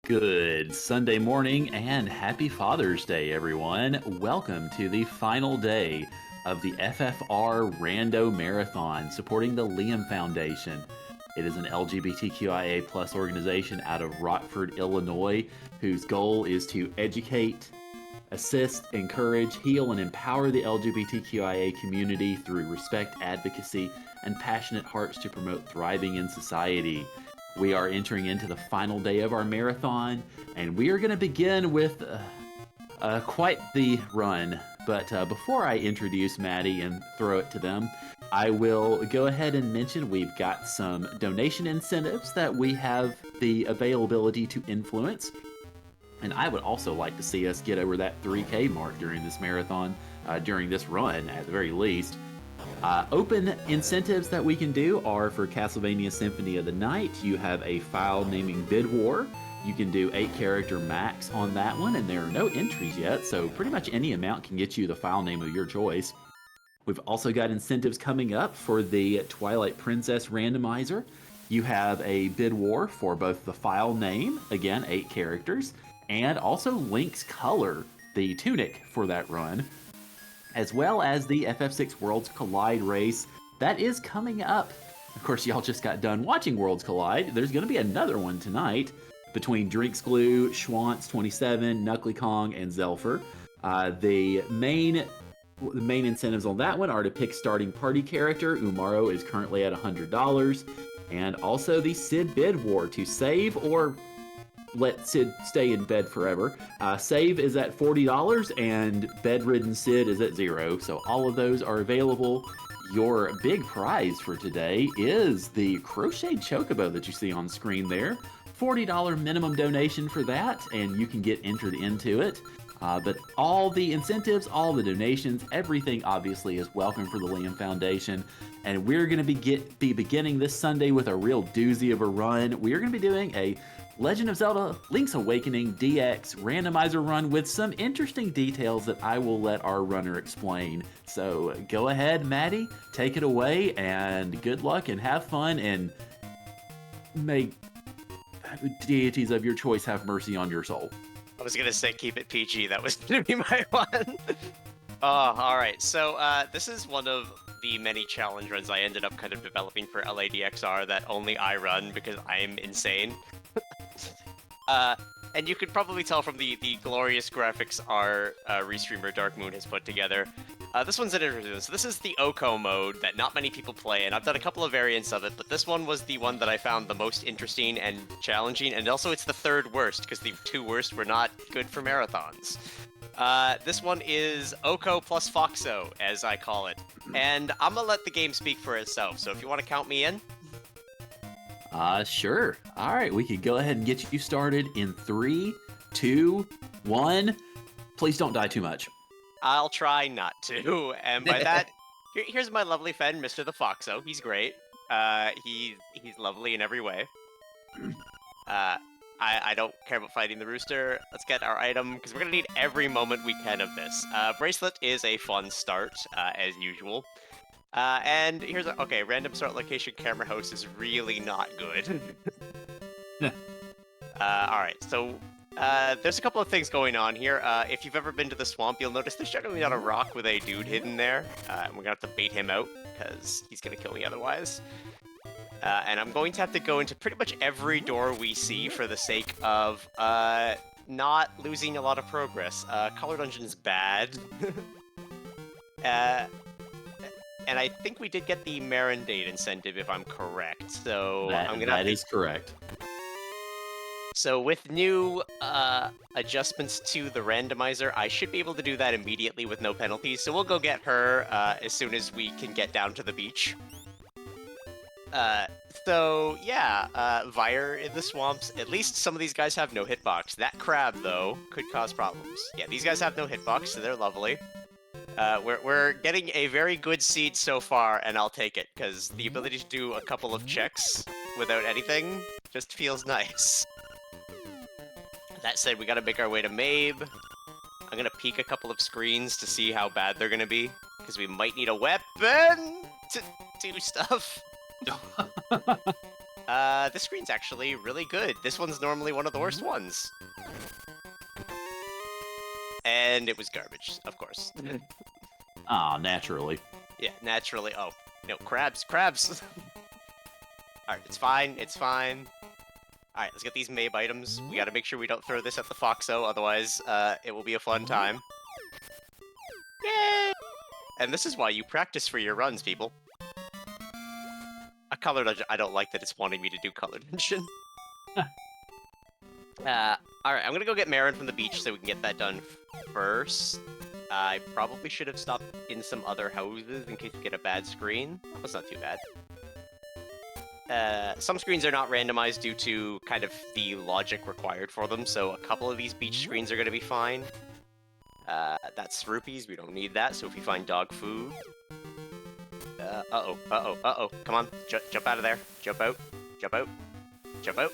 Good Sunday morning and happy Father's Day, everyone. Welcome to the final day of the FFR Rando Marathon supporting the Liam Foundation. It is an LGBTQIA plus organization out of Rockford, Illinois, whose goal is to educate, assist, encourage, heal, and empower the LGBTQIA community through respect, advocacy, and passionate hearts to promote thriving in society. We are entering into the final day of our marathon, and we are going to begin with quite the run. But before I introduce Maddie and throw it to them, I will go ahead and mention we've got some donation incentives that we have the availability to influence. And I would also like to see us get over that 3K mark during this marathon, during this run at the very least. Open incentives that we can do are for Castlevania Symphony of the Night. You have a file naming Bid War. You can do 8-character max on that one, and there are no entries yet, so pretty much any amount can get you the file name of your choice. We've also got incentives coming up for the Twilight Princess Randomizer. You have a Bid War for both the file name, again, 8 characters, and also Link's color, the tunic for that run, as well as the FF6 Worlds Collide race that is coming up. Of course, y'all just got done watching Worlds Collide. There's going to be another one tonight between Drinks Glue, Schwantz27, Knuckly Kong, and Zelfer. The main incentives on that one are to pick starting party character. Umaro is currently at $100. And also the Sid Bid War to save or let Sid stay in bed forever. Save is at $40 and bedridden Sid is at $0. So all of those are available. Your big prize for today is the crocheted chocobo that you see on screen there. $40 minimum donation for that, and you can get entered into it. But all the incentives, all the donations, everything obviously is welcome for the Liam Foundation. And we're going to be beginning this Sunday with a real doozy of a run. We are going to be doing a Legend of Zelda Link's Awakening DX randomizer run with some interesting details that I will let our runner explain. So go ahead, Maddie, take it away, and good luck and have fun, and may deities of your choice have mercy on your soul. I was gonna say keep it PG. That was gonna be my one. All right. So this is one of the many challenge runs I ended up kind of developing for LADXR that only I run because I'm insane. And you could probably tell from the glorious graphics our restreamer Dark Moon has put together. This one's an interesting. So this is the Oko mode that not many people play, and I've done a couple of variants of it, but this one was the one that I found the most interesting and challenging, and also it's the third worst, because the 2 worst were not good for marathons. This one is Oko plus Foxo, as I call it, and I'm gonna let the game speak for itself, so if you want to count me in. Sure. All right, we could go ahead and get you started in 3, 2, 1. Please don't die too much. I'll try not to, and by that, here's my lovely friend, Mr. the Foxo. He's great. He's lovely in every way. I don't care about fighting the rooster. Let's get our item, because we're gonna need every moment we can of this. Bracelet is a fun start, as usual. And here's okay, random start location camera host is really not good. Alright, so there's a couple of things going on here. If you've ever been to the swamp, you'll notice there's generally not a rock with a dude hidden there. And we're gonna have to bait him out, because he's gonna kill me otherwise. And I'm going to have to go into pretty much every door we see for the sake of not losing a lot of progress. Color Dungeon is bad. And I think we did get the Marindate incentive, if I'm correct. So that is correct. So with new adjustments to the randomizer, I should be able to do that immediately with no penalties. So we'll go get her as soon as we can get down to the beach. So yeah, Vire in the swamps. At least some of these guys have no hitbox. That crab, though, could cause problems. Yeah, these guys have no hitbox, so they're lovely. We're getting a very good seed so far, and I'll take it, because the ability to do a couple of checks without anything just feels nice. That said, we gotta make our way to Mabe. I'm gonna peek a couple of screens to see how bad they're gonna be, because we might need a weapon to do stuff. This screen's actually really good. This one's normally one of the worst ones. And it was garbage, of course. Ah, naturally. Yeah, naturally. Oh, no, crabs, crabs! Alright, it's fine, it's fine. Alright, let's get these Mabe items. We gotta make sure we don't throw this at the Foxo, otherwise, it will be a fun time. Yay! And this is why you practice for your runs, people. A color dungeon. I don't like that it's wanting me to do color dungeon. Alright, I'm gonna go get Marin from the beach so we can get that done first. I probably should have stopped in some other houses in case we get a bad screen. That's not too bad. Some screens are not randomized due to kind of the logic required for them, so a couple of these beach screens are going to be fine. That's rupees, we don't need that, so if we find dog food... uh-oh, come on, jump out of there, jump out, jump out, jump out.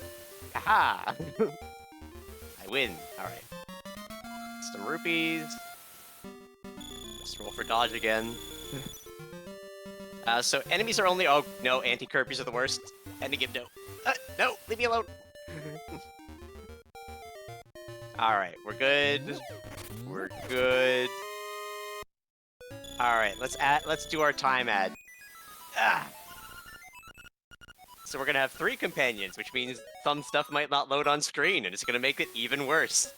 Aha! I win, alright. Some rupees. Let's roll for dodge again. So enemies are only... Oh, no, anti-Kirby's are the worst. Anti-Gib, no. No, leave me alone. Alright, we're good. We're good. Alright, let's do our time ad. Ah. So we're gonna have 3 companions, which means some stuff might not load on screen, and it's gonna make it even worse.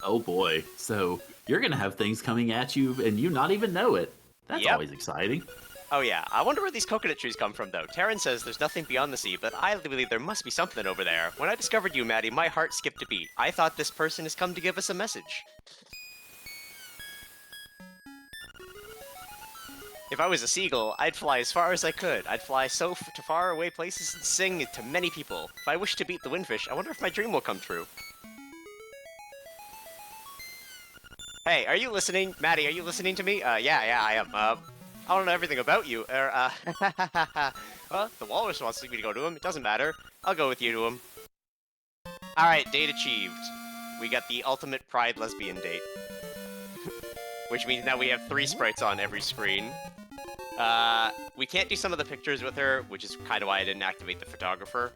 Oh boy. So you're gonna have things coming at you and you not even know it. That's Yep. always exciting. Oh yeah, I wonder where these coconut trees come from though. Taryn says there's nothing beyond the sea, but I believe there must be something over there. When I discovered you, Maddie, my heart skipped a beat. I thought this person has come to give us a message. If I was a seagull, I'd fly as far as I could. I'd fly to far away places and sing to many people. If I wish to beat the windfish, I wonder if my dream will come true. Hey, are you listening? Maddie, are you listening to me? Yeah, I am. I want to know everything about you. Well, the walrus wants me to go to him. It doesn't matter. I'll go with you to him. Alright, date achieved. We got the ultimate pride lesbian date. Which means now we have 3 sprites on every screen. We can't do some of the pictures with her, which is kind of why I didn't activate the photographer.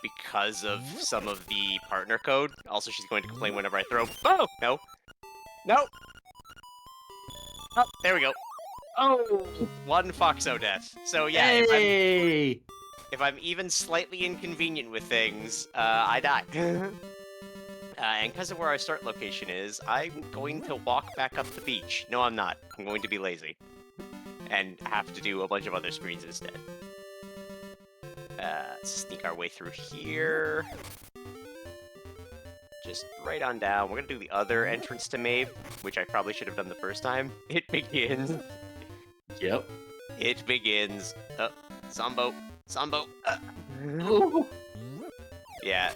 Because of some of the partner code. Also, she's going to complain whenever I throw... Oh! No. No! Oh, there we go. Oh! 1 Foxo death. So yeah, Hey! if I'm even slightly inconvenient with things, I die. And because of where our start location is, I'm going to walk back up the beach. No, I'm not. I'm going to be lazy. And have to do a bunch of other screens instead. Sneak our way through here. Just right on down. We're gonna do the other entrance to Mabe, which I probably should have done the first time. It begins. Yep. It begins. Sambo. Sambo. Yeah.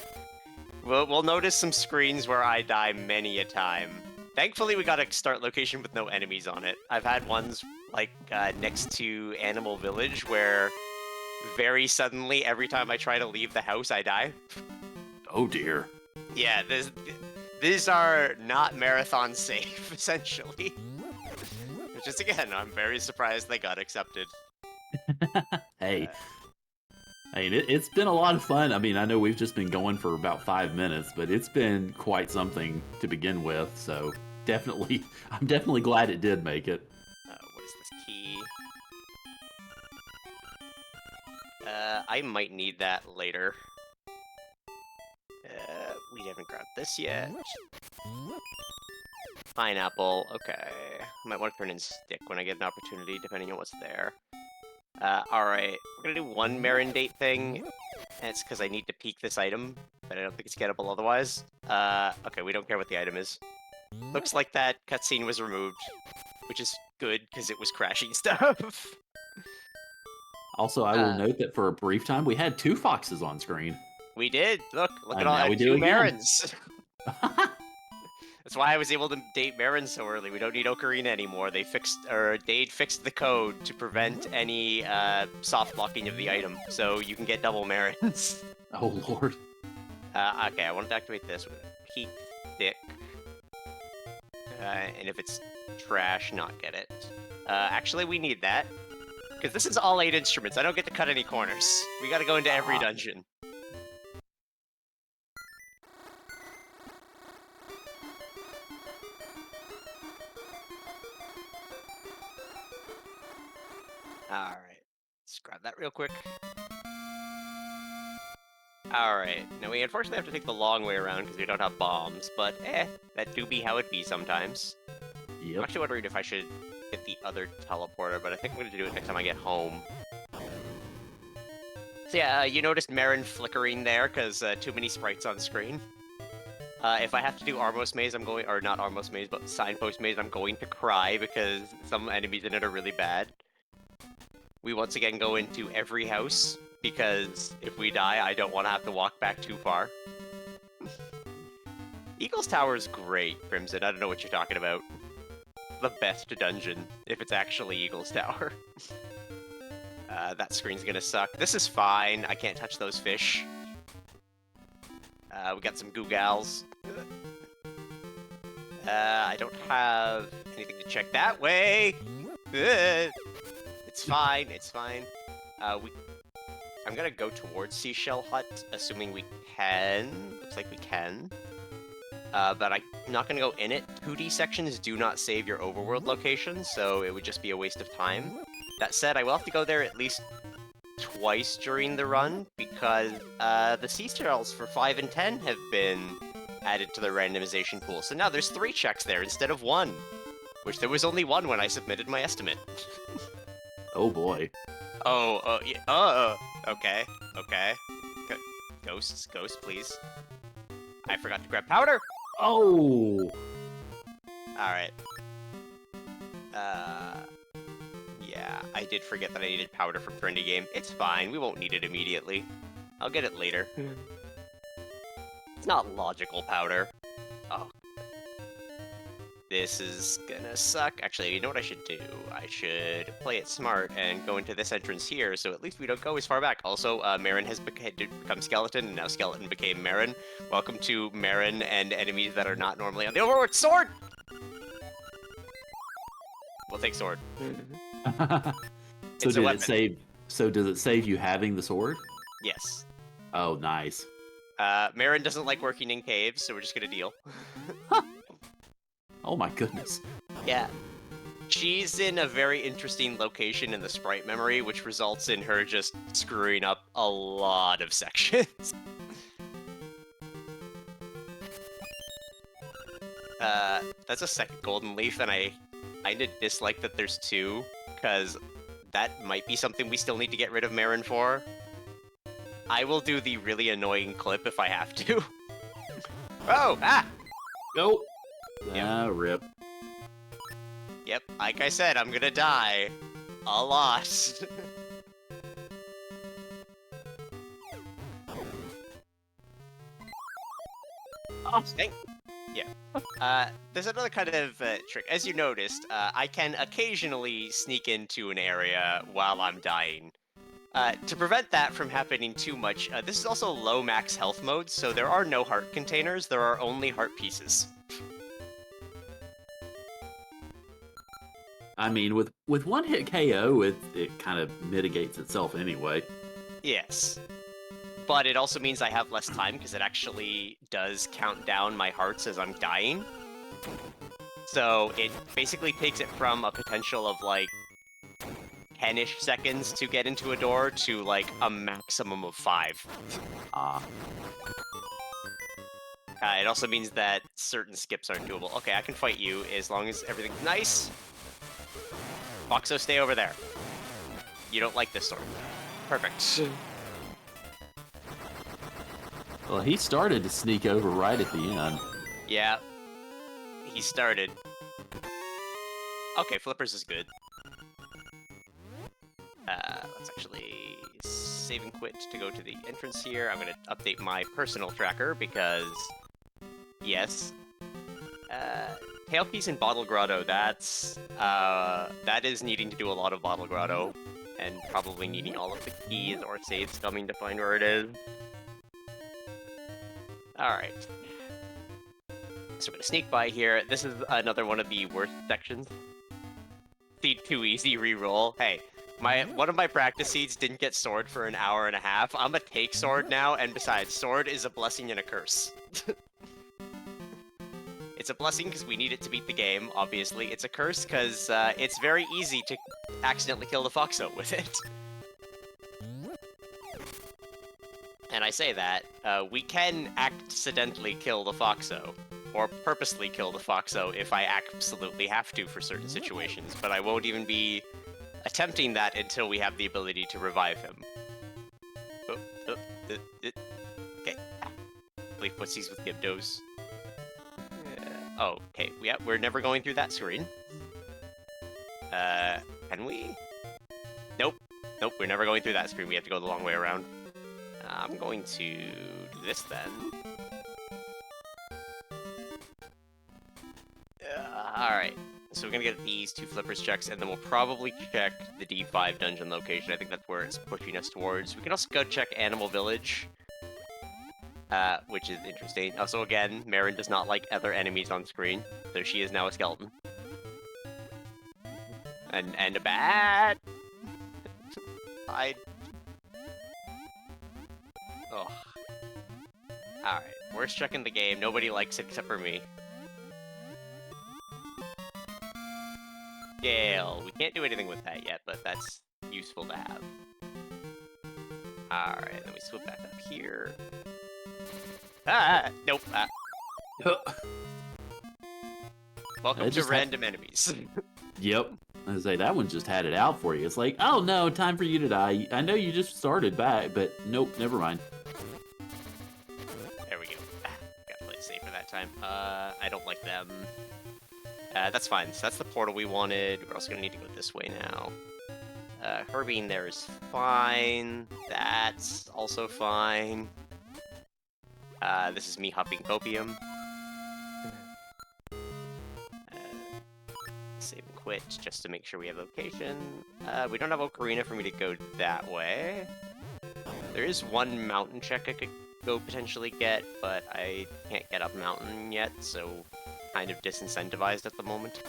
We'll notice some screens where I die many a time. Thankfully, we got a start location with no enemies on it. I've had ones, like, next to Animal Village, where very suddenly, every time I try to leave the house, I die. Oh dear. Yeah, these are not marathon safe, essentially. Which is, again, I'm very surprised they got accepted. Hey. I mean, it's been a lot of fun. I mean, I know we've just been going for about 5 minutes, but it's been quite something to begin with, so I'm definitely glad it did make it. What is this key? I might need that later. We haven't grabbed this yet. Pineapple, okay. Might want to turn in stick when I get an opportunity, depending on what's there. Alright, we're gonna do one Marin date thing, and it's because I need to peek this item, but I don't think it's gettable otherwise. Okay, we don't care what the item is. Looks like that cutscene was removed, which is good, because it was crashing stuff. Also, I will note that for a brief time, we had 2 foxes on screen. We did! Look And at all now we that, do 2 again. Marins! That's why I was able to date Marin so early. We don't need Ocarina anymore. Dade fixed the code to prevent any soft blocking of the item, so you can get double Marins. Oh lord. Okay, I wanted to activate this with a peak stick. And if it's trash, not get it. Actually, we need that. Because this is all 8 instruments. I don't get to cut any corners. We gotta go into every dungeon. Alright. Let's grab that real quick. Alright. Now we unfortunately have to take the long way around because we don't have bombs, but that do be how it be sometimes. Yep. I'm actually wondering if I should get the other teleporter, but I think I'm going to do it next time I get home. So yeah, you noticed Marin flickering there because too many sprites on screen. If I have to do Armos Maze, I'm going, or not Armos Maze, but Signpost Maze, I'm going to cry because some enemies in it are really bad. We once again go into every house, because if we die, I don't want to have to walk back too far. Eagle's Tower is great, Crimson. I don't know what you're talking about. The best dungeon, if it's actually Eagle's Tower. That screen's gonna suck. This is fine. I can't touch those fish. We got some goo gals. I don't have anything to check that way. It's fine. It's fine. I'm gonna go towards Seashell Hut, assuming we can. Looks like we can. But I'm not gonna go in it. 2D sections do not save your overworld location, so it would just be a waste of time. That said, I will have to go there at least twice during the run, because the sea shells for 5 and 10 have been added to the randomization pool. So now there's 3 checks there instead of 1, which there was only 1 when I submitted my estimate. Oh boy. Oh, yeah. Okay. Ghosts, please. I forgot to grab powder! Oh! Alright. Yeah, I did forget that I needed powder for Trendy Game. It's fine, we won't need it immediately. I'll get it later. It's not logical powder. Oh. This is gonna suck. Actually, you know what I should do? I should play it smart and go into this entrance here, so at least we don't go as far back. Also, Marin has become Skeleton, and now Skeleton became Marin. Welcome to Marin and enemies that are not normally on the overworld. Sword! We'll take sword. So did it save? So does it save you having the sword? Yes. Oh, nice. Marin doesn't like working in caves, so we're just gonna deal. Oh my goodness. Yeah. She's in a very interesting location in the sprite memory, which results in her just screwing up a lot of sections. That's a second golden leaf, and I kinda dislike that there's 2, because that might be something we still need to get rid of Marin for. I will do the really annoying clip if I have to. Oh! Ah! Nope. Yep. Ah, rip. Yep, like I said, I'm gonna die. A lot. Dang. Yeah. There's another kind of trick. As you noticed, I can occasionally sneak into an area while I'm dying. To prevent that from happening too much, this is also low max health mode, so there are no heart containers, there are only heart pieces. I mean, with one hit KO, it kind of mitigates itself anyway. Yes. But it also means I have less time, because it actually does count down my hearts as I'm dying. So it basically takes it from a potential of like 10-ish seconds to get into a door to like a maximum of 5. It also means that certain skips aren't doable. Okay, I can fight you as long as everything's nice. Boxo, stay over there. You don't like this sword. Perfect. Well, he started to sneak over right at the end. Yeah. He started. Okay, Flippers is good. Let's actually save and quit to go to the entrance here. I'm gonna update my personal tracker because, yes. Tailpiece and Bottle Grotto, that is needing to do a lot of Bottle Grotto, and probably needing all of the keys or saves coming to find where it is. Alright. So we're gonna sneak by here. This is another one of the worst sections. The too easy reroll. Hey, One of my practice seeds didn't get sword for an hour and a half. I'm gonna take sword now, and besides, sword is a blessing and a curse. It's a blessing because we need it to beat the game, obviously. It's a curse because it's very easy to accidentally kill the Foxo with it. And I say that, we can accidentally kill the Foxo, or purposely kill the Foxo if I absolutely have to for certain situations, but I won't even be attempting that until we have the ability to revive him. Okay. Leave pussies with Gibdos. Oh, okay. We're never going through that screen. Can we? Nope. Nope, we're never going through that screen. We have to go the long way around. I'm going to do this then. Alright. So we're gonna get these 2 flippers checks, and then we'll probably check the D5 dungeon location. I think that's where it's pushing us towards. We can also go check Animal Village, which is interesting. Also, again, Marin does not like other enemies on screen, so she is now a skeleton. And a bat! Oh. Alright, worst check in the game. Nobody likes it except for me. Gale. We can't do anything with that yet, but that's useful to have. Alright, then we swoop back up here. Nope. Welcome to random enemies. Yep. I was say that one just had it out for you. It's like, oh no, time for you to die. I know you just started back, but nope, never mind. There we go. Gotta play it safe for that time. I don't like them. That's fine. So that's the portal we wanted. We're also gonna need to go this way now. Her being there is fine. That's also fine. This is me hopping copium. Save and quit just to make sure we have location. We don't have Ocarina for me to go that way. There is one mountain check I could go potentially get, but I can't get up mountain yet, so kind of disincentivized at the moment.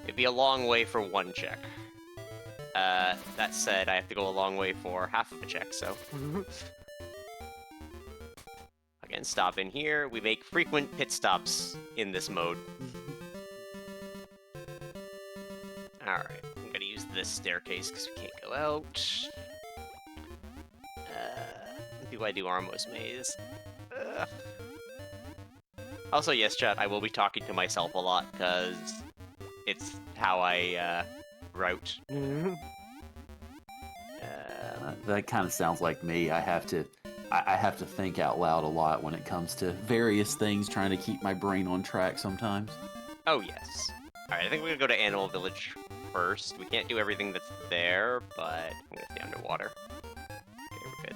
It'd be a long way for one check. That said, I have to go a long way for half of a check, so... Again, stop in here. We make frequent pit stops in this mode. Alright, I'm gonna use this staircase because we can't go out. Do I do Armos Maze? Also, yes, chat, I will be talking to myself a lot because it's how I route. That kind of sounds like me. I have to think out loud a lot when it comes to various things, trying to keep my brain on track sometimes. Oh, yes. Alright, I think we're gonna go to Animal Village first. We can't do everything that's there, but I'm gonna stay underwater. Okay, we're good.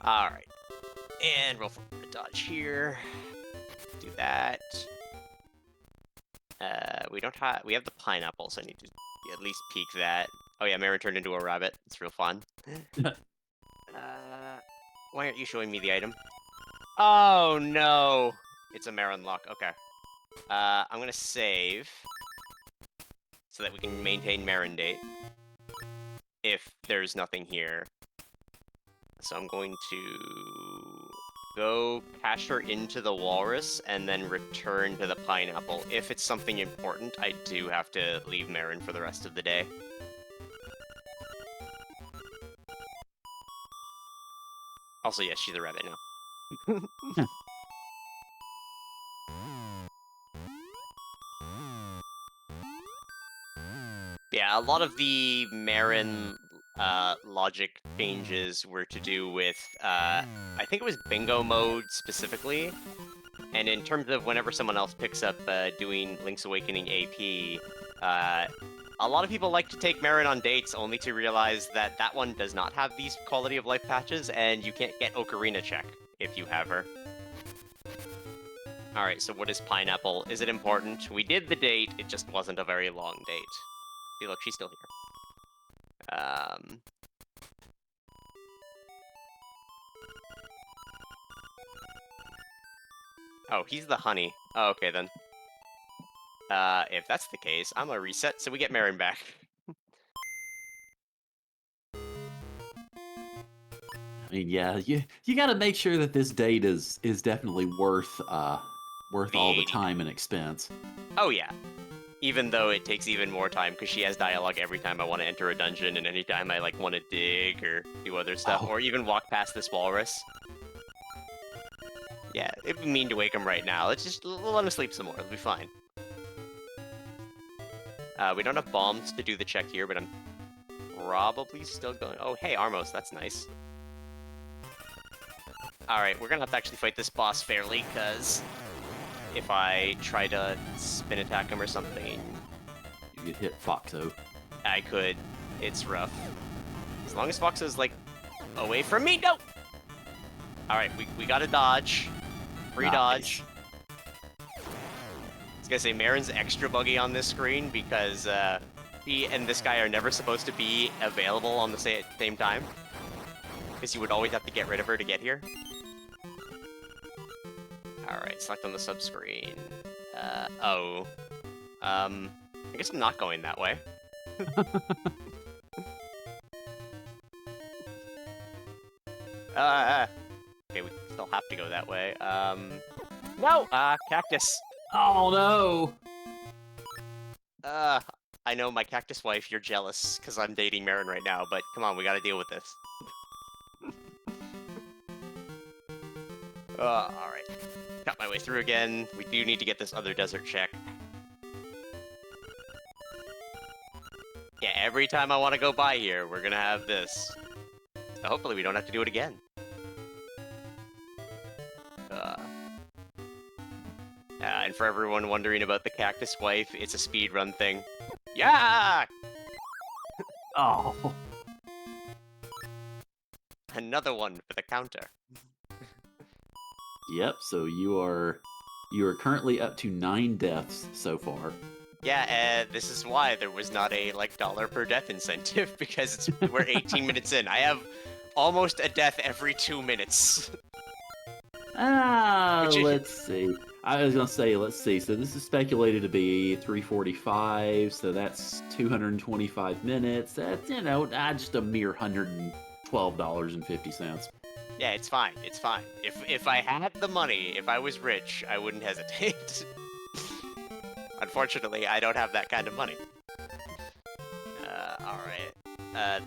Alright. And roll for a dodge here. Do that. We have the pineapple, so I need to at least peek that. Oh yeah, Marin turned into a rabbit. It's real fun. Why aren't you showing me the item? Oh no! It's a Marin lock, okay. I'm gonna save so that we can maintain Marin date if there's nothing here. So I'm going to go cash her into the walrus and then return to the pineapple. If it's something important, I do have to leave Marin for the rest of the day. Also, yes, she's a rabbit now. Yeah, a lot of the Marin logic changes were to do with, I think it was bingo mode specifically. And in terms of whenever someone else picks up doing Link's Awakening AP, a lot of people like to take Marin on dates only to realize that that one does not have these quality of life patches, and you can't get Ocarina check if you have her. Alright, so what is pineapple? Is it important? We did the date, it just wasn't a very long date. See, look, she's still here. Oh, he's the honey. Oh, okay, then. If that's the case, I'm gonna reset so we get Marin back. I mean, yeah, you got to make sure that this date is definitely worth worth The all the 80. time and expense. Oh yeah. Even though it takes even more time, because she has dialogue every time I want to enter a dungeon, and anytime I, like, want to dig or do other stuff, Oh. or even walk past this walrus. Yeah, it'd be mean to wake him right now. Let's just let him sleep some more. It'll be fine. We don't have bombs to do the check here, but I'm probably still going... Oh, hey, Armos, that's nice. Alright, we're gonna have to actually fight this boss fairly, because if I try to spin attack him or something... You get hit Foxo. I could. It's rough. As long as Foxo's, like, away from me, no! Alright, we gotta dodge. Free Nice. dodge. I was gonna say, Marin's extra buggy on this screen because he and this guy are never supposed to be available on the same time. Because you would always have to get rid of her to get here. Alright, select on the sub-screen. I guess I'm not going that way. Okay, we still have to go that way. No! Cactus! Oh no! I know, my cactus wife, you're jealous, because I'm dating Marin right now, but come on, we gotta deal with this. Alright. Got my way through again. We do need to get this other desert check. Yeah, every time I want to go by here, we're gonna have this. So hopefully we don't have to do it again. And for everyone wondering about the cactus wife, it's a speedrun thing. Yeah! Oh. Another one for the counter. Yep. So you are currently up to 9 deaths so far. Yeah, this is why there was not a, like, dollar per death incentive, because we're 18 minutes in. I have almost a death every 2 minutes. Let's see. I was gonna say, let's see. So this is speculated to be 345. So that's 225 minutes. That's just a mere $112.50. Yeah, it's fine. It's fine. If I had the money, if I was rich, I wouldn't hesitate. Unfortunately, I don't have that kind of money. Alright.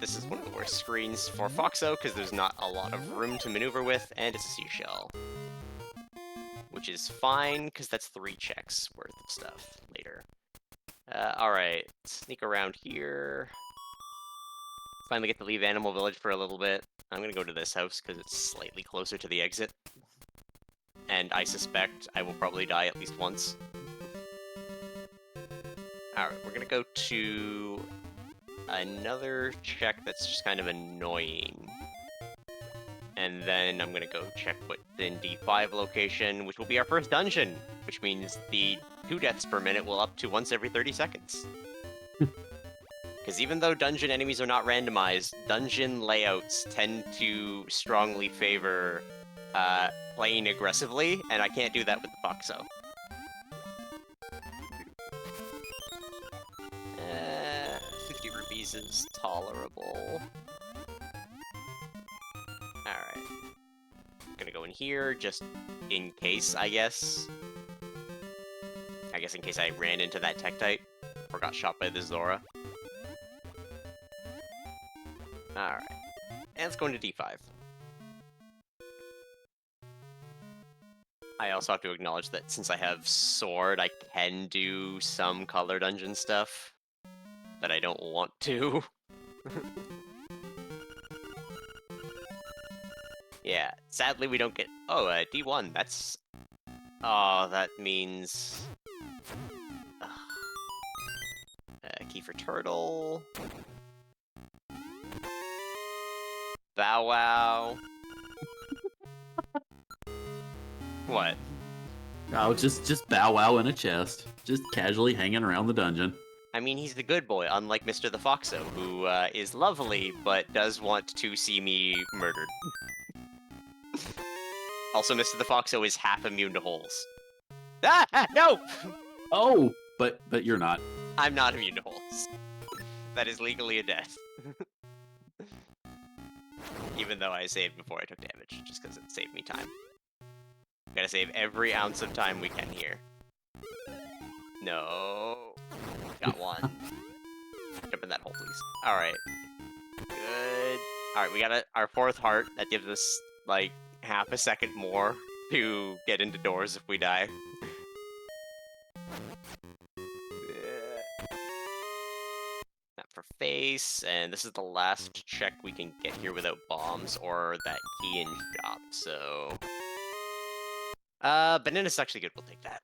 This is one of the worst screens for Foxo, because there's not a lot of room to maneuver with, and it's a seashell. Which is fine, because that's 3 checks worth of stuff later. Alright, sneak around here. Finally get to leave Animal Village for a little bit. I'm gonna go to this house, because it's slightly closer to the exit. And I suspect I will probably die at least once. Alright, we're gonna go to another check that's just kind of annoying. And then I'm gonna go check what's in D5 location, which will be our first dungeon, which means the 2 deaths per minute will up to once every 30 seconds. Because even though dungeon enemies are not randomized, dungeon layouts tend to strongly favor playing aggressively, and I can't do that with the Foxo. 50 rupees is tolerable. Alright. Gonna go in here, just in case, I guess. I guess in case I ran into that Tektite, or got shot by the Zora. Alright. And let's go into D5. I also have to acknowledge that since I have Sword, I can do some color dungeon stuff that I don't want to. Yeah, sadly we don't get... Oh, D1, that's... Oh, that means... Key for turtle... Bow wow... What? Oh, just Bow Wow in a chest. Just casually hanging around the dungeon. I mean, he's the good boy, unlike Mr. the Foxo, who is lovely, but does want to see me murdered. Also, Mr. the Foxo is half immune to holes. Ah! No! Oh, But you're not. I'm not immune to holes. That is legally a death. Even though I saved before I took damage, just because it saved me time. Gotta save every ounce of time we can here. No. Got one. Jump in that hole, please. Alright. Good. Alright, we got our 4th heart. That gives us, like, half a second more to get into doors if we die. That for face, and this is the last check we can get here without bombs or that key in shop, so... Banana's actually good, we'll take that.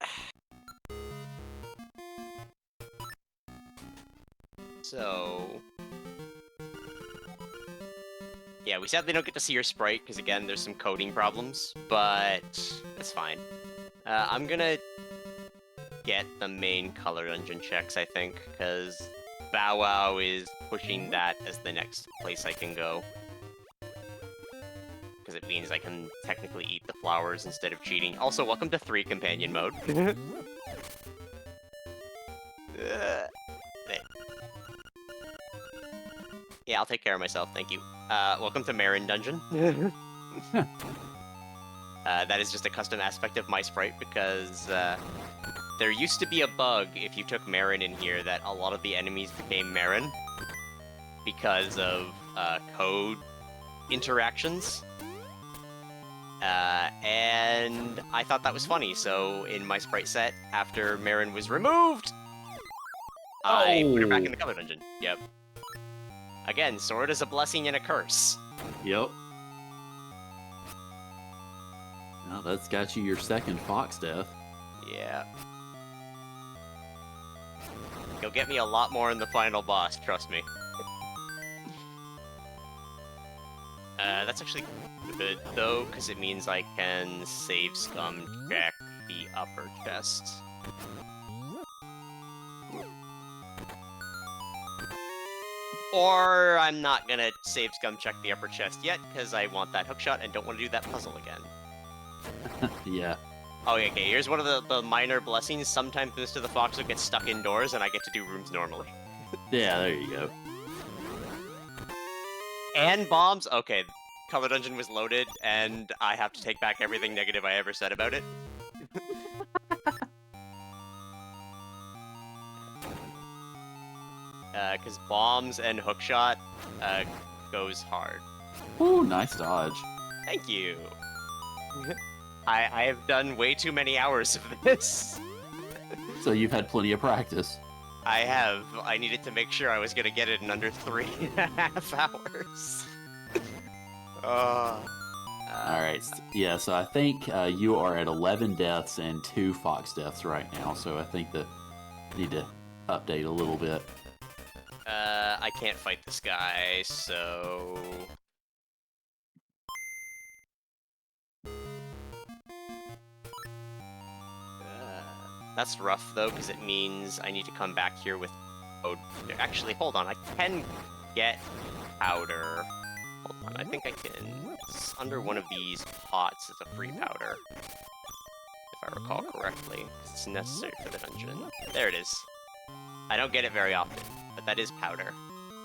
So... yeah, we sadly don't get to see your sprite, because again, there's some coding problems, but that's fine. I'm gonna get the main color dungeon checks, I think, because Bow Wow is pushing that as the next place I can go. Because it means I can technically eat the flowers instead of cheating. Also, welcome to 3 companion mode. Yeah, I'll take care of myself, thank you. Welcome to Marin Dungeon. That is just a custom aspect of my sprite because there used to be a bug if you took Marin in here that a lot of the enemies became Marin because of code interactions. And I thought that was funny, so in my sprite set, after Marin was removed, I put her back in the color dungeon. Yep. Again, sword is a blessing and a curse. Yep. Now that's got you your 2nd fox death. Yeah. You'll get me a lot more in the final boss, trust me. That's actually good, though, because it means I can save scum check the upper chest. Or I'm not gonna save scum check the upper chest yet, because I want that hookshot and don't want to do that puzzle again. Yeah. Oh, okay, here's one of the minor blessings. Sometimes Mr. the Fox will get stuck indoors, and I get to do rooms normally. Yeah, there you go. And bombs? Okay, color dungeon was loaded, and I have to take back everything negative I ever said about it. Because bombs and hookshot goes hard. Ooh, nice dodge. Thank you. I have done way too many hours of this. So you've had plenty of practice. I have. I needed to make sure I was gonna get it in under 3.5 hours. Alright, yeah, so I think you are at 11 deaths and 2 fox deaths right now, so I think that need to update a little bit. I can't fight this guy, so... that's rough, though, because it means I need to come back here with... oh, actually, hold on, I can get powder. Hold on, I think I can... it's under one of these pots is a free powder. If I recall correctly, because it's necessary for the dungeon. There it is. I don't get it very often, but that is powder.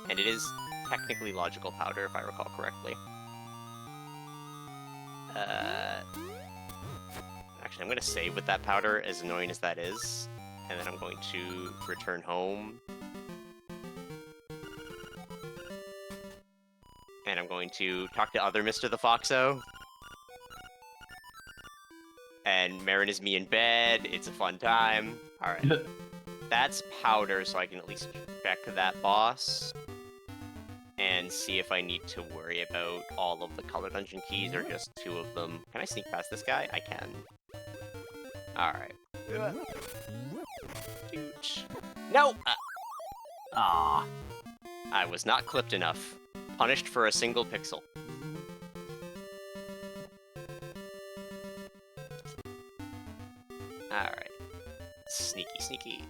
And it is technically logical powder, if I recall correctly. Actually, I'm going to save with that powder, as annoying as that is. And then I'm going to return home. And I'm going to talk to other Mr. the Foxo. And Marin is me in bed. It's a fun time. Alright. That's powder, so I can at least check that boss. And see if I need to worry about all of the color dungeon keys or just 2 of them. Can I sneak past this guy? I can. Alright. No! Ah. I was not clipped enough. Punished for a single pixel. Alright. Sneaky, sneaky.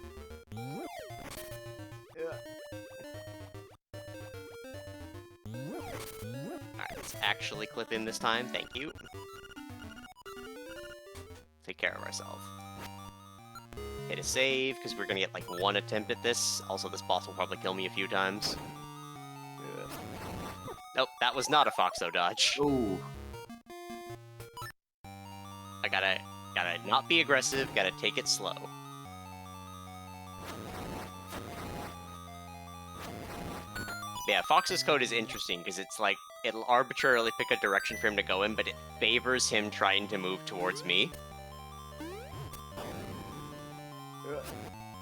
Alright, let's actually clip in this time. Thank you. Take care of ourselves. hit a save, because we're gonna get like one attempt at this. Also, this boss will probably kill me a few times. Nope, that was not a Foxo dodge. Ooh. I gotta not be aggressive, gotta take it slow. Yeah, Fox's code is interesting, because it's like, it'll arbitrarily pick a direction for him to go in, but it favors him trying to move towards me.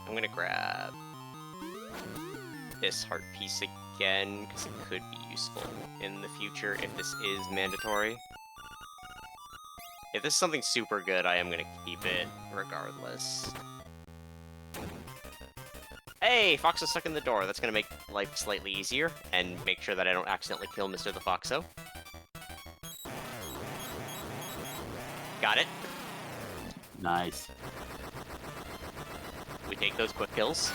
I'm gonna grab this heart piece again, because it could be useful in the future if this is mandatory. If this is something super good, I am gonna keep it regardless. Hey, Foxo stuck in the door. That's gonna make life slightly easier, and make sure that I don't accidentally kill Mr. the Foxo. Got it. Nice. We take those quick kills.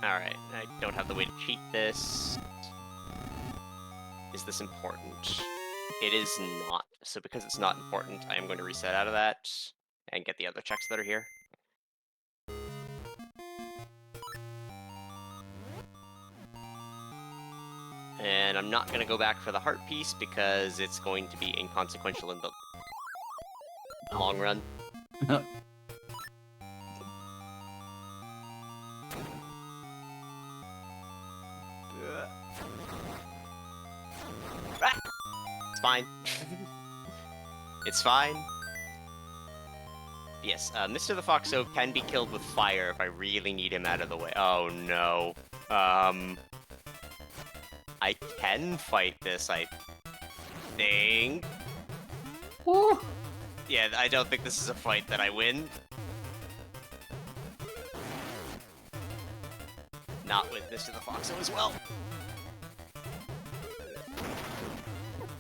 Alright, I don't have the way to cheat this. Is this important? It is not. So because it's not important, I am going to reset out of that and get the other checks that are here. And I'm not going to go back for the heart piece because it's going to be inconsequential in the long run. It's fine. It's fine. Yes, Mr. the Foxo can be killed with fire if I really need him out of the way. Oh no. I can fight this, I think. Woo. Yeah, I don't think this is a fight that I win. Not with Mr. the Foxo as well.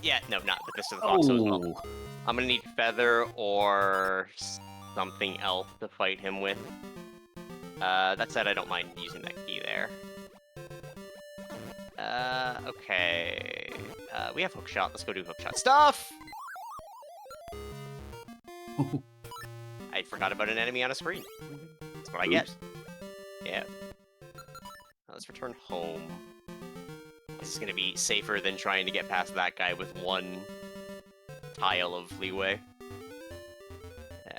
Yeah, no, not with Mr. the Foxo as well. Oh. I'm gonna need Feather or something else to fight him with. That said, I don't mind using that key there. Okay. We have Hookshot. Let's go do Hookshot stuff! I forgot about an enemy on a screen. That's what I get. Yeah. Let's return home. This is gonna be safer than trying to get past that guy with one tile of leeway.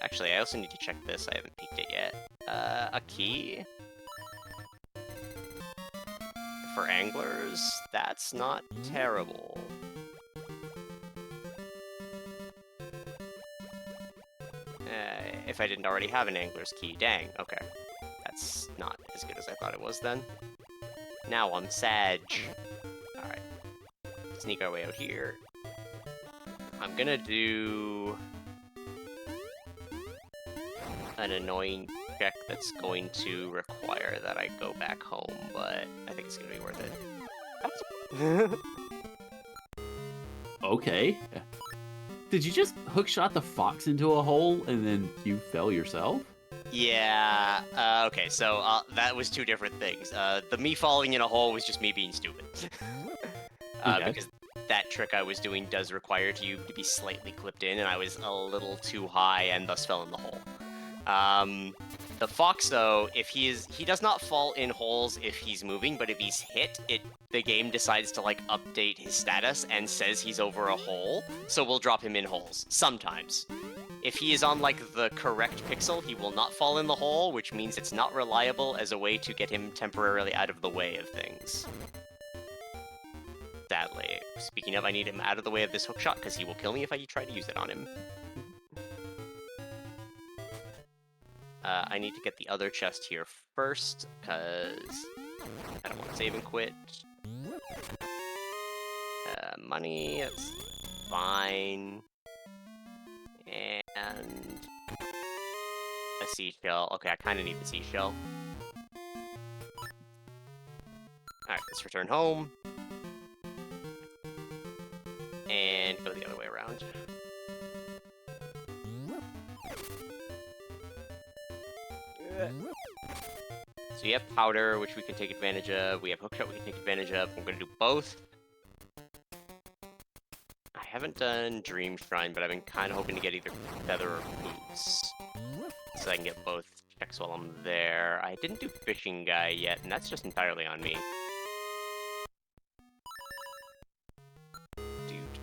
Actually, I also need to check this. I haven't peeked it yet. A key? For anglers? That's not terrible. If I didn't already have an angler's key. Dang, okay. That's not as good as I thought it was then. Now I'm Sag. Alright. Sneak our way out here. I'm gonna do an annoying check that's going to require that I go back home, but I think it's gonna be worth it. Okay. Did you just hookshot the fox into a hole and then you fell yourself? Yeah, okay, so that was two different things. The me falling in a hole was just me being stupid. Okay. Because that trick I was doing does require you to be slightly clipped in, and I was a little too high and thus fell in the hole. The fox, though, he does not fall in holes if he's moving, but if he's hit, the game decides to, like, update his status and says he's over a hole, so we'll drop him in holes, sometimes. If he is on, like, the correct pixel, he will not fall in the hole, which means it's not reliable as a way to get him temporarily out of the way of things. Sadly. Speaking of, I need him out of the way of this hookshot, because he will kill me if I try to use it on him. I need to get the other chest here first, because I don't want to save and quit. Money, that's fine. And a seashell. Okay, I kind of need the seashell. Alright, let's return home. And go the other way around. So you have powder, which we can take advantage of. We have hookshot, we can take advantage of. I'm going to do both. I haven't done Dream Shrine, but I've been kind of hoping to get either Feather or Boots. So I can get both checks while I'm there. I didn't do fishing guy yet, and that's just entirely on me. Dude.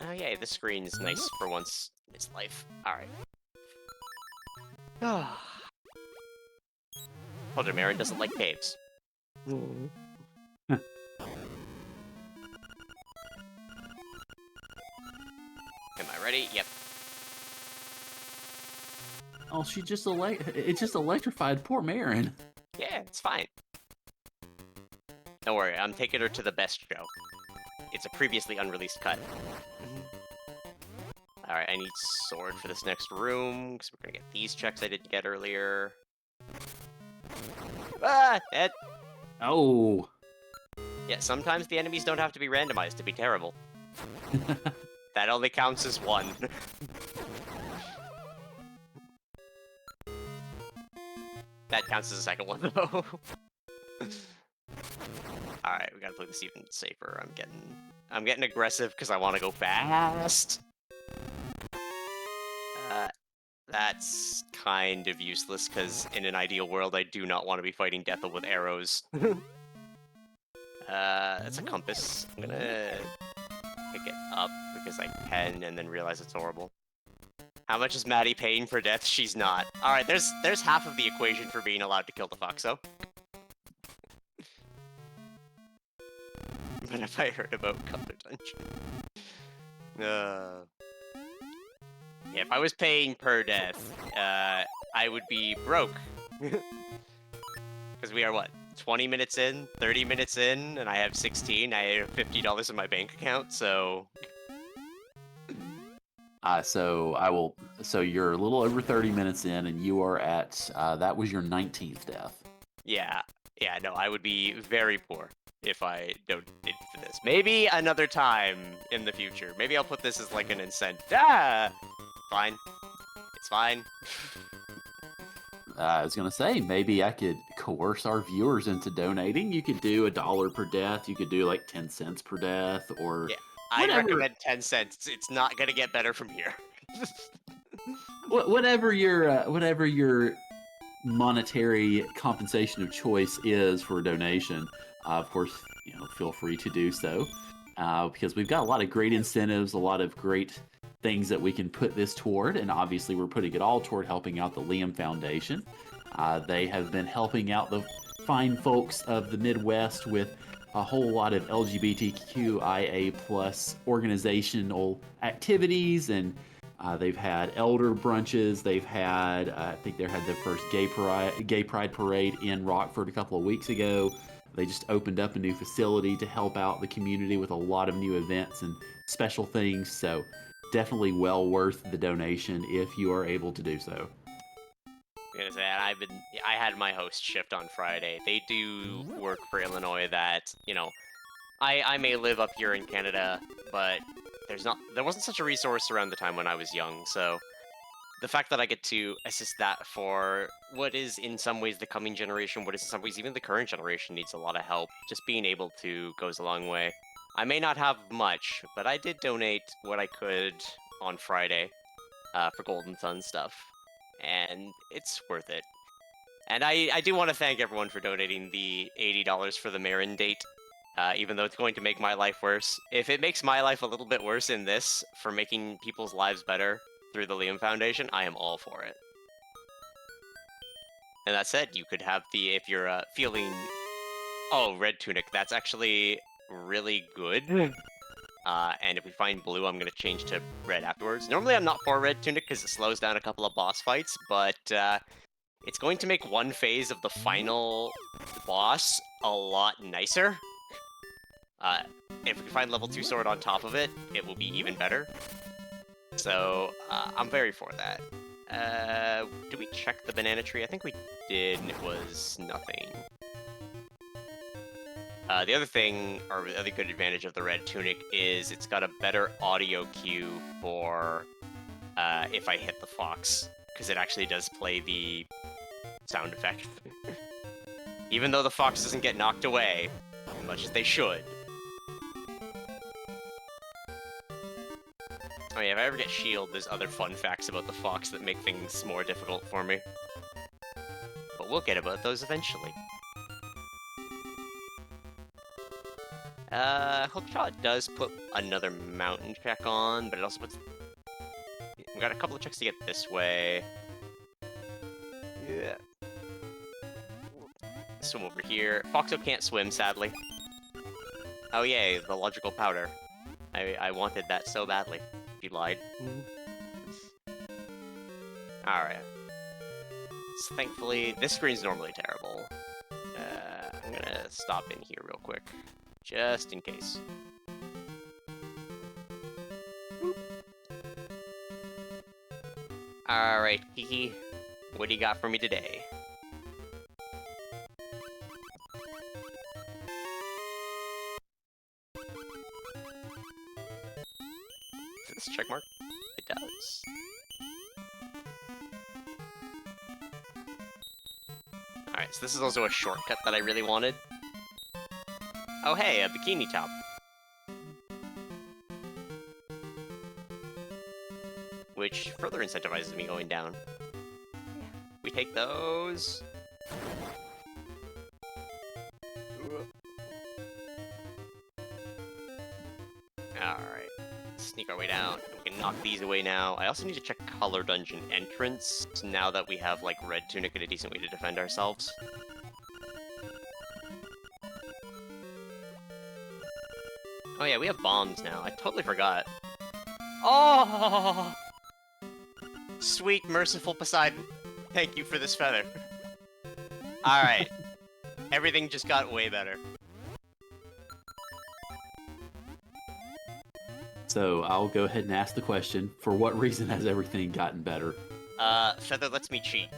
Oh yeah, this screen's nice for once in its life. Alright. Told you, Marin doesn't like caves. Am I ready? Yep. Oh, it just electrified poor Marin. Yeah, it's fine. Don't worry, I'm taking her to the best show. It's a previously unreleased cut. Alright, I need sword for this next room, because we're gonna get these checks I didn't get earlier. Ah! Dead! Oh. Yeah, sometimes the enemies don't have to be randomized to be terrible. That only counts as one. That counts as a second one, though. Alright, we gotta play this even safer. I'm getting aggressive because I want to go fast. That's kind of useless, because in an ideal world, I do not want to be fighting Deathel with arrows. It's a compass. I'm gonna pick it up because I can, and then realize it's horrible. How much is Maddie paying for death? She's not. Alright, there's half of the equation for being allowed to kill the Foxo. But if I heard about Color Dungeon... Yeah, if I was paying per death, I would be broke. Because we are, what, 20 minutes in, 30 minutes in, and I have 16. I have $50 in my bank account, so... So you're a little over 30 minutes in, and you are at, that was your 19th death. Yeah, no, I would be very poor if I don't did for this. Maybe another time in the future. Maybe I'll put this as like an incentive. Fine. It's fine. I was gonna say, maybe I could coerce our viewers into donating. You could do $1 per death. You could do like 10 cents per death, or yeah, I'd recommend 10 cents. It's not gonna get better from here. whatever your monetary compensation of choice is for a donation. Of course, feel free to do so, because we've got a lot of great incentives, a lot of great things that we can put this toward, and obviously we're putting it all toward helping out the Liam Foundation. They have been helping out the fine folks of the Midwest with a whole lot of LGBTQIA plus organizational activities, and they've had elder brunches. They've had, I think they had the first gay pride parade in Rockford a couple of weeks ago. They just opened up a new facility to help out the community with a lot of new events and special things, so definitely well worth the donation if you are able to do so. Gonna say, I had my host shift on Friday. They do work for Illinois that, I may live up here in Canada, but there wasn't such a resource around the time when I was young, so the fact that I get to assist that for what is in some ways the coming generation, what is in some ways even the current generation needs a lot of help, just being able to goes a long way. I may not have much, but I did donate what I could on Friday for Golden Sun stuff, and it's worth it. And I do want to thank everyone for donating the $80 for the Marin date, even though it's going to make my life worse. If it makes my life a little bit worse in this for making people's lives better through the Liam Foundation, I am all for it. And that said, you could have if you're feeling... Oh, Red Tunic, that's actually really good. And if we find blue, I'm going to change to red afterwards. Normally I'm not for Red Tunic because it slows down a couple of boss fights, but it's going to make one phase of the final boss a lot nicer. If we can find level 2 sword on top of it, it will be even better. So, I'm very for that. Did we check the banana tree? I think we did, and it was nothing. The other thing, or the other good advantage of the Red Tunic is it's got a better audio cue for if I hit the fox, because it actually does play the sound effect. Even though the fox doesn't get knocked away, as much as they should. Oh yeah, if I ever get shield, there's other fun facts about the fox that make things more difficult for me. But we'll get about those eventually. Hookshot does put another mountain check on, but it also puts... We got a couple of checks to get this way. Yeah. Swim over here. Foxo can't swim, sadly. Oh yay, the logical powder. I wanted that so badly. You lied. Alright. So thankfully, this screen's normally terrible. I'm gonna stop in here real quick. Just in case. Alright, Kiki. What do you got for me today? Does this check mark? It does. Alright, so this is also a shortcut that I really wanted. Oh hey, a bikini top. Which further incentivizes me going down. We take those. Alright. Sneak our way down. We can knock these away now. I also need to check color dungeon entrance, now that we have, like, red tunic and a decent way to defend ourselves. Oh yeah, we have bombs now. I totally forgot. Oh! Sweet, merciful Poseidon. Thank you for this feather. Alright. Everything just got way better. So I'll go ahead and ask the question, for what reason has everything gotten better? Feather lets me cheat.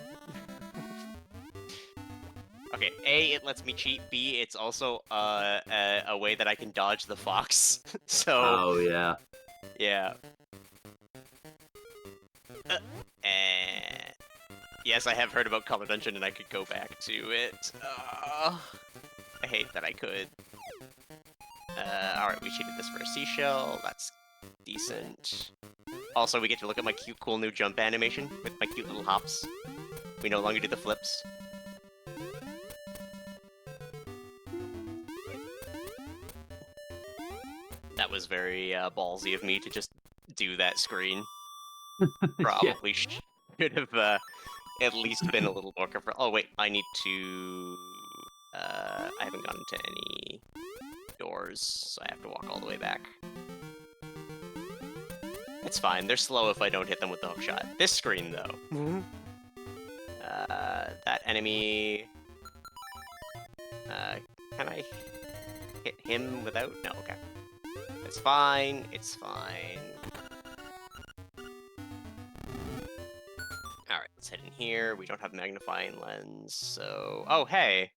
Okay, A, it lets me cheat. B, it's also a way that I can dodge the fox. So... Oh, yeah. Yeah. Yes, I have heard about Color Dungeon, and I could go back to it. I hate that I could. Alright, we cheated this for a seashell. That's decent. Also, we get to look at my cute, cool new jump animation with my cute little hops. We no longer do the flips. That was very ballsy of me to just do that screen. Probably should have at least been a little more careful. Oh wait, I need to... I haven't gotten to any doors, so I have to walk all the way back. It's fine, they're slow if I don't hit them with the hookshot. This screen, though. That enemy... can I hit him without? No, okay. It's fine, it's fine. Alright, let's head in here. We don't have magnifying lens, so... Oh, hey!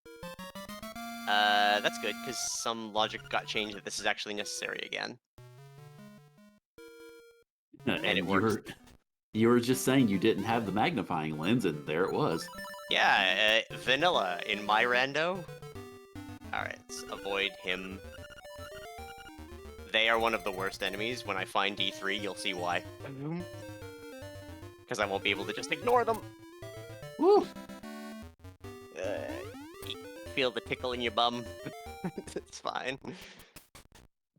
That's good, because some logic got changed that this is actually necessary again. And it works. You were just saying you didn't have the magnifying lens, and there it was. Yeah, vanilla in my rando. Alright, let's avoid him. They are one of the worst enemies. When I find D3, you'll see why. Because I won't be able to just ignore them. Woo! Feel the tickle in your bum. It's fine.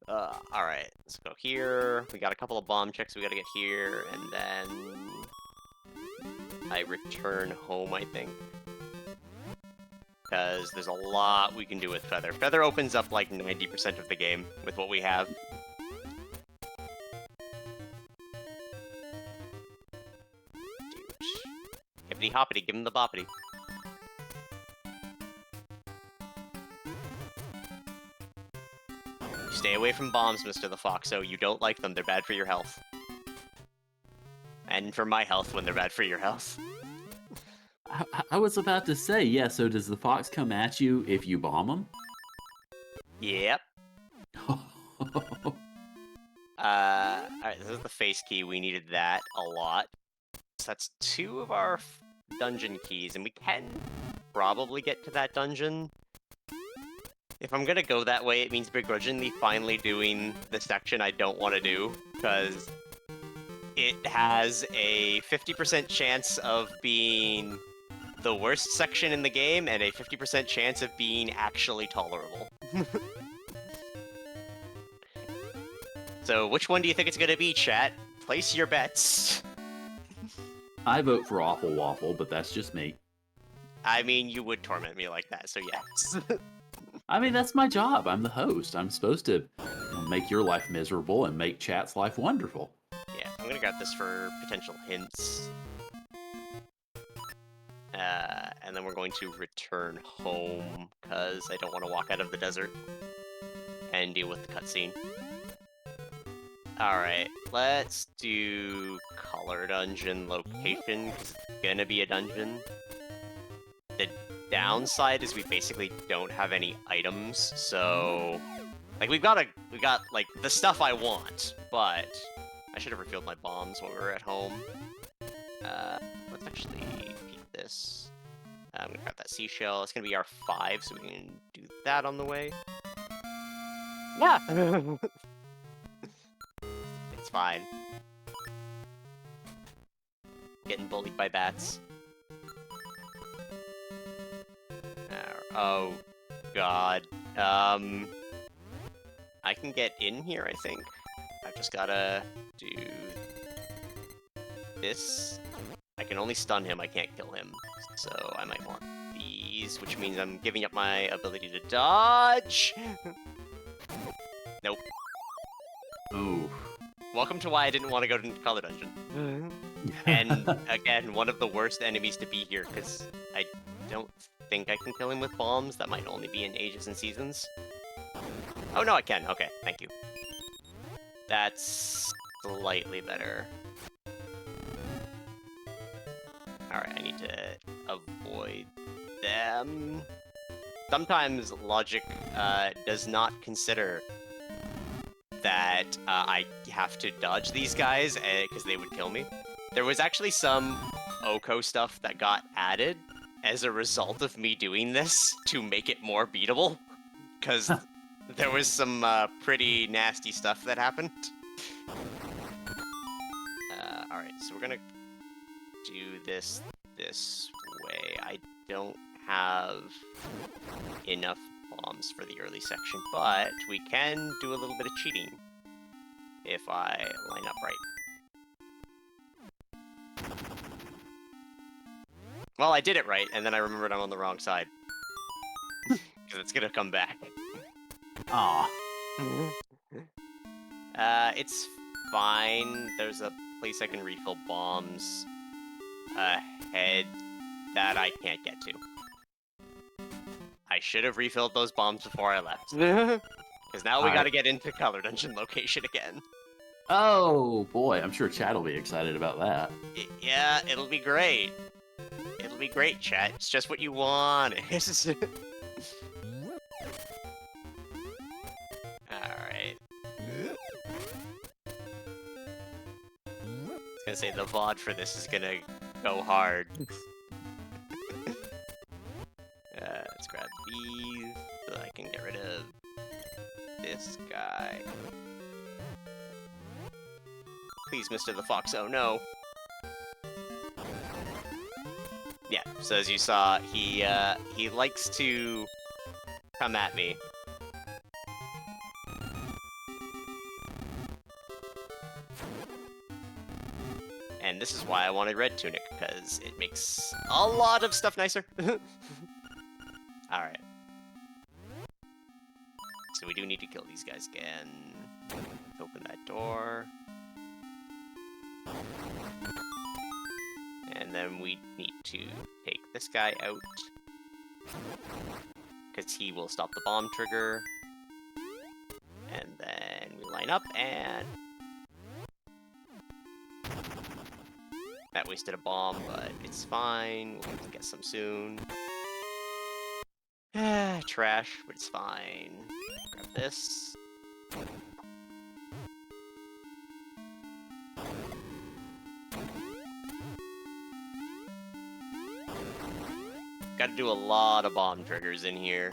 Alright, let's go here. We got a couple of bomb checks we gotta get here, and then... I return home, I think. Because there's a lot we can do with Feather. Feather opens up like 90% of the game with what we have. Hippity hoppity, give him the boppity. Stay away from bombs, Mr. the Foxo. You don't like them, they're bad for your health. And for my health when they're bad for your health. I was about to say, yeah, so does the fox come at you if you bomb him? Yep. Alright, this is the face key. We needed that a lot. So that's 2 of our dungeon keys, and we can probably get to that dungeon. If I'm gonna go that way, it means begrudgingly finally doing the section I don't want to do, because it has a 50% chance of being the worst section in the game and a 50% chance of being actually tolerable. So which one do you think it's gonna be, chat? Place your bets. I vote for Awful Waffle, but that's just me. I mean, you would torment me like that, so yes. I mean, that's my job. I'm the host. I'm supposed to make your life miserable and make chat's life wonderful. Yeah, I'm gonna grab this for potential hints. And then we're going to return home, because I don't want to walk out of the desert and deal with the cutscene. Alright, let's do color dungeon location, 'cause it's gonna be a dungeon. The downside is we basically don't have any items, so... Like, we got, like, the stuff I want, but... I should have refilled my bombs while we were at home. Let's actually peek this. I'm gonna grab that seashell. It's gonna be our 5, so we can do that on the way. Yeah! It's fine. Getting bullied by bats. Oh, God. I can get in here, I think. I've just gotta do this. I can only stun him, I can't kill him. So I might want these, which means I'm giving up my ability to dodge. Nope. Ooh. Welcome to why I didn't want to go to Color Dungeon. And again, one of the worst enemies to be here, because I don't think I can kill him with bombs. That might only be in Ages and Seasons. Oh no, I can. Okay, thank you. That's slightly better. Alright, I need to avoid them. Sometimes logic does not consider that I have to dodge these guys because they would kill me. There was actually some Oko stuff that got added as a result of me doing this to make it more beatable, because there was some pretty nasty stuff that happened. Alright, so we're gonna do this way. I don't have enough bombs for the early section, but we can do a little bit of cheating if I line up right. Well, I did it right, and then I remembered I'm on the wrong side. Because it's gonna come back. Aw. It's fine. There's a place I can refill bombs ahead that I can't get to. I should have refilled those bombs before I left. Because now we gotta get into Color Dungeon location again. Oh, boy. I'm sure Chad will be excited about that. Yeah, it'll be great. It'll be great, chat. It's just what you wanted. Alright. I was gonna say, the VOD for this is gonna go hard. Let's grab these so I can get rid of this guy. Please, Mr. the Fox, oh no. Yeah, so as you saw, he likes to come at me. And this is why I wanted Red Tunic, because it makes a lot of stuff nicer. Alright. So we do need to kill these guys again. Open that door. And then we need to take this guy out, because he will stop the bomb trigger. And then we line up, and that wasted a bomb, but it's fine. We'll get some soon. Trash, but it's fine. Grab this. Got to do a lot of bomb triggers in here.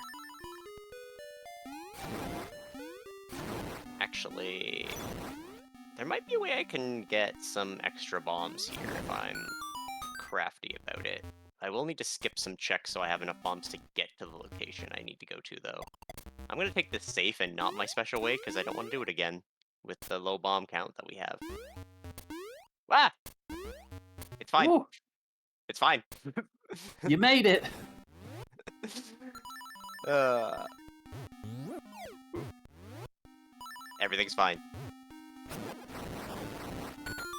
Actually, There might be a way I can get some extra bombs here if I'm crafty about it. I will need to skip some checks so I have enough bombs to get to the location I need to go to, though. I'm going to take this safe and not my special way, because I don't want to do it again with the low bomb count that we have. Ah! It's fine. Ooh, It's fine. you made it. Everything's fine.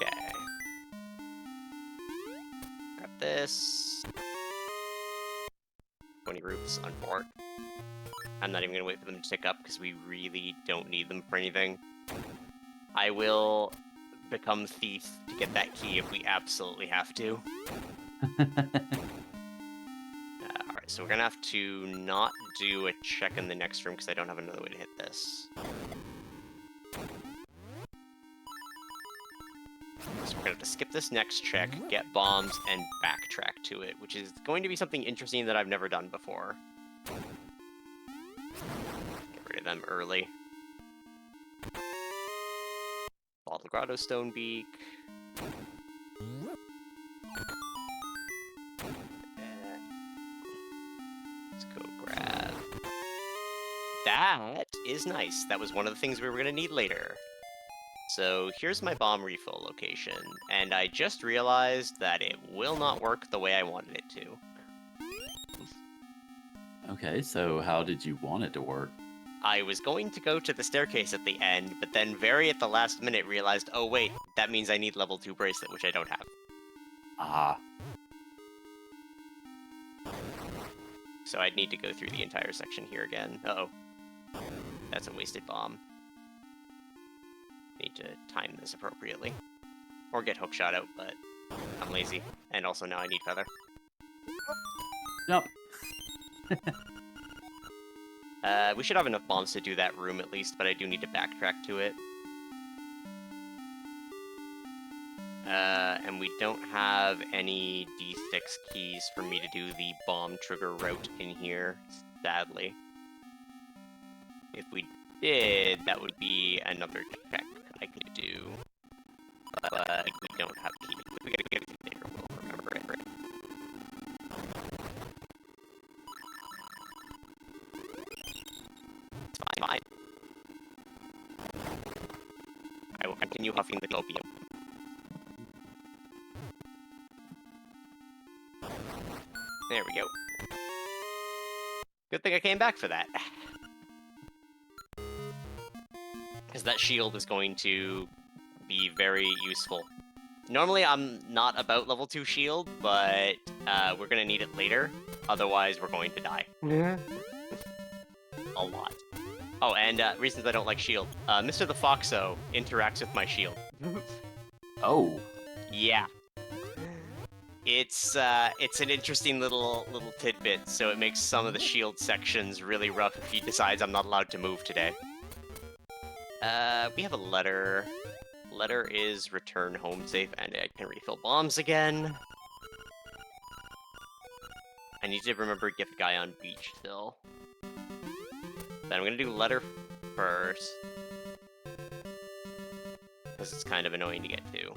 Okay. Grab this. 20 roots on fort. I'm not even gonna wait for them to tick up because we really don't need them for anything. I will become thief to get that key if we absolutely have to. Alright, so we're gonna have to not do a check in the next room because I don't have another way to hit this. So we're gonna have to skip this next check, get bombs, and backtrack to it, which is going to be something interesting that I've never done before. Get rid of them early. Bottle Grotto Stonebeak. Let's go grab... That is nice. That was one of the things we were going to need later. So here's my bomb refill location, and I just realized that it will not work the way I wanted it to. Okay, so how did you want it to work? I was going to go to the staircase at the end, but then very at the last minute realized, oh wait, that means I need level 2 bracelet, which I don't have. Ah. So I'd need to go through the entire section here again. Uh-oh. That's a wasted bomb. Need to time this appropriately. Or get hookshot out, but I'm lazy. And also now I need feather. Nope. We should have enough bombs to do that room at least, but I do need to backtrack to it. And we don't have any D6 keys for me to do the bomb trigger route in here, sadly. If we did, that would be another check I could do. But we don't have keys. We gotta get it later, we'll remember it. It's fine. I will continue huffing the opium. There we go. Good thing I came back for that. Because that shield is going to be very useful. Normally I'm not about level 2 shield, but we're going to need it later. Otherwise we're going to die. A lot. Oh, and reasons I don't like shield. Mr. the Foxo interacts with my shield. Oh. Yeah. It's an interesting little tidbit, so it makes some of the shield sections really rough if he decides I'm not allowed to move today. We have a letter. Letter is return home safe, and I can refill bombs again. I need to remember gift guy on beach still. Then I'm gonna do letter first, because it's kind of annoying to get to.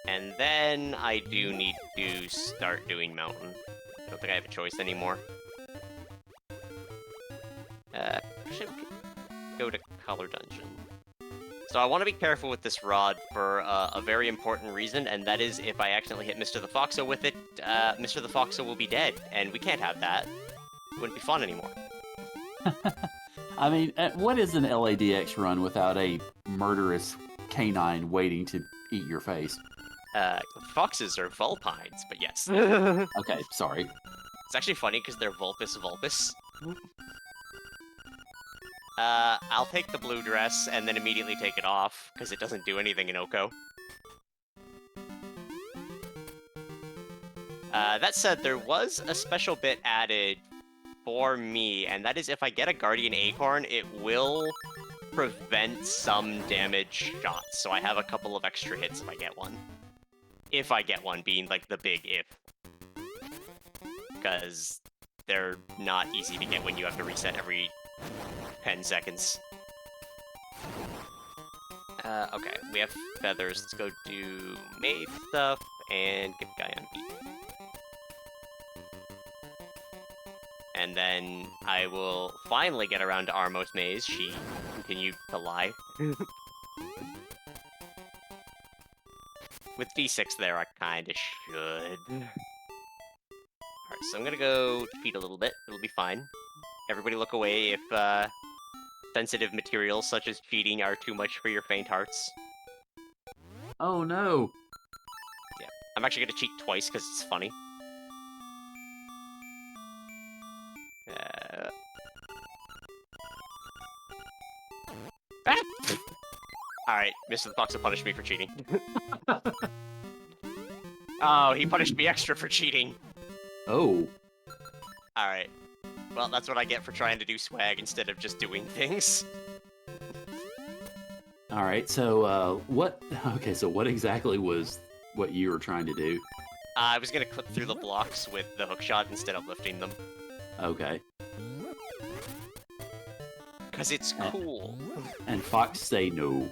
And then I do need to start doing mountain. I don't think I have a choice anymore. Actually, we could go to color dungeon. So I want to be careful with this rod for a very important reason, and that is if I accidentally hit Mr. the Foxo with it, Mr. the Foxo will be dead, and we can't have that. It wouldn't be fun anymore. I mean, what is an LADX run without a murderous canine waiting to eat your face? Foxes are vulpines, but yes. Okay, sorry. It's actually funny because they're Vulpus vulpus. I'll take the blue dress and then immediately take it off, because it doesn't do anything in Oko. That said, there was a special bit added for me, and that is if I get a Guardian Acorn, it will prevent some damage shots, so I have a couple of extra hits if I get one. If I get one, being like the big if. Because they're not easy to get when you have to reset every 10 seconds. Okay, we have feathers. Let's go do maid stuff and get the guy on beat. And then I will finally get around to Armo's maze. She continued to lie. With D6 there, I kinda should. Alright, so I'm gonna go cheat a little bit. It'll be fine. Everybody look away if, sensitive materials such as cheating are too much for your faint hearts. Oh no! Yeah, I'm actually gonna cheat twice because it's funny. Alright, Mr. the Fox will punish me for cheating. Oh, he punished me extra for cheating. Oh. Alright. Well, that's what I get for trying to do swag instead of just doing things. Alright, so, what... Okay, so what exactly was what you were trying to do? I was gonna clip through the blocks with the hookshot instead of lifting them. Okay. Because it's cool. And Fox say no.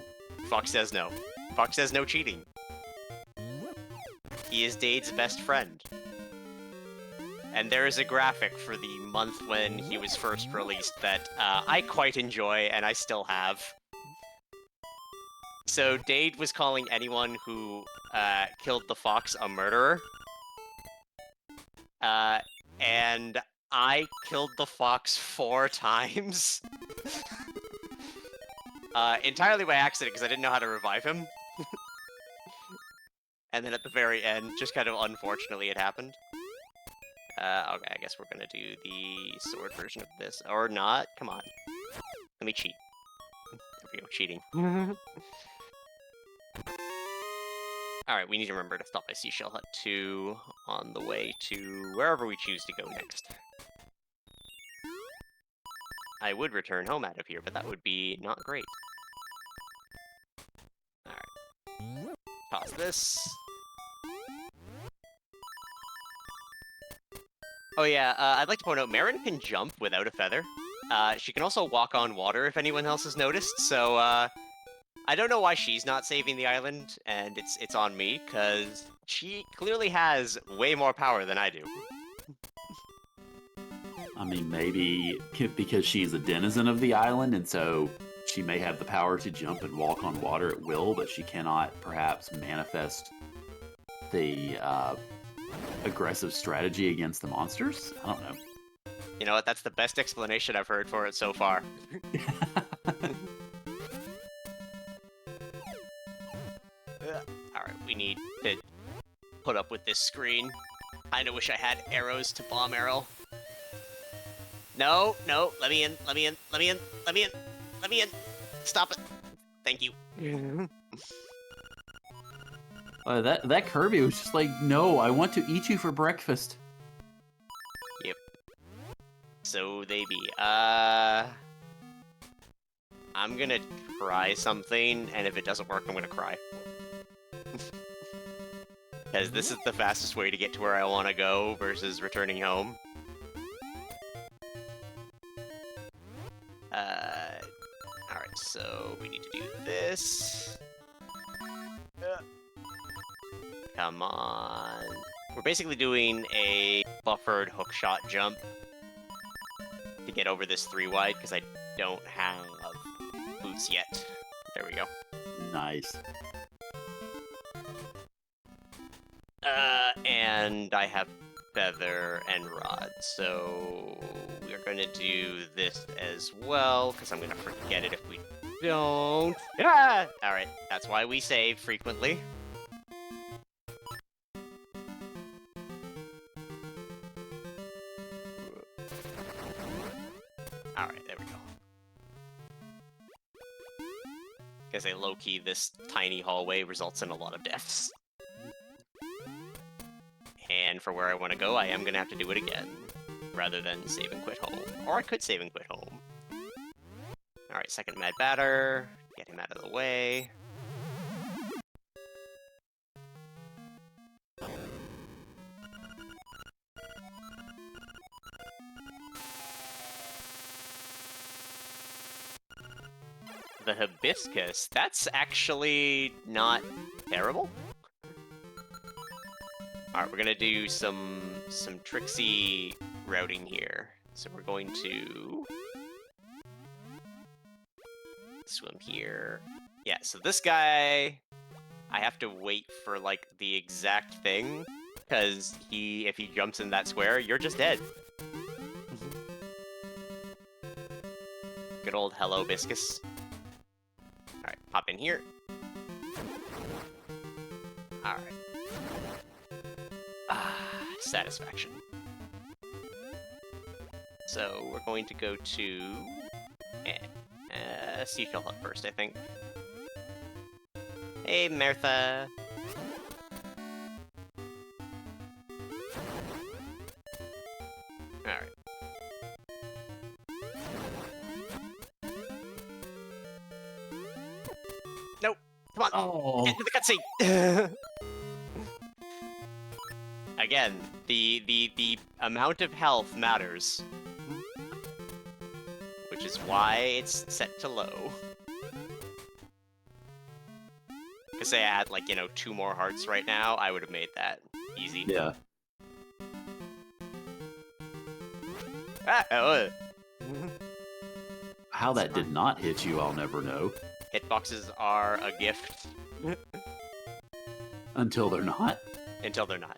Fox says no. Fox says no cheating. He is Dade's best friend. And there is a graphic for the month when he was first released that I quite enjoy, and I still have. So Dade was calling anyone who killed the fox a murderer. And I killed the fox 4 times. Entirely by accident, because I didn't know how to revive him. And then at the very end, just kind of unfortunately, it happened. Okay, I guess we're gonna do the sword version of this. Or not. Come on. Let me cheat. There we go, cheating. Alright, we need to remember to stop by Seashell Hut 2 on the way to wherever we choose to go next. I would return home out of here, but that would be not great. Alright. Toss this. Oh yeah, I'd like to point out, Marin can jump without a feather. She can also walk on water if anyone else has noticed, so I don't know why she's not saving the island, and it's on me, because she clearly has way more power than I do. I mean, maybe because she's a denizen of the island, and so she may have the power to jump and walk on water at will, but she cannot perhaps manifest the aggressive strategy against the monsters? I don't know. You know what? That's the best explanation I've heard for it so far. Alright, we need to put up with this screen. Kinda wish I had arrows to bomb arrow. No, no, let me in, let me in, let me in, let me in, let me in. Stop it. Thank you. That Kirby was just like, no, I want to eat you for breakfast. Yep. So they be. I'm gonna try something, and if it doesn't work, I'm gonna cry. Because this is the fastest way to get to where I want to go versus returning home. Alright, so we need to do this. Come on. We're basically doing a buffered hookshot jump to get over this 3-wide, because I don't have boots yet. There we go. Nice. And I have feather and rod, so we're gonna do this as well, because I'm gonna forget it if we don't. Ah! Alright, that's why we save frequently. Alright, there we go. Because a low-key, this tiny hallway results in a lot of deaths. And for where I want to go, I am going to have to do it again, rather than save and quit home. Or I could save and quit home. Alright, second mad batter. Get him out of the way. the hibiscus. That's actually not terrible. Alright, we're gonna do some tricksy routing here. So we're going to swim here. Yeah, so this guy, I have to wait for, like, the exact thing, because if he jumps in that square, you're just dead. Good old hello, Biscus. Alright, pop in here. Alright. Satisfaction. So, we're going to go to... Seashell Hut first, I think. Hey, Martha! Alright. Nope! Come on! Oh. Get to the cutscene! Again, the amount of health matters. Which is why it's set to low. Because say I had, like, 2 more hearts right now, I would have made that easy. Yeah. How that did not hit you, I'll never know. Hitboxes are a gift. Until they're not. Until they're not.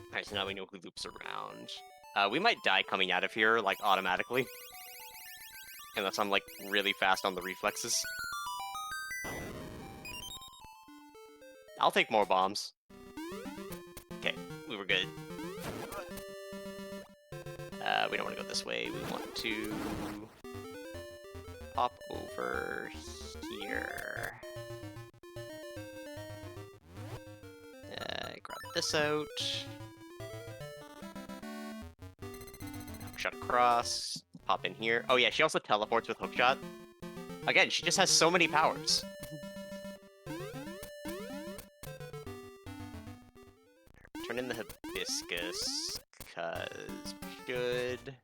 Alright, so now we know who loops around. We might die coming out of here, like, automatically. Unless I'm, like, really fast on the reflexes. I'll take more bombs. Okay, we were good. We don't want to go this way. We want to pop over here. Grab this out. Hookshot across. Pop in here. Oh yeah, she also teleports with hookshot. Again, she just has so many powers. Turn in the hibiscus, cause we should.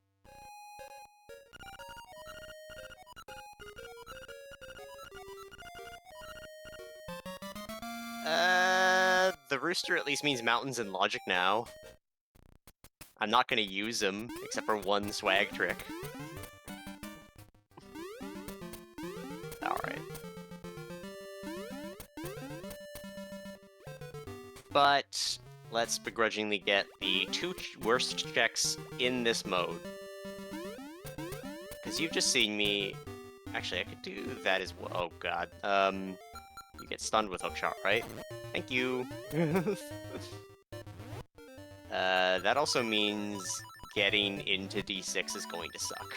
The rooster at least means mountains and logic now. I'm not gonna use them, except for one swag trick. Alright. But let's begrudgingly get the 2 worst checks in this mode. Because you've just seen me... Actually, I could do that as well. Oh god. You get stunned with hookshot, right? Thank you! That also means getting into D6 is going to suck.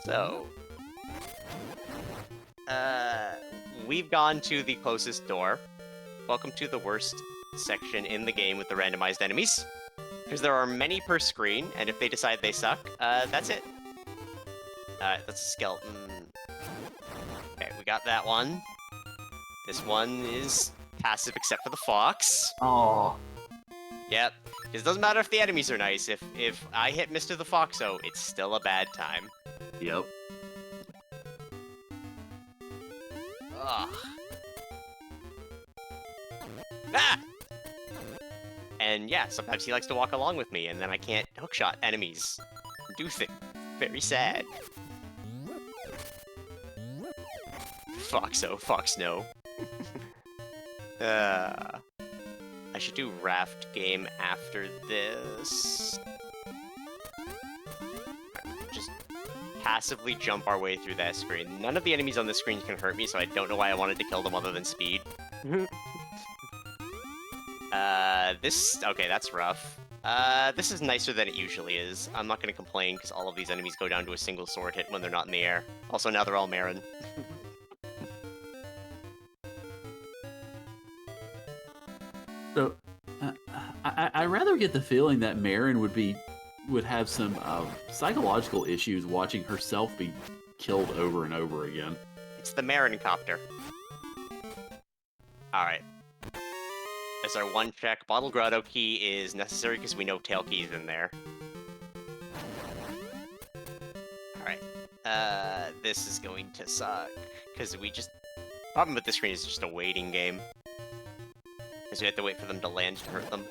So... we've gone to the closest door. Welcome to the worst section in the game with the randomized enemies. Because there are many per screen, and if they decide they suck, that's it. That's a skeleton. Okay, we got that one. This one is passive except for the fox. Oh. Yep. It doesn't matter if the enemies are nice. If I hit Mr. the Foxo, it's still a bad time. Yep. Ugh. Ah! And yeah, sometimes he likes to walk along with me, and then I can't hookshot enemies. Do things. Very sad. Foxo, Fox no. I should do raft game after this. Just passively jump our way through that screen. None of the enemies on this screen can hurt me, so I don't know why I wanted to kill them other than speed. Okay, that's rough. This is nicer than it usually is. I'm not gonna complain, because all of these enemies go down to a single sword hit when they're not in the air. Also, now they're all Marin. So, I rather get the feeling that Marin would have some psychological issues watching herself be killed over and over again. It's the Marin copter. Alright. That's our one check. Bottle Grotto key is necessary because we know Tail key is in there. Alright. This is going to suck. Because we just... Problem with this screen is just a waiting game. Because we have to wait for them to land to hurt them.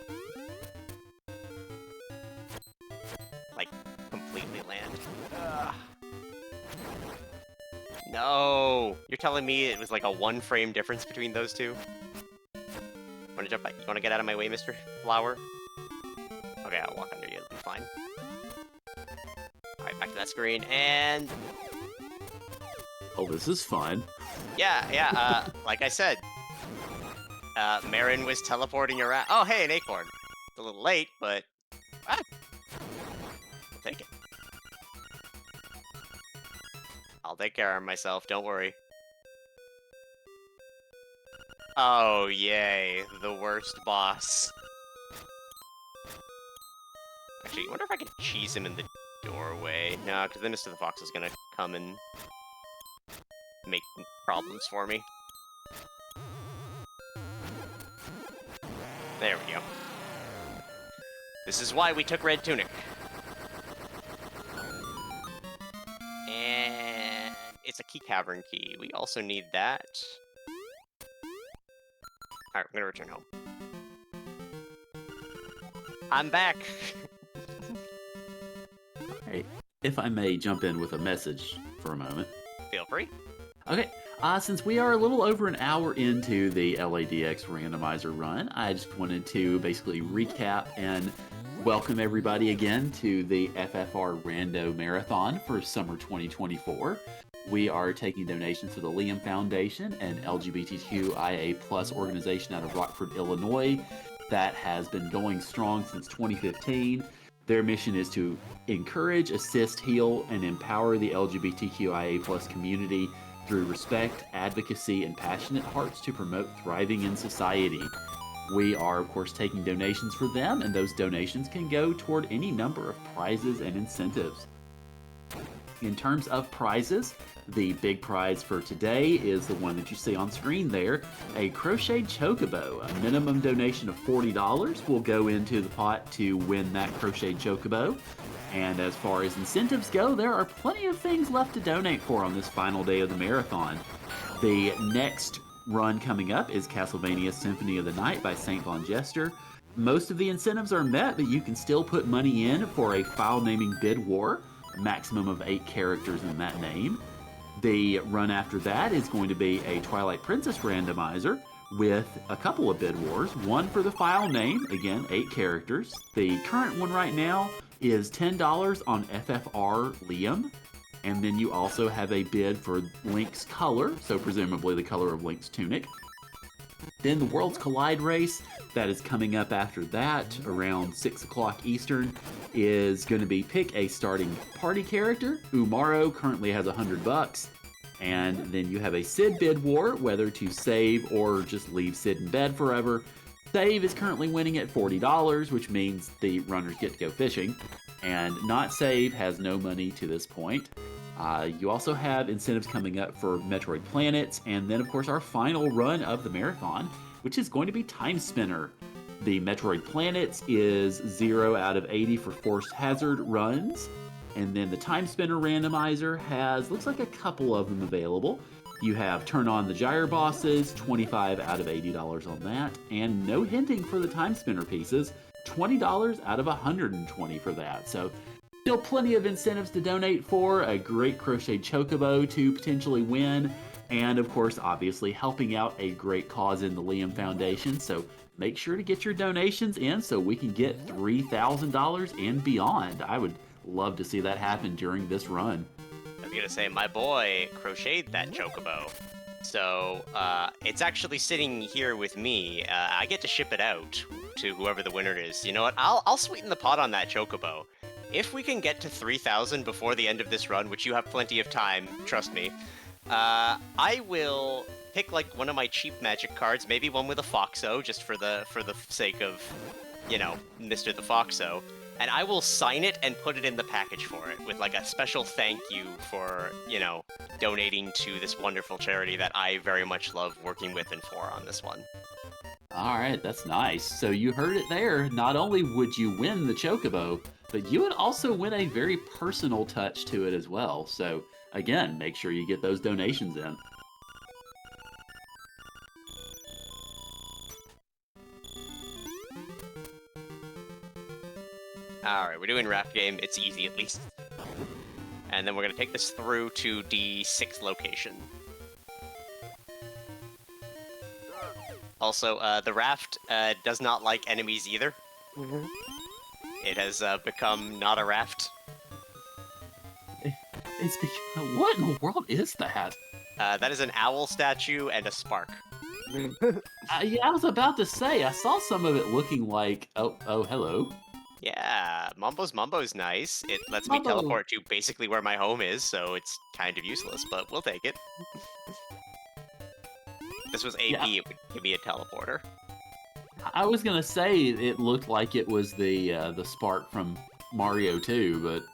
Like, completely land. Ugh. No! You're telling me it was like a 1 frame difference between those two? Wanna jump back? You wanna get out of my way, Mr. Flower? Okay, I'll walk under you, it'll be fine. Alright, back to that screen, and... Oh, this is fun. Yeah, like I said, Marin was teleporting around. Oh, hey, an acorn. It's a little late, but... I'll take it. I'll take care of myself, don't worry. Oh, yay, the worst boss. Actually, I wonder if I can cheese him in the doorway. No, because then Mr. the Fox is gonna come and make problems for me. There we go. This is why we took Red Tunic. And it's a key cavern key. We also need that. Alright, we're gonna return home. I'm back! Hey, if I may jump in with a message for a moment. Feel free. Okay, since we are a little over an hour into the LADX randomizer run, I just wanted to basically recap and welcome everybody again to the FFR Rando Marathon for summer 2024. We are taking donations for the Liam Foundation, an LGBTQIA+ organization out of Rockford, Illinois, that has been going strong since 2015. Their mission is to encourage, assist, heal, and empower the LGBTQIA+ community through respect, advocacy, and passionate hearts to promote thriving in society. We are, of course, taking donations for them, and those donations can go toward any number of prizes and incentives. In terms of prizes, the big prize for today is the one that you see on screen there, a crocheted chocobo. A minimum donation of $40 will go into the pot to win that crocheted chocobo. And as far as incentives go, there are plenty of things left to donate for on this final day of the marathon. The next run coming up is Castlevania Symphony of the Night by St. Von Jester. Most of the incentives are met, but you can still put money in for a file naming bid war, a maximum of 8 characters in that name. The run after that is going to be a Twilight Princess randomizer with a couple of bid wars. One for the file name, again, 8 characters. The current one right now is $10 on FFR Liam. And then you also have a bid for Link's color, so presumably the color of Link's tunic. Then the Worlds Collide race, that is coming up after that, around 6 o'clock Eastern, is going to be pick a starting party character. Umaro currently has $100. And then you have a Sid bid war, whether to save or just leave Sid in bed forever. Save is currently winning at $40, which means the runners get to go fishing. And not save has no money to this point. You also have incentives coming up for Metroid Planets, and then of course our final run of the marathon, which is going to be Time Spinner. The Metroid Planets is 0 out of 80 for forced hazard runs, and then the Time Spinner randomizer has, looks like a couple of them available. You have Turn On the Gyre Bosses, 25 out of $80 on that, and no hinting for the Time Spinner pieces, $20 out of $120 for that. So still plenty of incentives to donate for, a great crocheted chocobo to potentially win, and of course, obviously, helping out a great cause in the Liam Foundation. So make sure to get your donations in so we can get $3,000 and beyond. I would love to see that happen during this run. I was gonna say, my boy crocheted that chocobo. So, it's actually sitting here with me. I get to ship it out to whoever the winner is. You know what? I'll sweeten the pot on that chocobo. If we can get to 3,000 before the end of this run, which you have plenty of time, trust me, I will pick like one of my cheap magic cards, maybe one with a Foxo, just for the sake of, you know, Mr. the Foxo, and I will sign it and put it in the package for it with like a special thank you for, you know, donating to this wonderful charity that I very much love working with and for on this one. All right, that's nice. So you heard it there. Not only would you win the chocobo, but you would also win a very personal touch to it as well. So, again, make sure you get those donations in. Alright, we're doing raft game. It's easy, at least. And then we're going to take this through to the 6th location. Also, the raft does not like enemies either. It has become not a raft. What in the world is that? That is an owl statue and a spark. Yeah, I was about to say, I saw some of it looking like, oh, hello. Yeah, Mambo's nice. It lets me Mambo. teleport to basically where my home is, so it's kind of useless, but we'll take it. If this was AP, Yeah. it would give me a teleporter. I was gonna say it looked like it was the spark from Mario 2, but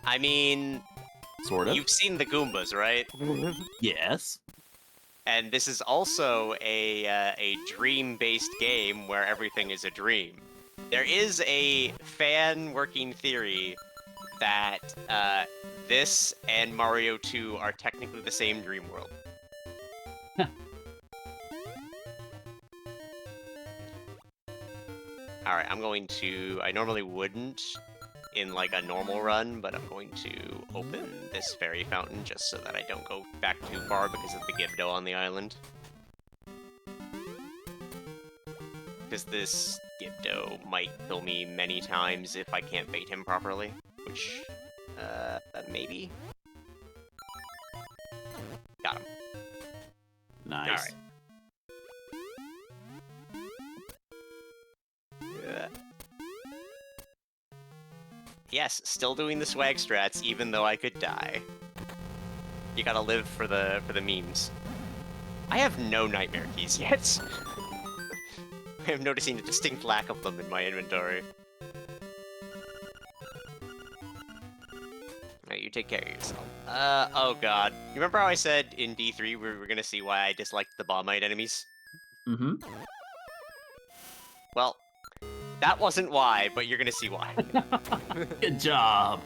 I mean, sort of. you've seen the Goombas, right? Yes. And this is also a dream-based game where everything is a dream. There is a fan working theory that this and Mario 2 are technically the same dream world. Alright, I'm going to... I normally wouldn't in like a normal run, but I'm going to open this fairy fountain just so that I don't go back too far because of the Gibdo on the island. Because this Gibdo might kill me many times if I can't bait him properly, which, maybe? Got him. Nice. Alright. Yes, still doing the swag strats, even though I could die. You gotta live for the memes. I have no nightmare keys yet. I am noticing a distinct lack of them in my inventory. Alright, you take care of yourself. Oh god. You remember how I said in D3 we were gonna see why I disliked the bombite enemies? Mm-hmm. Well, that wasn't why, but you're gonna see why. Good job.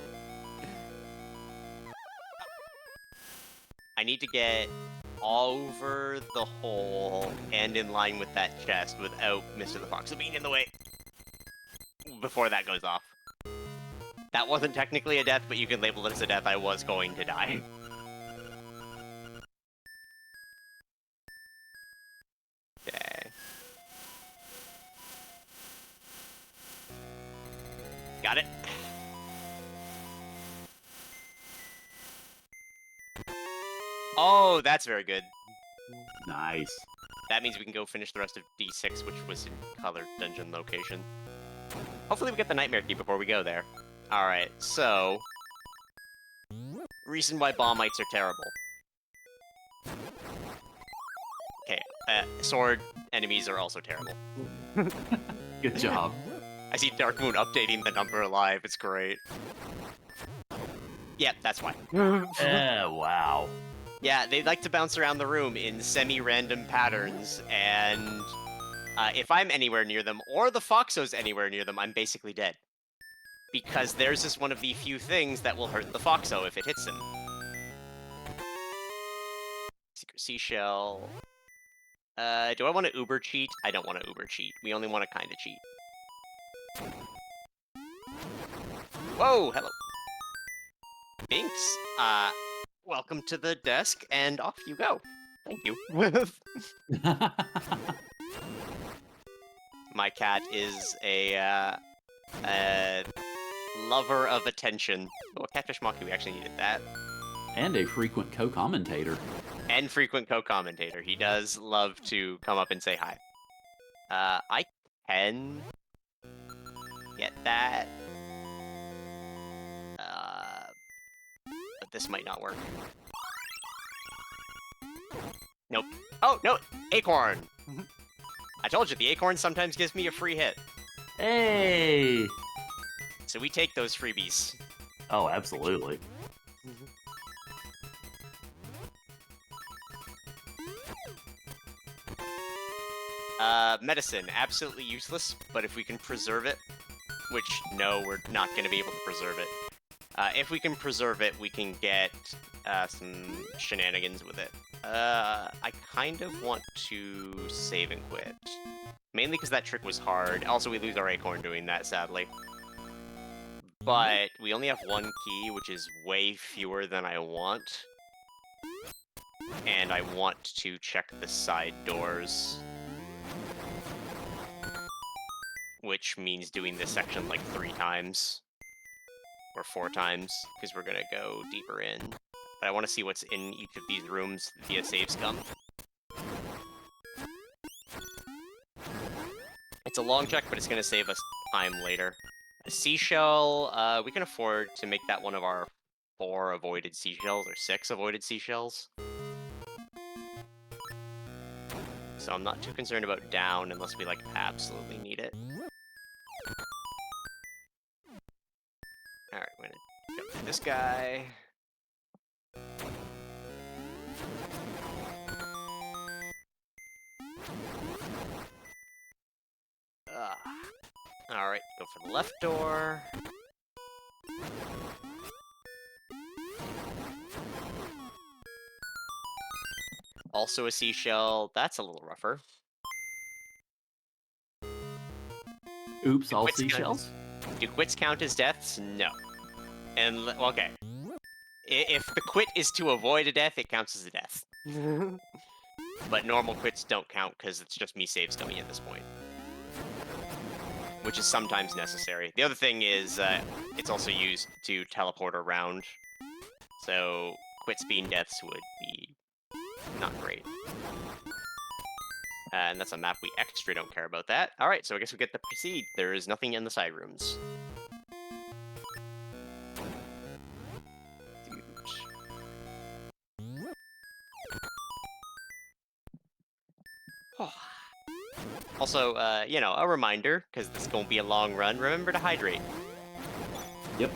I need to get over the hole and in line with that chest without Mr. the Fox being in the way before that goes off. That wasn't technically a death, but you can label it as a death. I was going to die. Okay. Got it. Oh, that's very good. Nice. That means we can go finish the rest of D6, which was in colored dungeon location. Hopefully we get the nightmare key before we go there. Alright, so... reason why bombites are terrible. Okay, sword enemies are also terrible. Good job. I see Dark Moon updating the number alive, it's great. Yeah, that's why. Wow. Yeah, they like to bounce around the room in semi-random patterns, and if I'm anywhere near them, or the Foxo's anywhere near them, I'm basically dead. Because theirs is one of the few things that will hurt the Foxo if it hits him. Secret Seashell... do I want to Uber cheat? I don't want to Uber cheat. We only want to kind of cheat. Whoa, hello. Binks, welcome to the desk, and off you go. Thank you. My cat is a lover of attention. Oh, a Catfish Maki, we actually needed that. And a frequent co-commentator. And frequent co-commentator. He does love to come up and say hi. I can get that. But this might not work. Nope. Oh, no! Acorn! I told you, the acorn sometimes gives me a free hit. Hey! So we take those freebies. Oh, absolutely. Medicine, absolutely useless, but if we can preserve it, which, no, we're not going to be able to preserve it. If we can preserve it, we can get some shenanigans with it. I kind of want to save and quit. Mainly because that trick was hard. Also, we lose our acorn doing that, sadly. But we only have one key, which is way fewer than I want. And I want to check the side doors. Which means doing this section like 3 times. Or 4 times, because we're gonna go deeper in. But I want to see what's in each of these rooms via save scum. It's a long check, but it's gonna save us time later. A seashell, we can afford to make that one of our 4 avoided seashells, or 6 avoided seashells. So I'm not too concerned about down unless we, like, absolutely need it. Alright, we're gonna jump to this guy. Alright, go for the left door. Also a seashell. That's a little rougher. Oops, all seashells? Do quits count as deaths? No. And, okay. If the quit is to avoid a death, it counts as a death. But normal quits don't count because it's just me save scumming at this point. Which is sometimes necessary. The other thing is, it's also used to teleport around. So, quits being deaths would be not great. And that's a map we extra don't care about that. Alright, so I guess we get to proceed. There is nothing in the side rooms. Also, you know, a reminder, because this is going to be a long run, remember to hydrate. Yep.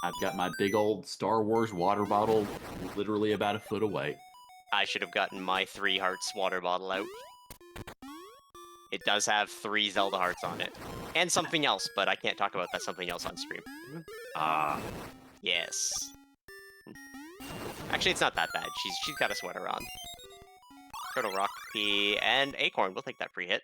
I've got my big old Star Wars water bottle literally about a foot away. I should have gotten my 3 hearts water bottle out. It does have 3 Zelda hearts on it. And something else, but I can't talk about that something else on stream. Ah. Yes. Actually, it's not that bad. She's got a sweater on. Turtle Rock Key and Acorn. We'll take that free hit.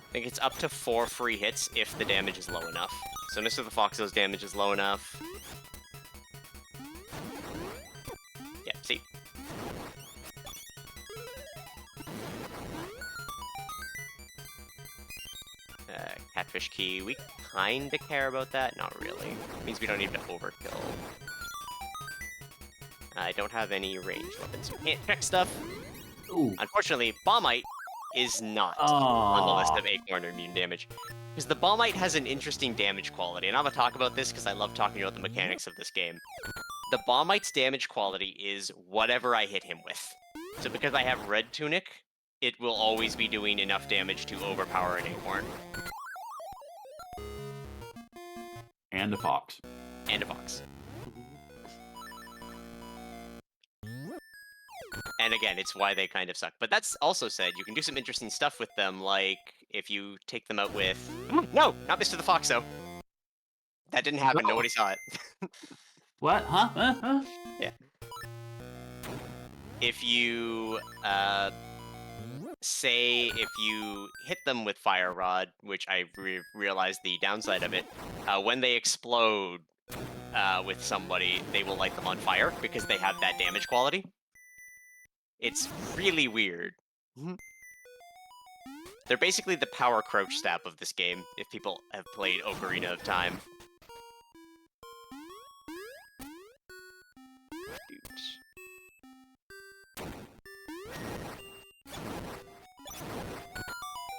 I think it's up to 4 free hits if the damage is low enough. So Mr. the Fox's damage is low enough. Yeah, see? Catfish Key, we kinda care about that? Not really. It means we don't need to overkill. I don't have any ranged weapons, so we can't check stuff. Ooh. Unfortunately, Bombite is not on the list of Acorn or immune damage. Because the Bombite has an interesting damage quality, and I'm going to talk about this because I love talking about the mechanics of this game. The Bombite's damage quality is whatever I hit him with. So because I have Red Tunic, it will always be doing enough damage to overpower an Acorn. And a fox. And a fox. And again, it's why they kind of suck. But that's also said, you can do some interesting stuff with them, like if you take them out with... No! Not Mr. the Fox, though. That didn't happen. No. Nobody saw it. What? Huh? Yeah. If you, say if you hit them with Fire Rod, which I realized the downside of it, when they explode with somebody, they will light them on fire because they have that damage quality. It's really weird. They're basically the power crouch stab of this game, if people have played Ocarina of Time.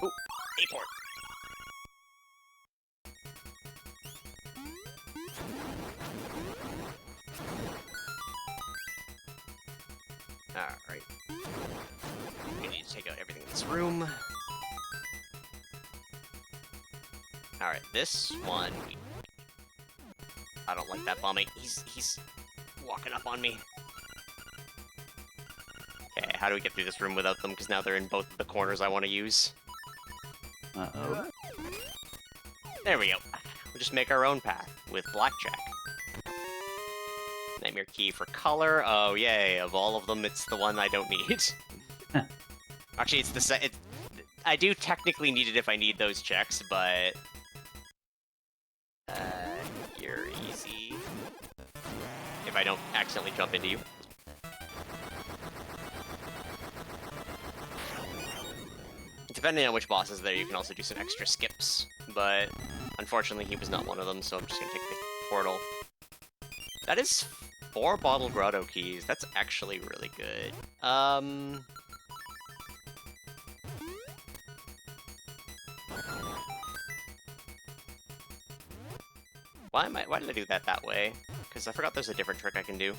Oh, Acorn! Alright. We need to take out everything in this room. Alright, this one... I don't like that bombing. He's walking up on me. Okay, how do we get through this room without them? Because now they're in both of the corners I want to use. Uh-oh. There we go. We'll just make our own path with blackjack. Nightmare key for color. Oh, yay. Of all of them, it's the one I don't need. Actually, it's the I do technically need it if I need those checks, but... you're easy. If I don't accidentally jump into you. Depending on which boss is there, you can also do some extra skips, but unfortunately he was not one of them, so I'm just gonna take the portal. That is 4 bottle grotto keys. That's actually really good. Why did I do that way? Because I forgot there's a different trick I can do.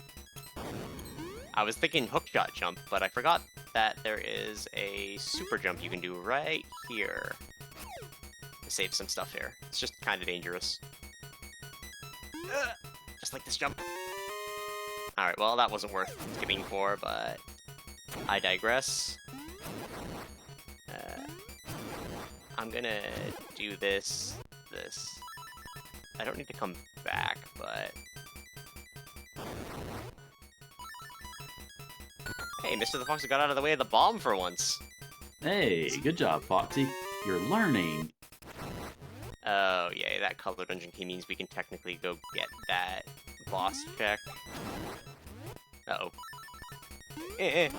I was thinking hookshot jump, but I forgot that there is a super jump you can do right here to save some stuff here. It's just kind of dangerous. Just like this jump. Alright, well, that wasn't worth skipping for, but I digress. I'm gonna do this. I don't need to come back, but... Hey, Mr. the Fox got out of the way of the bomb for once. Hey, good job, Foxy. You're learning. Oh, yeah, that color dungeon key means we can technically go get that boss check. Uh-oh. Okay.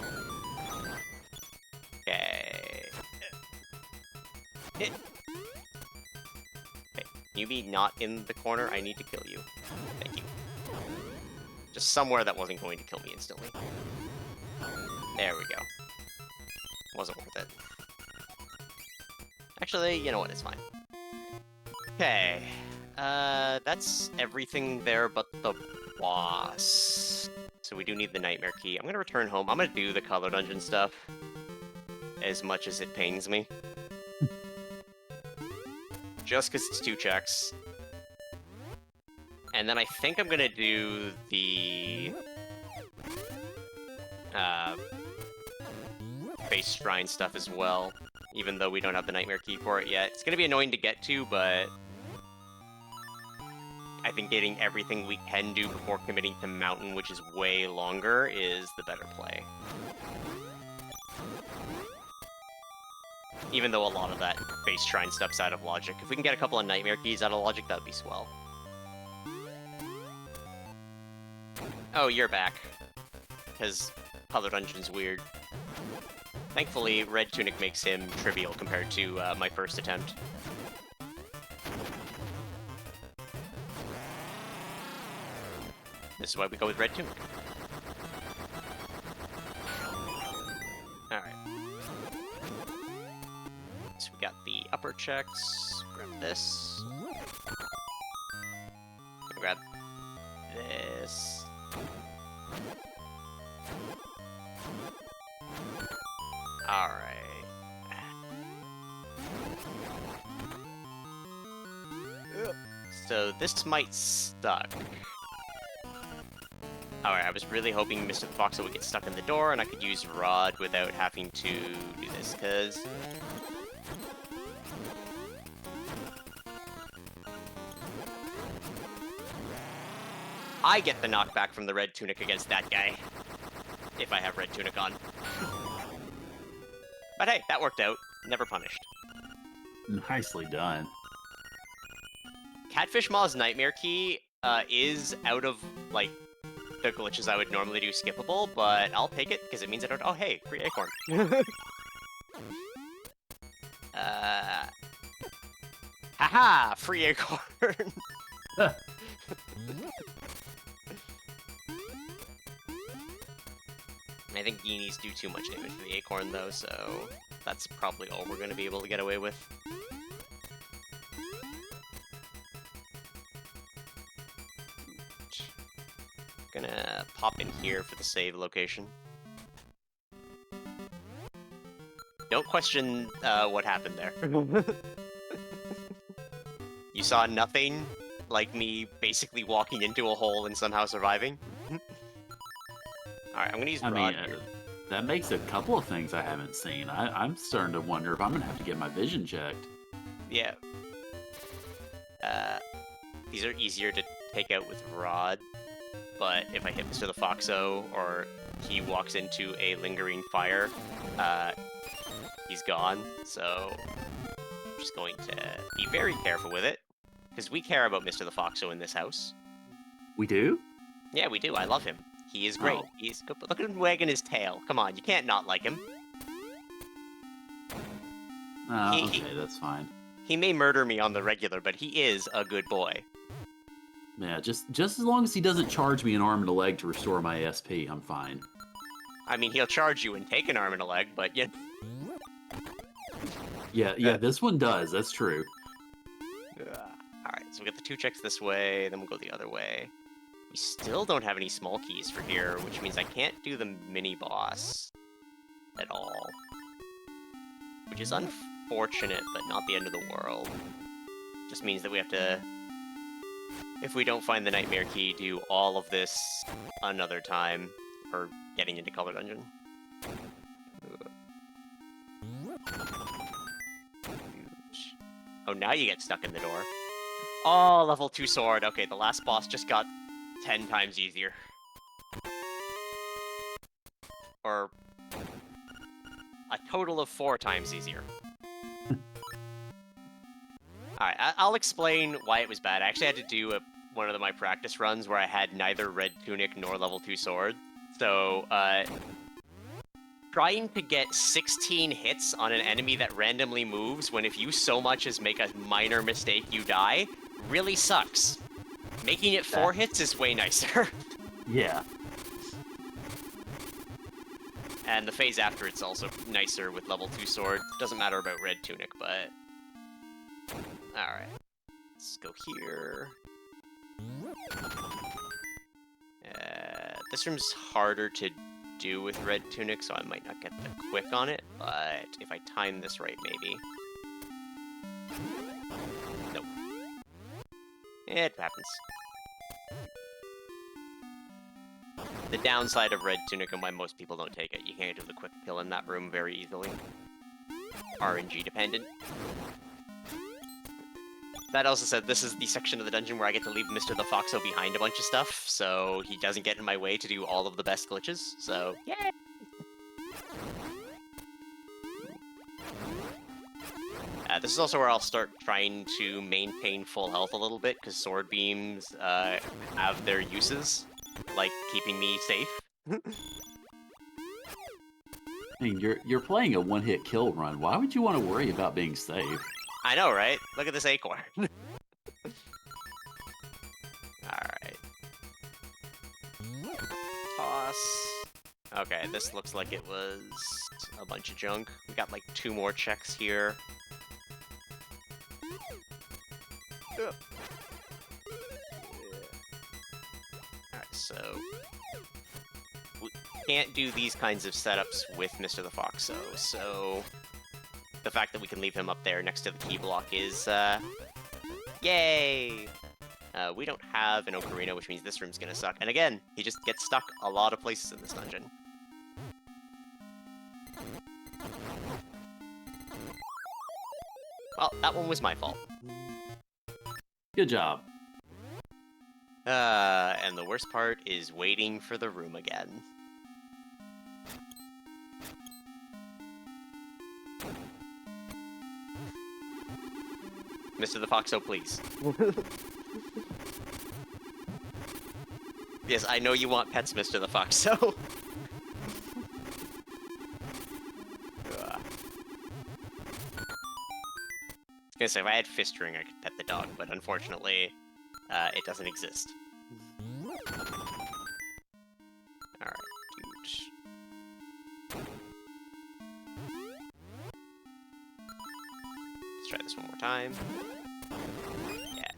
Hey, you be not in the corner? I need to kill you. Thank you. Just somewhere that wasn't going to kill me instantly. There we go. Wasn't worth it. Actually, you know what? It's fine. Okay. That's everything there but the boss. So we do need the nightmare key. I'm gonna return home. I'm gonna do the color dungeon stuff. As much as it pains me. Just because it's 2 checks. And then I think I'm gonna do the... base shrine stuff as well, even though we don't have the nightmare key for it yet. It's gonna be annoying to get to, but I think getting everything we can do before committing to Mountain, which is way longer, is the better play. Even though a lot of that base shrine stuff's out of logic. If we can get a couple of nightmare keys out of logic, that would be swell. Oh, you're back. Because Color Dungeon's weird. Thankfully, Red Tunic makes him trivial compared to my first attempt. This is why we go with Red Tunic. Alright. So we got the upper checks. Grab this. Grab this. Alright. So this might suck. Alright, I was really hoping Mr. Fox would get stuck in the door and I could use Rod without having to do this, because... I get the knockback from the Red Tunic against that guy. If I have Red Tunic on. But hey, that worked out. Never punished. Nicely done. Catfish Maw's Nightmare Key is out of, like, the glitches I would normally do skippable, but I'll take it, because it means I don't... Oh, hey, free acorn. Haha! Free acorn! I think Geenies do too much damage to the acorn, though, so that's probably all we're going to be able to get away with. Gonna pop in here for the save location. Don't question what happened there. You saw nothing like me basically walking into a hole and somehow surviving? Alright, I'm gonna use Rod here. That makes a couple of things I haven't seen. I'm starting to wonder if I'm gonna have to get my vision checked. Yeah. These are easier to take out with Rod, but if I hit Mr. the Foxo or he walks into a lingering fire, he's gone. So I'm just going to be very careful with it, because we care about Mr. the Foxo in this house. We do? Yeah, we do. I love him. He is great. Oh. He's good. Look at him wagging his tail. Come on, you can't not like him. Okay, that's fine. He may murder me on the regular, but he is a good boy. Yeah, just as long as he doesn't charge me an arm and a leg to restore my SP, I'm fine. I mean, he'll charge you and take an arm and a leg, but yeah. Yeah, this one does. That's true. Alright, so we got the 2 checks this way, then we'll go the other way. We still don't have any small keys for here, which means I can't do the mini-boss at all. Which is unfortunate, but not the end of the world. Just means that we have to, if we don't find the Nightmare Key, do all of this another time for getting into Color Dungeon. Oh, now you get stuck in the door. Oh, level 2 sword. Okay, the last boss just got 10 times easier. Or a total of 4 times easier. Alright, I'll explain why it was bad. I actually had to do one of my practice runs where I had neither red tunic nor level 2 sword. So, trying to get 16 hits on an enemy that randomly moves when if you so much as make a minor mistake you die really sucks. Making it 4 hits is way nicer. Yeah. And the phase after it's also nicer with level 2 sword. Doesn't matter about red tunic, but... Alright. Let's go here. This room's harder to do with red tunic, so I might not get the quick on it, but if I time this right, maybe. Nope. It happens. The downside of red tunic and why most people don't take it, you can't do the quick kill in that room very easily. RNG dependent. That also said, this is the section of the dungeon where I get to leave Mr. the Foxo behind a bunch of stuff, so he doesn't get in my way to do all of the best glitches, so yay! This is also where I'll start trying to maintain full health a little bit, because sword beams have their uses, like keeping me safe. I mean, you're playing a one-hit kill run. Why would you want to worry about being safe? I know, right? Look at this acorn. Alright. Toss. Okay, this looks like it was a bunch of junk. We got like 2 more checks here. Alright, so... we can't do these kinds of setups with Mr. the Foxo, so... the fact that we can leave him up there next to the key block is, yay! We don't have an ocarina, which means this room's gonna suck. And again, he just gets stuck a lot of places in this dungeon. Well, that one was my fault. Good job. And the worst part is waiting for the room again. Mr. the Foxo, please. Yes, I know you want pets, Mr. the Foxo. I was gonna say, if I had fist ring, I could pet the dog, but unfortunately, it doesn't exist. Alright, dude. Let's try this one more time. Yeah.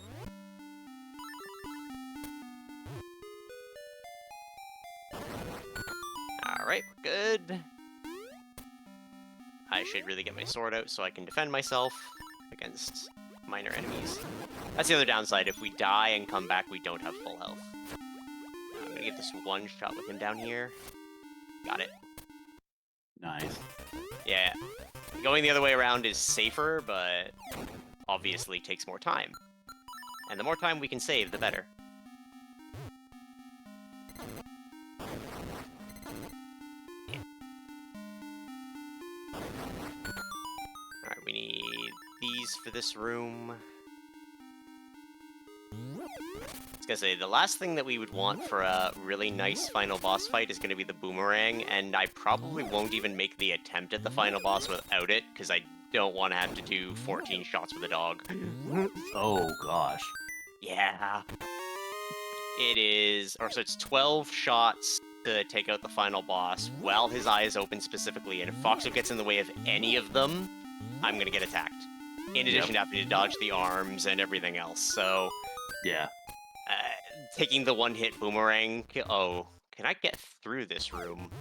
Alright, we're good. I should really get my sword out so I can defend myself against minor enemies. That's the other downside. If we die and come back, we don't have full health. I'm gonna get this one shot with him down here. Got it. Nice. Yeah. Going the other way around is safer, but obviously takes more time. And the more time we can save, the better. Yeah. Alright, we need these for this room. I was gonna say, the last thing that we would want for a really nice final boss fight is gonna be the boomerang, and I probably won't even make the attempt at the final boss without it, because I don't want to have to do 14 shots with a dog. Oh, gosh. Yeah. It is, or so it's 12 shots to take out the final boss while his eye is open specifically, and if Foxo gets in the way of any of them, I'm gonna get attacked. In addition to having to dodge the arms and everything else, so... Yeah. Taking the one-hit boomerang... Oh, can I get through this room?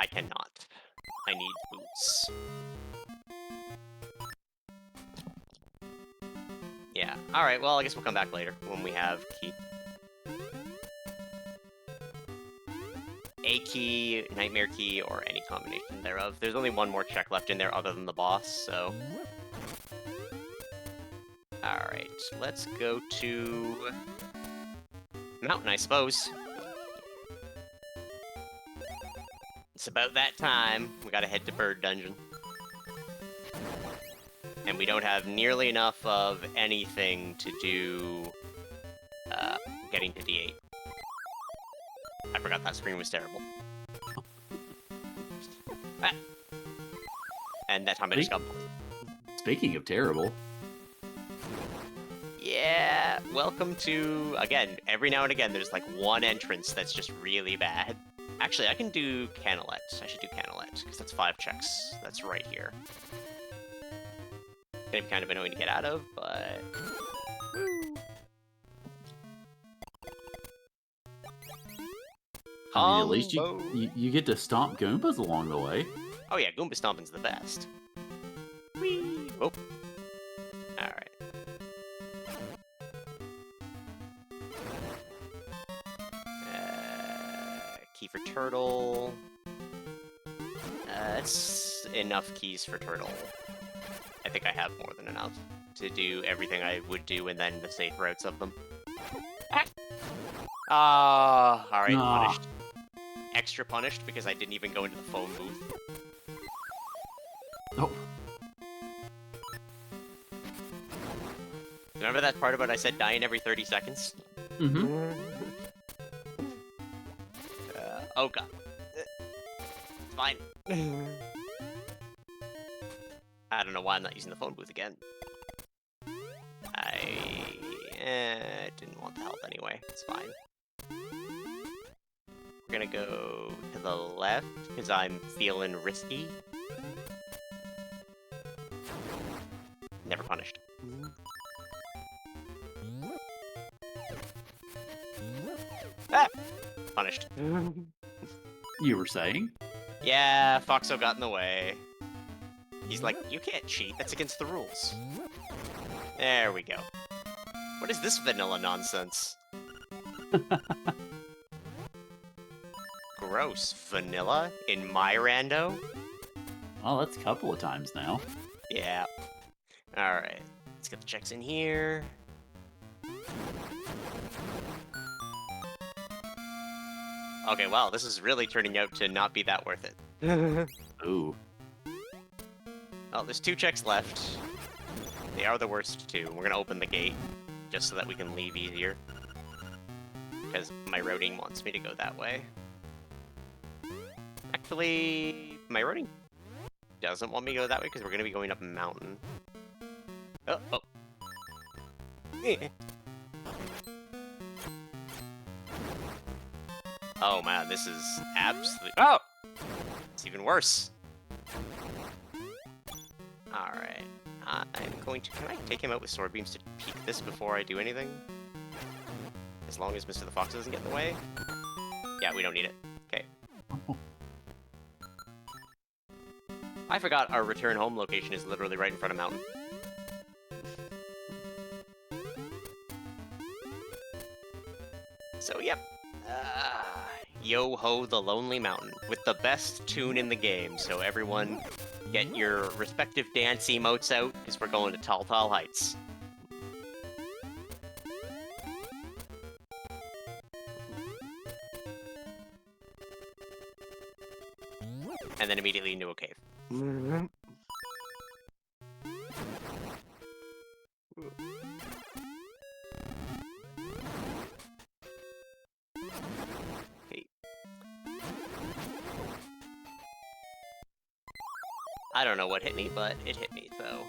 I cannot. I need boots. Yeah, alright, well, I guess we'll come back later when we have key. A key, nightmare key, or any combination thereof. There's only one more check left in there other than the boss, so... Alright, let's go to... Mountain, I suppose. It's about that time. We gotta head to Bird Dungeon. And we don't have nearly enough of anything to do... getting to D8. I forgot that screen was terrible. Ah. And that time I just got bullied. Speaking of terrible... Yeah, welcome to, again, every now and again there's like one entrance that's just really bad. Actually, I can do Canalet. I should do Canalet, because that's 5 checks. That's right here. Gonna be kind of annoying to get out of, but... Woo. I mean, at least you get to stomp Goombas along the way. Oh yeah, Goomba Stomping's the best. Whee! Oh. Alright. Key for Turtle. That's enough keys for Turtle. I think I have more than enough to do everything I would do and then the safe routes of them. Alright, punished. Extra punished because I didn't even go into the phone booth. Oh. Remember that part about I said dying every 30 seconds? Mm-hmm. Oh god. It's fine. I don't know why I'm not using the phone booth again. I didn't want the health anyway. It's fine. We're gonna go to the left, because I'm feeling risky. Never punished. Ah! Punished. You were saying? Yeah, Foxo got in the way. He's like, you can't cheat, that's against the rules. There we go. What is this vanilla nonsense? Gross. Vanilla? In my rando? Oh, that's a couple of times now. Yeah. Alright. Let's get the checks in here. Okay, wow, this is really turning out to not be that worth it. Ooh. Oh, there's 2 checks left. They are the worst 2. We're gonna open the gate, just so that we can leave easier. Because my roading wants me to go that way. Actually, my roading doesn't want me to go that way, because we're gonna be going up a mountain. Oh, oh. Oh man, this is absolutely... Oh! It's even worse. Alright. I'm going to... Can I take him out with sword beams to peek this before I do anything? As long as Mr. the Fox doesn't get in the way? Yeah, we don't need it. Okay. I forgot our return home location is literally right in front of mountain. So, yep. Yo Ho the Lonely Mountain with the best tune in the game. So everyone get your respective dance emotes out because we're going to Tall Tall Heights. And then immediately into a cave. I don't know what hit me, but it hit me, so...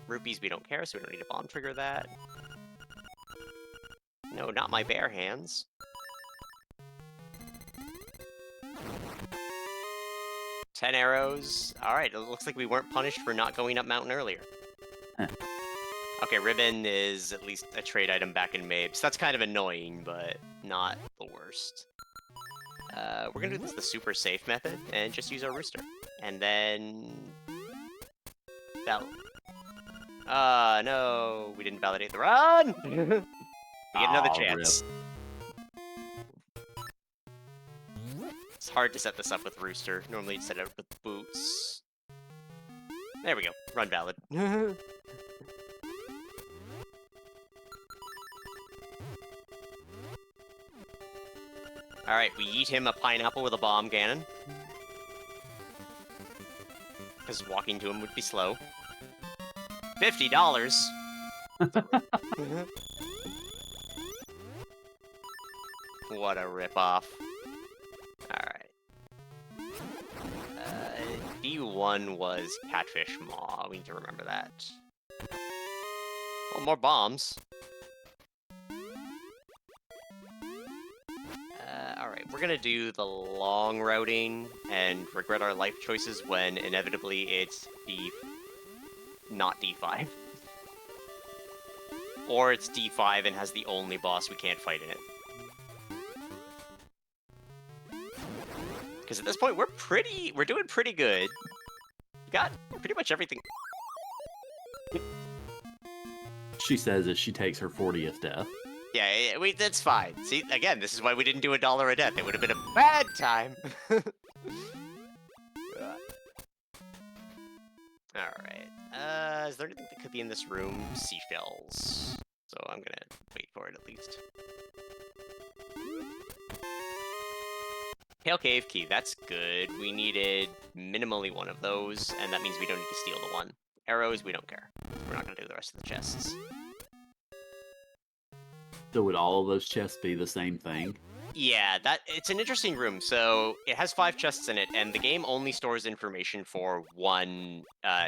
Rupees we don't care, so we don't need to bomb trigger that. No, not my bare hands. Ten arrows. Alright, it looks like we weren't punished for not going up mountain earlier. Huh. Okay, ribbon is at least a trade item back in Mabes. That's kind of annoying, but not the worst. We're gonna do this the super safe method and just use our rooster. And then... no! We didn't validate the run! We get another chance. It's hard to set this up with rooster. Normally you'd set it up with boots. There we go. Run valid. Alright, we eat him a pineapple with a bomb cannon. Because walking to him would be slow. $50! What a ripoff. Alright. D1 was Catfish Maw. We need to remember that. Well, more bombs. Alright, we're gonna do the long routing and regret our life choices when inevitably it's not D5. Or it's D5 and has the only boss we can't fight in it. Because at this point, we're doing pretty good. We got pretty much everything. She says as she takes her 40th death. Yeah, that's fine. See, again, this is why we didn't do $1 a death. It would have been a bad time. Alright. Is there anything that could be in this room? Seashells. So I'm gonna wait for it at least. Pale Cave Key, that's good. We needed minimally one of those, and that means we don't need to steal the one. Arrows, we don't care. We're not gonna do the rest of the chests. So would all of those chests be the same thing? Yeah, it's an interesting room. So it has 5 chests in it, and the game only stores information for one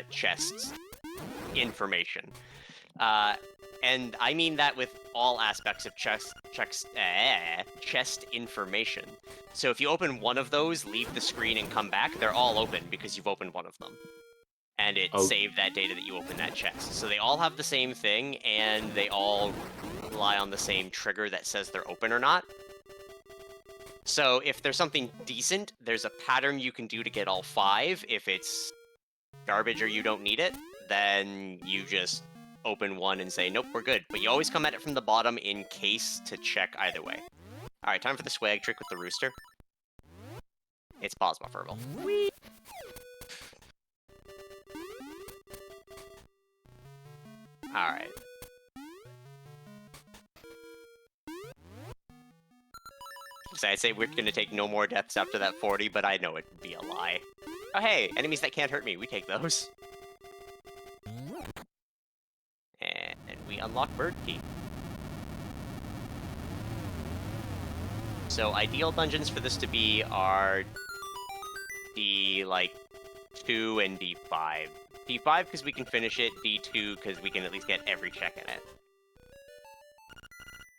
chest's information. And I mean that with all aspects of chest information. So if you open one of those, leave the screen, and come back, they're all open because you've opened one of them. And it saved that data that you opened that chest. So they all have the same thing, and they all rely on the same trigger that says they're open or not. So if there's something decent, there's a pattern you can do to get all 5. If it's garbage or you don't need it, then you just open one and say, nope, we're good. But you always come at it from the bottom in case to check either way. Alright, time for the swag trick with the rooster. It's pause bufferable. Whee! Alright. So I'd say we're gonna take no more deaths after that 40, but I know it'd be a lie. Oh hey, enemies that can't hurt me, we take those. And we unlock Bird Key. So ideal dungeons for this to be are D, 2 and D5. D5 because we can finish it, D2 because we can at least get every check in it.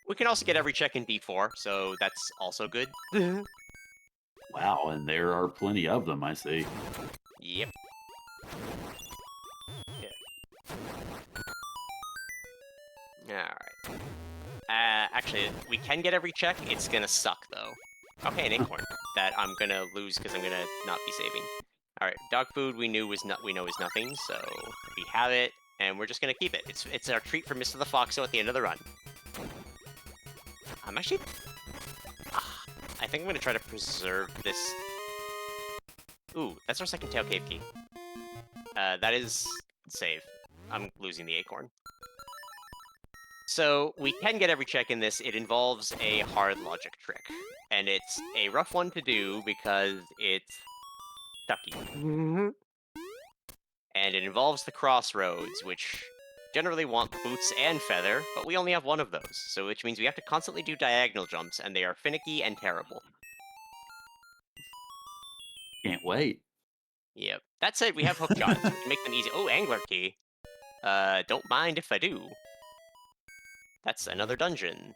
We can also get every check in D4, so that's also good. Wow, and there are plenty of them, I see. Yep. Yeah. Alright. Actually, we can get every check. It's gonna suck, though. Okay, an acorn that I'm gonna lose because I'm gonna not be saving. Alright, dog food we know is nothing, so we have it, and we're just gonna keep it. It's our treat for Mr. the Foxo at the end of the run. I'm actually... I think I'm gonna try to preserve this. Ooh, that's our second tail cave key. That is save. I'm losing the acorn. So we can get every check in this. It involves a hard logic trick, and it's a rough one to do because it's stucky. And it involves the crossroads, which generally want boots and feather, but we only have one of those, so which means we have to constantly do diagonal jumps, and they are finicky and terrible. Can't wait. Yep. That said, we have hook shots. We can make them easy. Oh, angler key. Don't mind if I do. That's another dungeon.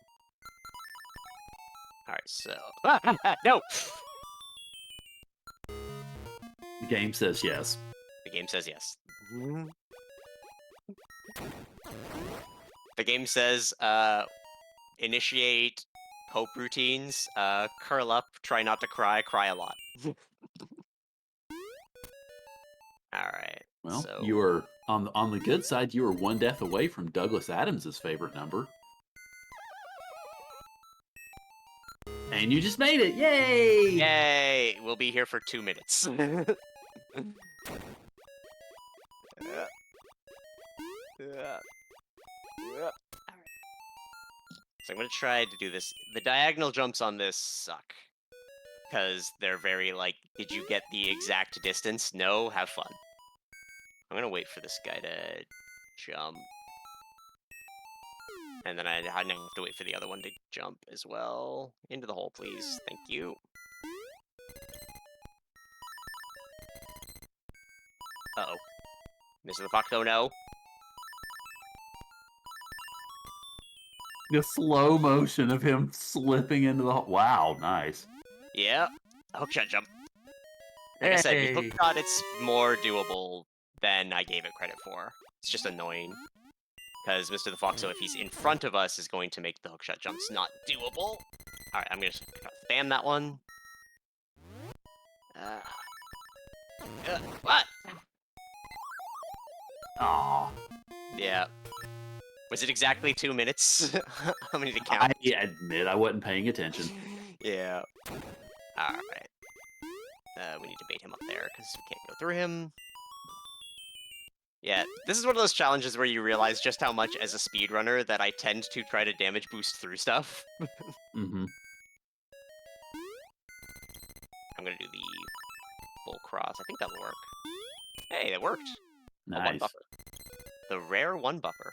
Alright, so... no! The game says yes. The game says yes. The game says, initiate hope routines, curl up, try not to cry, cry a lot. Alright. Well, so... you were on the good side. You were one death away from Douglas Adams's favorite number, and you just made it! Yay! Yay! We'll be here for 2 minutes. So I'm gonna try to do this. The diagonal jumps on this suck. Because they're very like, did you get the exact distance? No, have fun. I'm gonna wait for this guy to jump. And then I now have to wait for the other one to jump as well. Into the hole, please. Thank you. Uh-oh. Mr. the Fox, oh no. The slow motion of him slipping into the... Wow, nice. Yeah. Hookshot jump. Like I said, with hookshot, it's more doable than I gave it credit for. It's just annoying. Because Mr. the Foxo, if he's in front of us, is going to make the hookshot jumps not doable. Alright, I'm going to spam that one. What? Aw. Yeah. Was it exactly 2 minutes? I'm going to count. I admit I wasn't paying attention. Yeah. Alright. We need to bait him up there, because we can't go through him. Yeah, this is one of those challenges where you realize just how much, as a speedrunner, that I tend to try to damage boost through stuff. Mm-hmm. I'm gonna do the full cross. I think that'll work. Hey, that worked. A one Nice. buffer. The rare one buffer.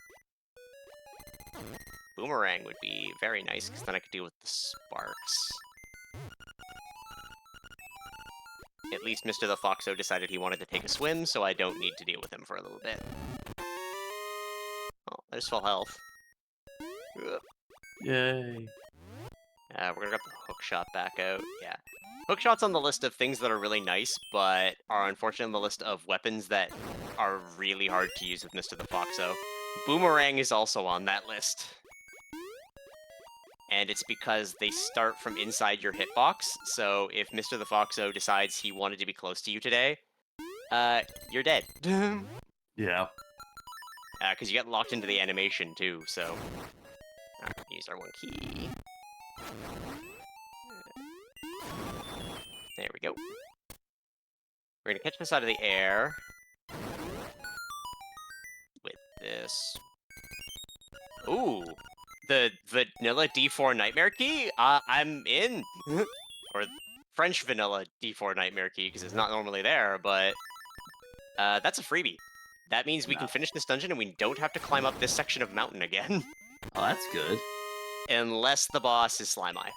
Boomerang would be very nice, because then I could deal with the sparks. At least Mr. the Foxo decided he wanted to take a swim, so I don't need to deal with him for a little bit. Oh, there's full health. Yay. We're gonna get the hookshot back out. Yeah. Hookshot's on the list of things that are really nice, but are unfortunately on the list of weapons that are really hard to use with Mr. the Foxo. Boomerang is also on that list. And it's because they start from inside your hitbox, so if Mr. the Foxo decides he wanted to be close to you today, you're dead. Yeah. Because you get locked into the animation, too, so... Alright, use our one key. There we go. We're gonna catch this out of the air. With this. Ooh! The vanilla D4 Nightmare Key? I'm in! Or French vanilla D4 Nightmare Key, because it's not normally there, but... that's a freebie. That means we can finish this dungeon and we don't have to climb up this section of mountain again. Oh, that's good. Unless the boss is Slime Eye.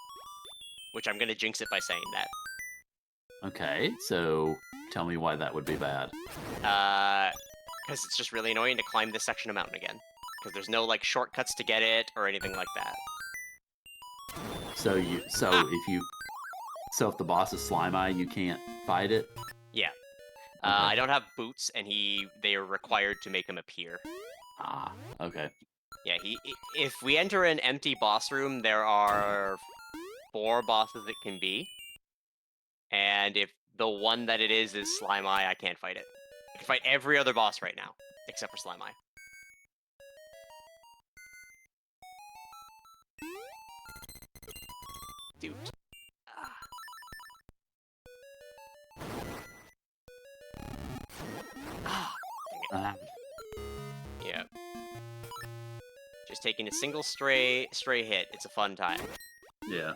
Which I'm gonna jinx it by saying that. Okay, so tell me why that would be bad. Because it's just really annoying to climb this section of mountain again. Because there's no, like, shortcuts to get it or anything like that. So if the boss is Slime Eye, you can't fight it? Yeah. Okay. I don't have boots, and they are required to make him appear. Ah, okay. Yeah, if we enter an empty boss room, there are 4 bosses it can be. And if the one that it is Slime Eye, I can't fight it. I can fight every other boss right now, except for Slime Eye. Dude. Just taking a single stray hit. It's a fun time. Yeah.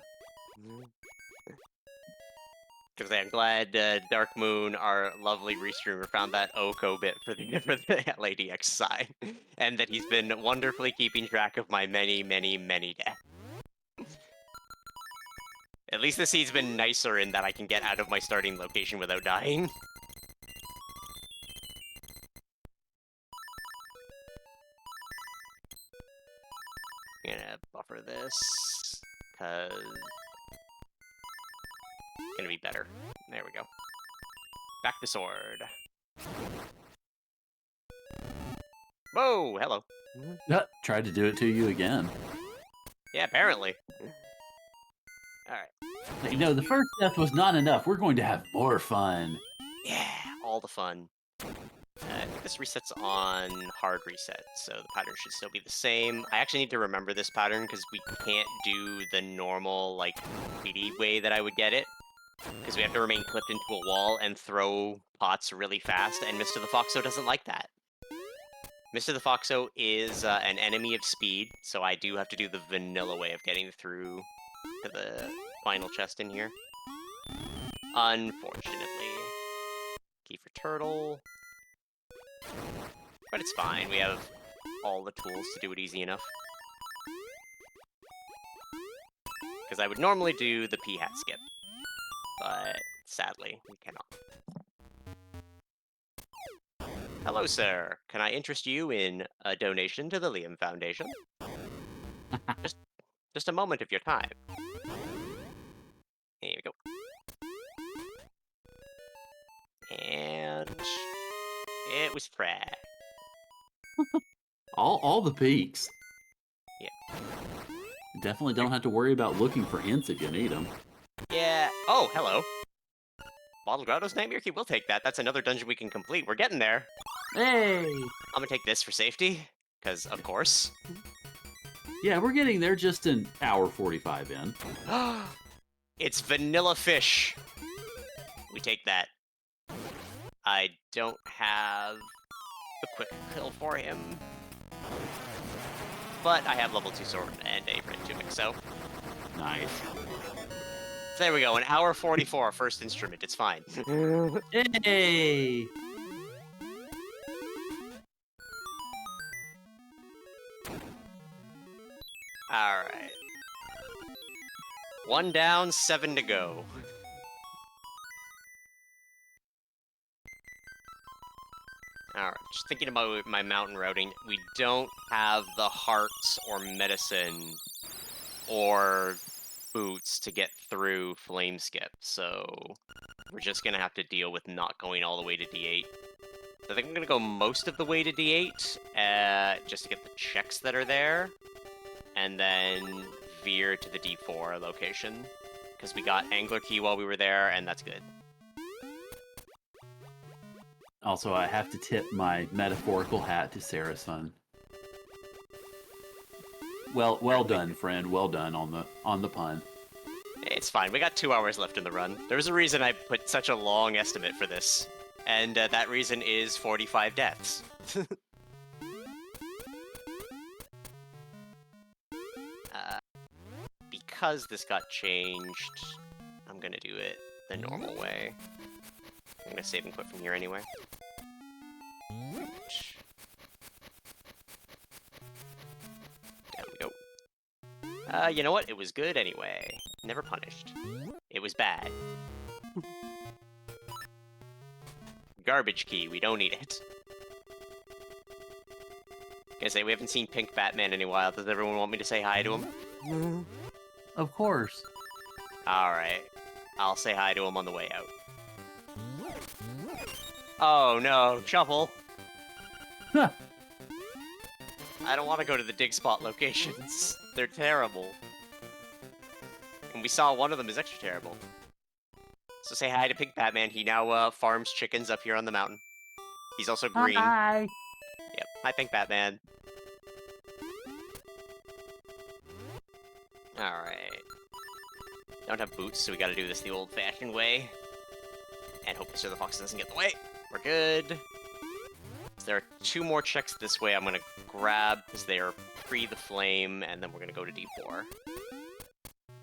Because I'm glad Dark Moon, our lovely restreamer, found that Oko bit for the Lady X side, and that he's been wonderfully keeping track of my many, many, many deaths. At least the seed's been nicer in that I can get out of my starting location without dying. I'm gonna buffer this, because it's gonna be better. There we go. Back to sword. Whoa, hello. Tried to do it to you again. Yeah, apparently. Alright. You know, the first death was not enough. We're going to have more fun. Yeah, all the fun. I think this resets on hard reset, so the pattern should still be the same. I actually need to remember this pattern because we can't do the normal, like, speedy way that I would get it. Because we have to remain clipped into a wall and throw pots really fast, and Mr. the Foxo doesn't like that. Mr. the Foxo is an enemy of speed, so I do have to do the vanilla way of getting through to the final chest in here. Unfortunately. Key for turtle. But it's fine, we have all the tools to do it easy enough. Because I would normally do the P-hat skip, but sadly, we cannot. Hello, sir. Can I interest you in a donation to the Liam Foundation? just a moment of your time. There we go. And it was trash. All the peaks. Yeah. Definitely don't have to worry about looking for hints if you need them. Yeah. Oh, hello. Bottle Grotto's Nightmare Key. We'll take that. That's another dungeon we can complete. We're getting there. Hey! I'm gonna take this for safety, because of course. Yeah, we're getting there just an hour 45 in. It's vanilla fish. We take that. I don't have a quick kill for him. But I have level 2 sword and a red tunic, so... Nice. So there we go, an hour 44, first instrument, it's fine. Hey! Alright. 1 down, 7 to go. Alright, just thinking about my mountain routing, we don't have the hearts or medicine or boots to get through Flame Skip, so we're just gonna have to deal with not going all the way to D8. So I think I'm gonna go most of the way to D8, just to get the checks that are there, and then veer to the D4 location, because we got Angler Key while we were there, and that's good. Also, I have to tip my metaphorical hat to Saracen. Well done, friend. Well done on the pun. It's fine. We got 2 hours left in the run. There's a reason I put such a long estimate for this, and that reason is 45 deaths. Because this got changed, I'm gonna do it the normal way. I'm gonna save and quit from here anyway. Down we go. You know what? It was good anyway. Never punished. It was bad. Garbage key. We don't need it. Gonna say, we haven't seen Pink Batman in a while. Does everyone want me to say hi to him? Of course. Alright. I'll say hi to him on the way out. Oh no, Shuffle. Huh. I don't want to go to the dig spot locations. They're terrible. And we saw one of them is extra terrible. So say hi to Pink Batman. He now farms chickens up here on the mountain. He's also green. Hi. Yep. Hi, Pink Batman. Alright. Don't have boots, so we gotta do this the old-fashioned way. And hope Mr. the Fox doesn't get in the way. We're good. It's There are 2 more checks this way I'm gonna grab, because they are pre the flame, and then we're gonna go to D4.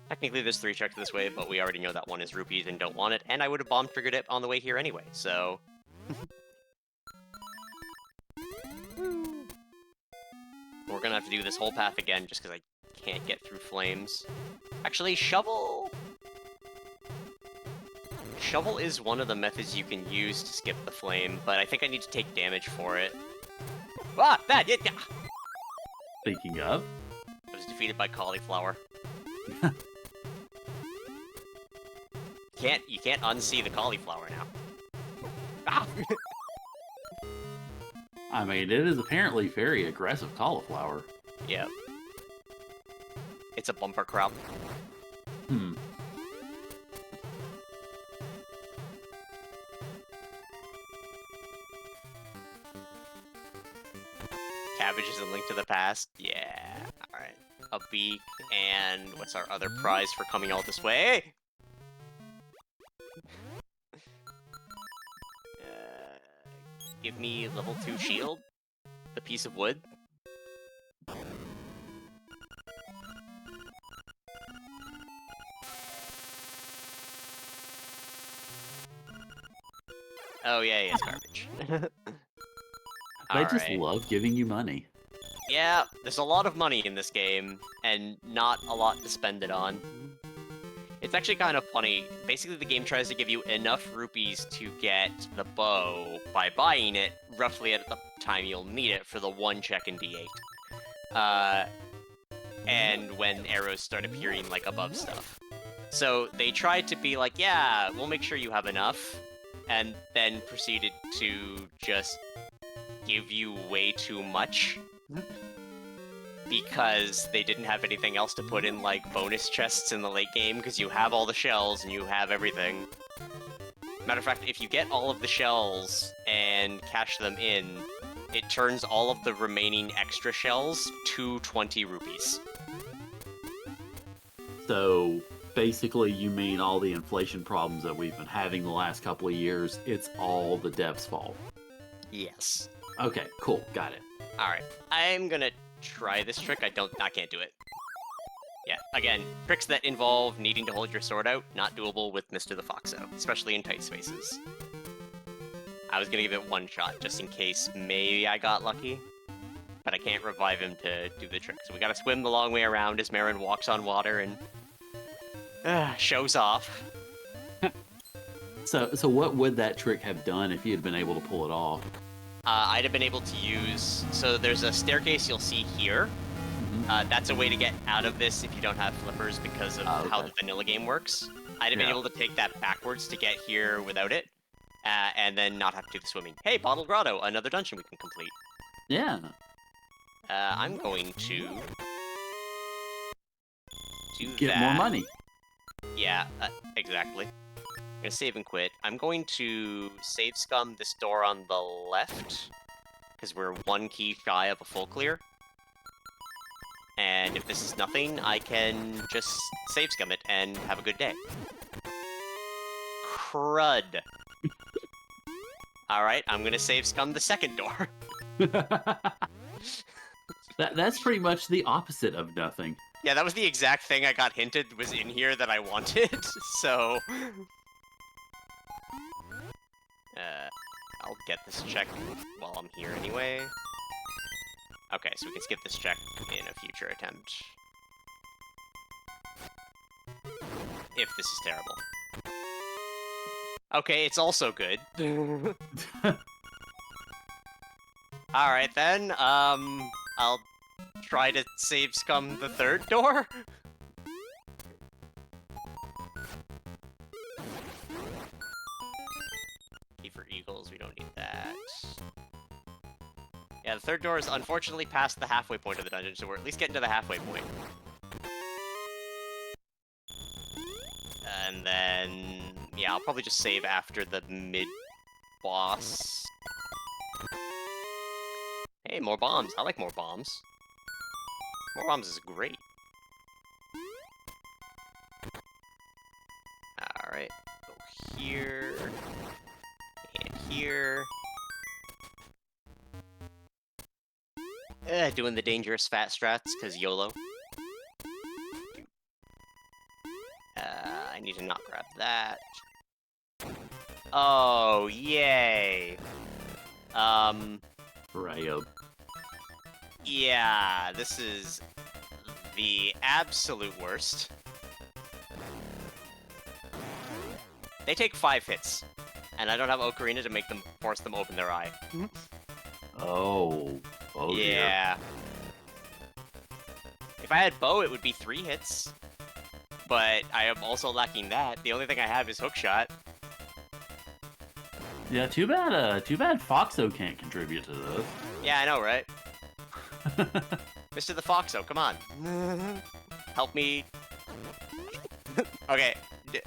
Technically, there's 3 checks this way, but we already know that one is rupees and don't want it, and I would have bomb-triggered it on the way here anyway, so... We're gonna have to do this whole path again, just because I can't get through flames. Actually, shovel... Shovel is one of the methods you can use to skip the flame, but I think I need to take damage for it. Ah! That! Yeah! Speaking of... I was defeated by cauliflower. You can't unsee the cauliflower now. Ah! I mean, it is apparently very aggressive cauliflower. Yep. It's a bumper crop. Hmm. Cabbage is a link to the past. Yeah. Alright. A beak, and what's our other prize for coming all this way? Give me level 2 shield. The piece of wood. Oh yeah, it's garbage. They just love giving you money. Yeah, there's a lot of money in this game, and not a lot to spend it on. It's actually kind of funny. Basically, the game tries to give you enough rupees to get the bow by buying it roughly at the time you'll need it for the 1 check in D8. And when arrows start appearing, like, above stuff. So they tried to be like, yeah, we'll make sure you have enough, and then proceeded to just give you way too much. Because they didn't have anything else to put in, like, bonus chests in the late game, because you have all the shells and you have everything. Matter of fact, if you get all of the shells and cash them in, it turns all of the remaining extra shells to 20 rupees. So, basically, you mean all the inflation problems that we've been having the last couple of years, it's all the devs' fault? Yes. Okay, cool, got it. Alright, I'm gonna try this trick. I can't do it. Yeah, again, tricks that involve needing to hold your sword out, not doable with Mr. the Foxo, especially in tight spaces. I was gonna give it 1 shot, just in case maybe I got lucky, but I can't revive him to do the trick, so we gotta swim the long way around as Marin walks on water and shows off. So what would that trick have done if you had been able to pull it off? I'd have been able to use... So there's a staircase you'll see here. Mm-hmm. That's a way to get out of this if you don't have flippers because of how the vanilla game works. I'd have been able to take that backwards to get here without it, and then not have to do the swimming. Hey, Bottle Grotto, another dungeon we can complete. Yeah. I'm going to... Get more money. Yeah, exactly. I'm gonna save and quit. I'm going to save scum this door on the left, because we're 1 key shy of a full clear. And if this is nothing, I can just save scum it and have a good day. Crud. Alright, I'm gonna save scum the second door. That's pretty much the opposite of nothing. Yeah, that was the exact thing I got hinted was in here that I wanted, so... I'll get this check while I'm here anyway. Okay, so we can skip this check in a future attempt. If this is terrible. Okay, it's also good. Alright then, I'll try to save scum the third door? For eagles, we don't need that. Yeah, the third door is unfortunately past the halfway point of the dungeon, so we're at least getting to the halfway point. And then... yeah, I'll probably just save after the mid-boss. Hey, more bombs. I like more bombs. More bombs is great. Alright, go here... and here. Doing the dangerous fat strats, because YOLO. I need to not grab that. Oh, yay! Right. Yeah, this is the absolute worst. They take 5 hits, and I don't have Ocarina to make them force them open their eye. Oh. Oh, yeah. If I had Bow, it would be 3 hits. But I am also lacking that. The only thing I have is Hookshot. Yeah, too bad Foxo can't contribute to this. Yeah, I know, right? Mr. the Foxo, come on. Help me. Okay,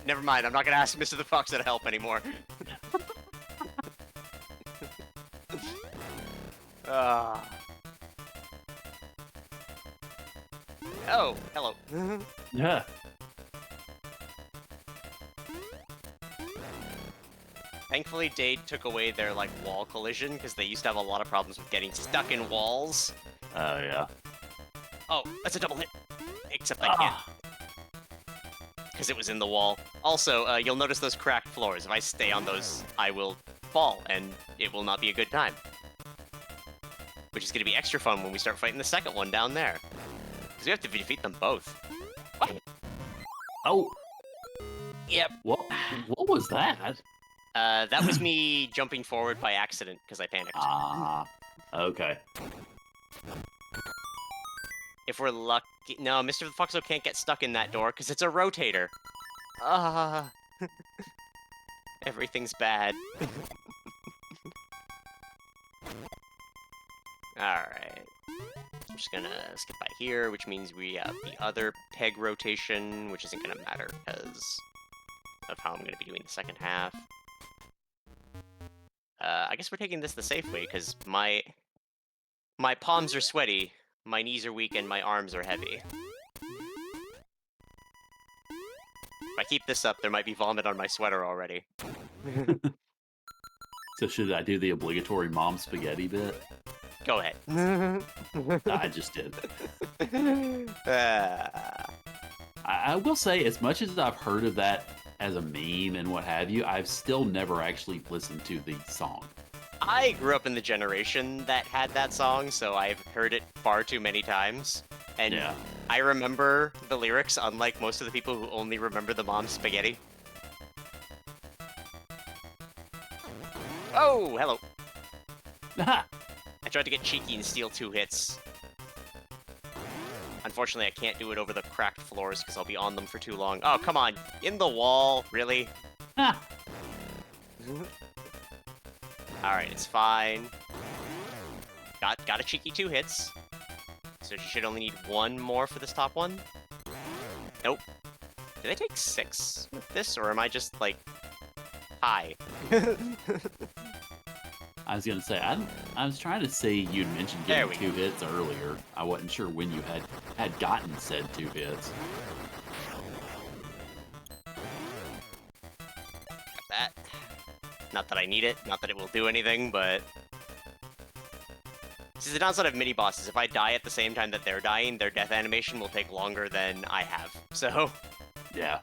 never mind. I'm not gonna ask Mr. the Foxo to help anymore. Oh, hello. Yeah. Thankfully, Dade took away their, like, wall collision, because they used to have a lot of problems with getting stuck in walls. Oh, yeah. Oh, that's a double hit. Except I can't. Because it was in the wall. Also, you'll notice those cracked floors. If I stay on those, I will fall, and it will not be a good time. Which is going to be extra fun when we start fighting the second one down there. Because we have to defeat them both. What? Oh. Yep. What was that? That was me jumping forward by accident, because I panicked. Okay. If we're lucky... No, Mr. Foxo can't get stuck in that door, because it's a rotator. Everything's bad. Alright. I'm just gonna skip by here, which means we have the other peg rotation, which isn't gonna matter, because of how I'm gonna be doing the second half. I guess we're taking this the safe way, because my palms are sweaty, my knees are weak, and my arms are heavy. If I keep this up, there might be vomit on my sweater already. So should I do the obligatory mom spaghetti bit? Go ahead. I just did. I will say, as much as I've heard of that as a meme and what have you, I've still never actually listened to the song. I grew up in the generation that had that song, so I've heard it far too many times. And Yeah. I remember the lyrics, unlike most of the people who only remember the mom spaghetti. Oh, hello. I tried to get cheeky and steal 2 hits. Unfortunately, I can't do it over the cracked floors because I'll be on them for too long. Oh, come on. In the wall. Really? Alright, it's fine. Got a cheeky 2 hits. So she should only need 1 more for this top one. Nope. Did I take 6 with this, or am I just, like, high? I was gonna say, I was trying to see you'd mentioned getting 2 hits earlier. I wasn't sure when you had gotten said 2 hits. That. Not that I need it, not that it will do anything, but... See, the downside of mini-bosses, if I die at the same time that they're dying, their death animation will take longer than I have, so... Yeah.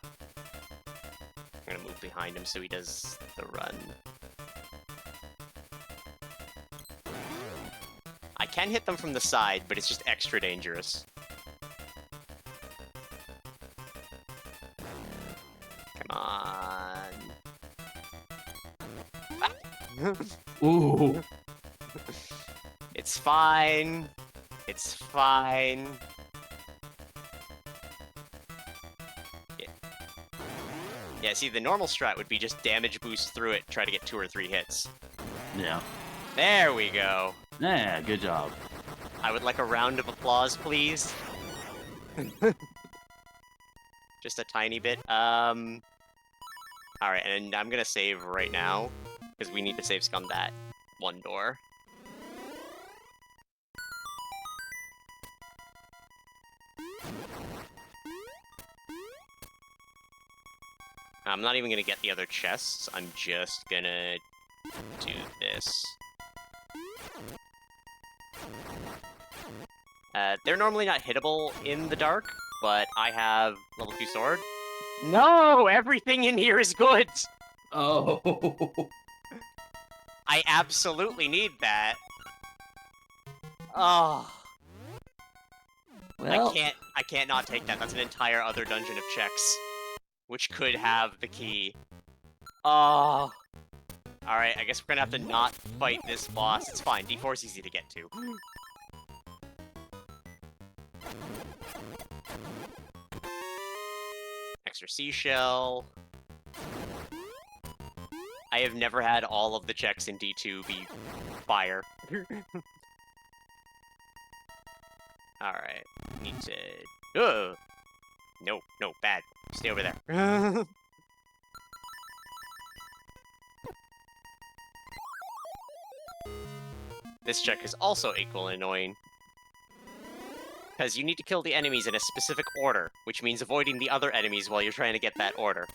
I'm gonna move behind him so he does the run. I can hit them from the side, but it's just extra dangerous. Come on. Ooh. It's fine. It's fine. Yeah, see, the normal strat would be just damage boost through it, try to get 2 or 3 hits. Yeah. There we go. Yeah, good job. I would like a round of applause, please. Just a tiny bit. Alright, and I'm gonna save right now, because we need to save scum that 1 door. I'm not even gonna get the other chests, I'm just gonna do this. They're normally not hittable in the dark, but I have level 2 sword. No! Everything in here is good! Oh. I absolutely need that. Oh. Well, I can't not take that. That's an entire other dungeon of checks, which could have the key. Oh. Alright, I guess we're gonna have to not fight this boss. It's fine, D4 is easy to get to. Extra seashell. I have never had all of the checks in D2 be fire. Alright, need to... Ugh. No, no, bad. Stay over there. This check is also equally annoying. Because you need to kill the enemies in a specific order, which means avoiding the other enemies while you're trying to get that order.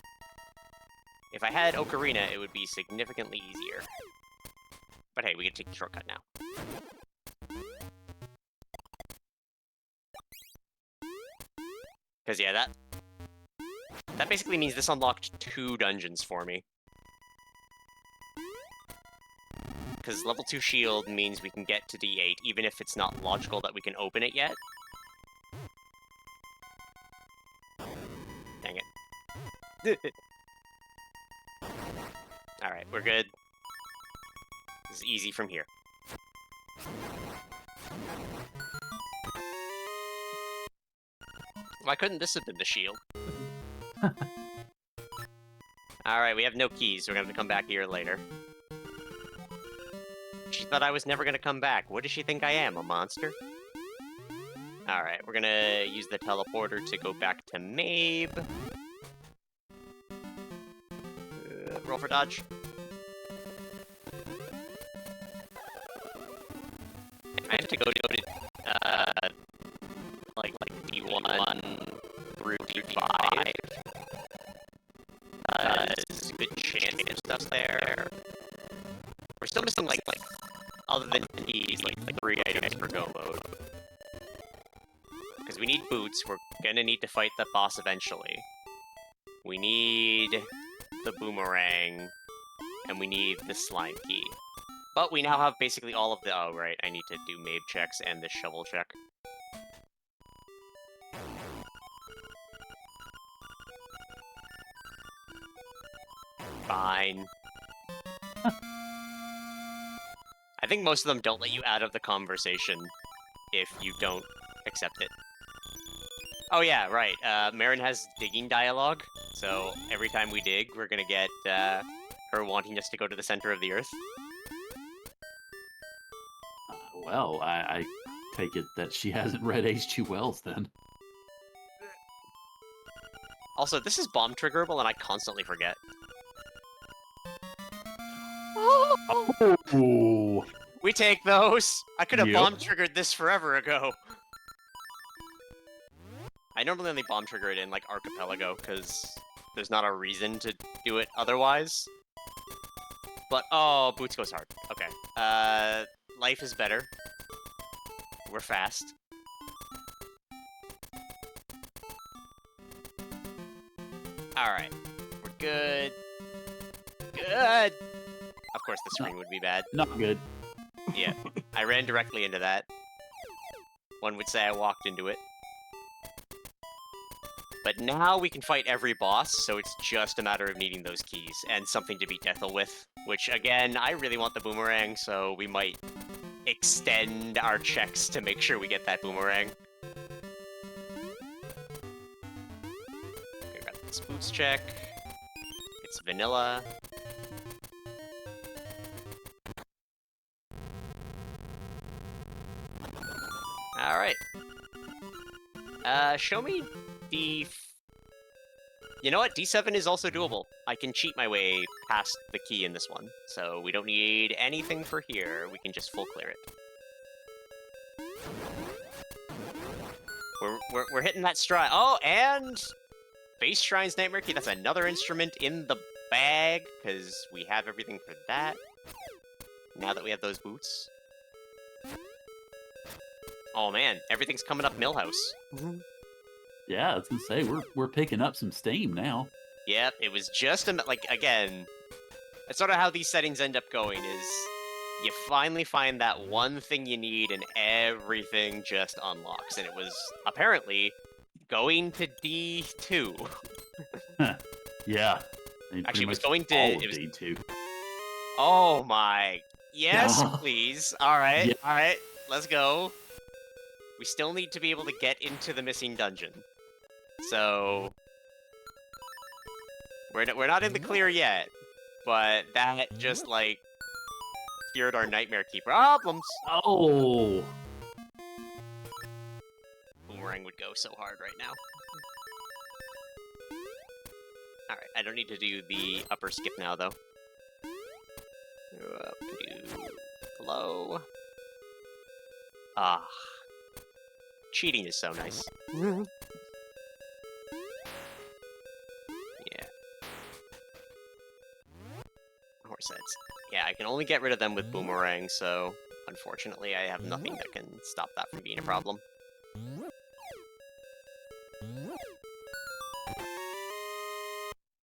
If I had Ocarina, it would be significantly easier. But hey, we can take the shortcut now. Because yeah, that basically means this unlocked 2 dungeons for me. Because level 2 shield means we can get to D8, even if it's not logical that we can open it yet. Dang it. Alright, we're good. This is easy from here. Why couldn't this have been the shield? Alright, we have no keys, so we're gonna have to come back here later. She thought I was never gonna come back. What does she think I am, a monster? Alright, we're gonna use the teleporter to go back to Mabe. Roll for dodge. I have to go to like D1 through D5. There's a good chance of stuff there. We're still missing like other than keys, like 3 items per go mode. Because we need boots, we're gonna need to fight the boss eventually. We need the boomerang, and we need the slime key. But we now have basically all of the... Oh, right, I need to do Mabe checks and the shovel check. Fine. I think most of them don't let you out of the conversation if you don't accept it. Oh yeah, right. Marin has digging dialogue, so every time we dig, we're gonna get her wanting us to go to the center of the earth. Well, I take it that she hasn't read H.G. Wells then. Also, this is bomb triggerable, and I constantly forget. Oh! We take those! I could have Yep. bomb triggered this forever ago. I normally only bomb trigger it in, like, Archipelago, because there's not a reason to do it otherwise. But, oh, Boots goes hard. Okay. Life is better. We're fast. Alright. We're good. Good! Of course, the screen would be bad. Not good. Yeah. I ran directly into that. One would say I walked into it. But now we can fight every boss, so it's just a matter of needing those keys, and something to beat Ethel with. Which, again, I really want the boomerang, so we might extend our checks to make sure we get that boomerang. Okay, got this boots check. It's vanilla. Alright. Show me D... You know what? D7 is also doable. I can cheat my way past the key in this one, so we don't need anything for here. We can just full clear it. We're hitting that stride. Oh, and Base Shrine's Nightmare Key. That's another instrument in the bag, because we have everything for that. Now that we have those boots. Oh man, everything's coming up Millhouse. Yeah, I was gonna say we're picking up some steam now. Yep, it was just like again. That's sort of how these settings end up going. Is you finally find that one thing you need, and everything just unlocks. And it was apparently going to D2. Yeah. Actually, it was going to. all of It was. D2. Oh my. Yes, Oh. please. All right. Yeah. All right. Let's go. We still need to be able to get into the missing dungeon. So we're not in the clear yet, but that just like cured our Nightmare Keeper problems. Oh. Boomerang would go so hard right now. Alright, I don't need to do the upper skip now, though. Up to low. Ah. Cheating is so nice. Yeah. Horse heads. Yeah, I can only get rid of them with Boomerang, so unfortunately I have nothing that can stop that from being a problem.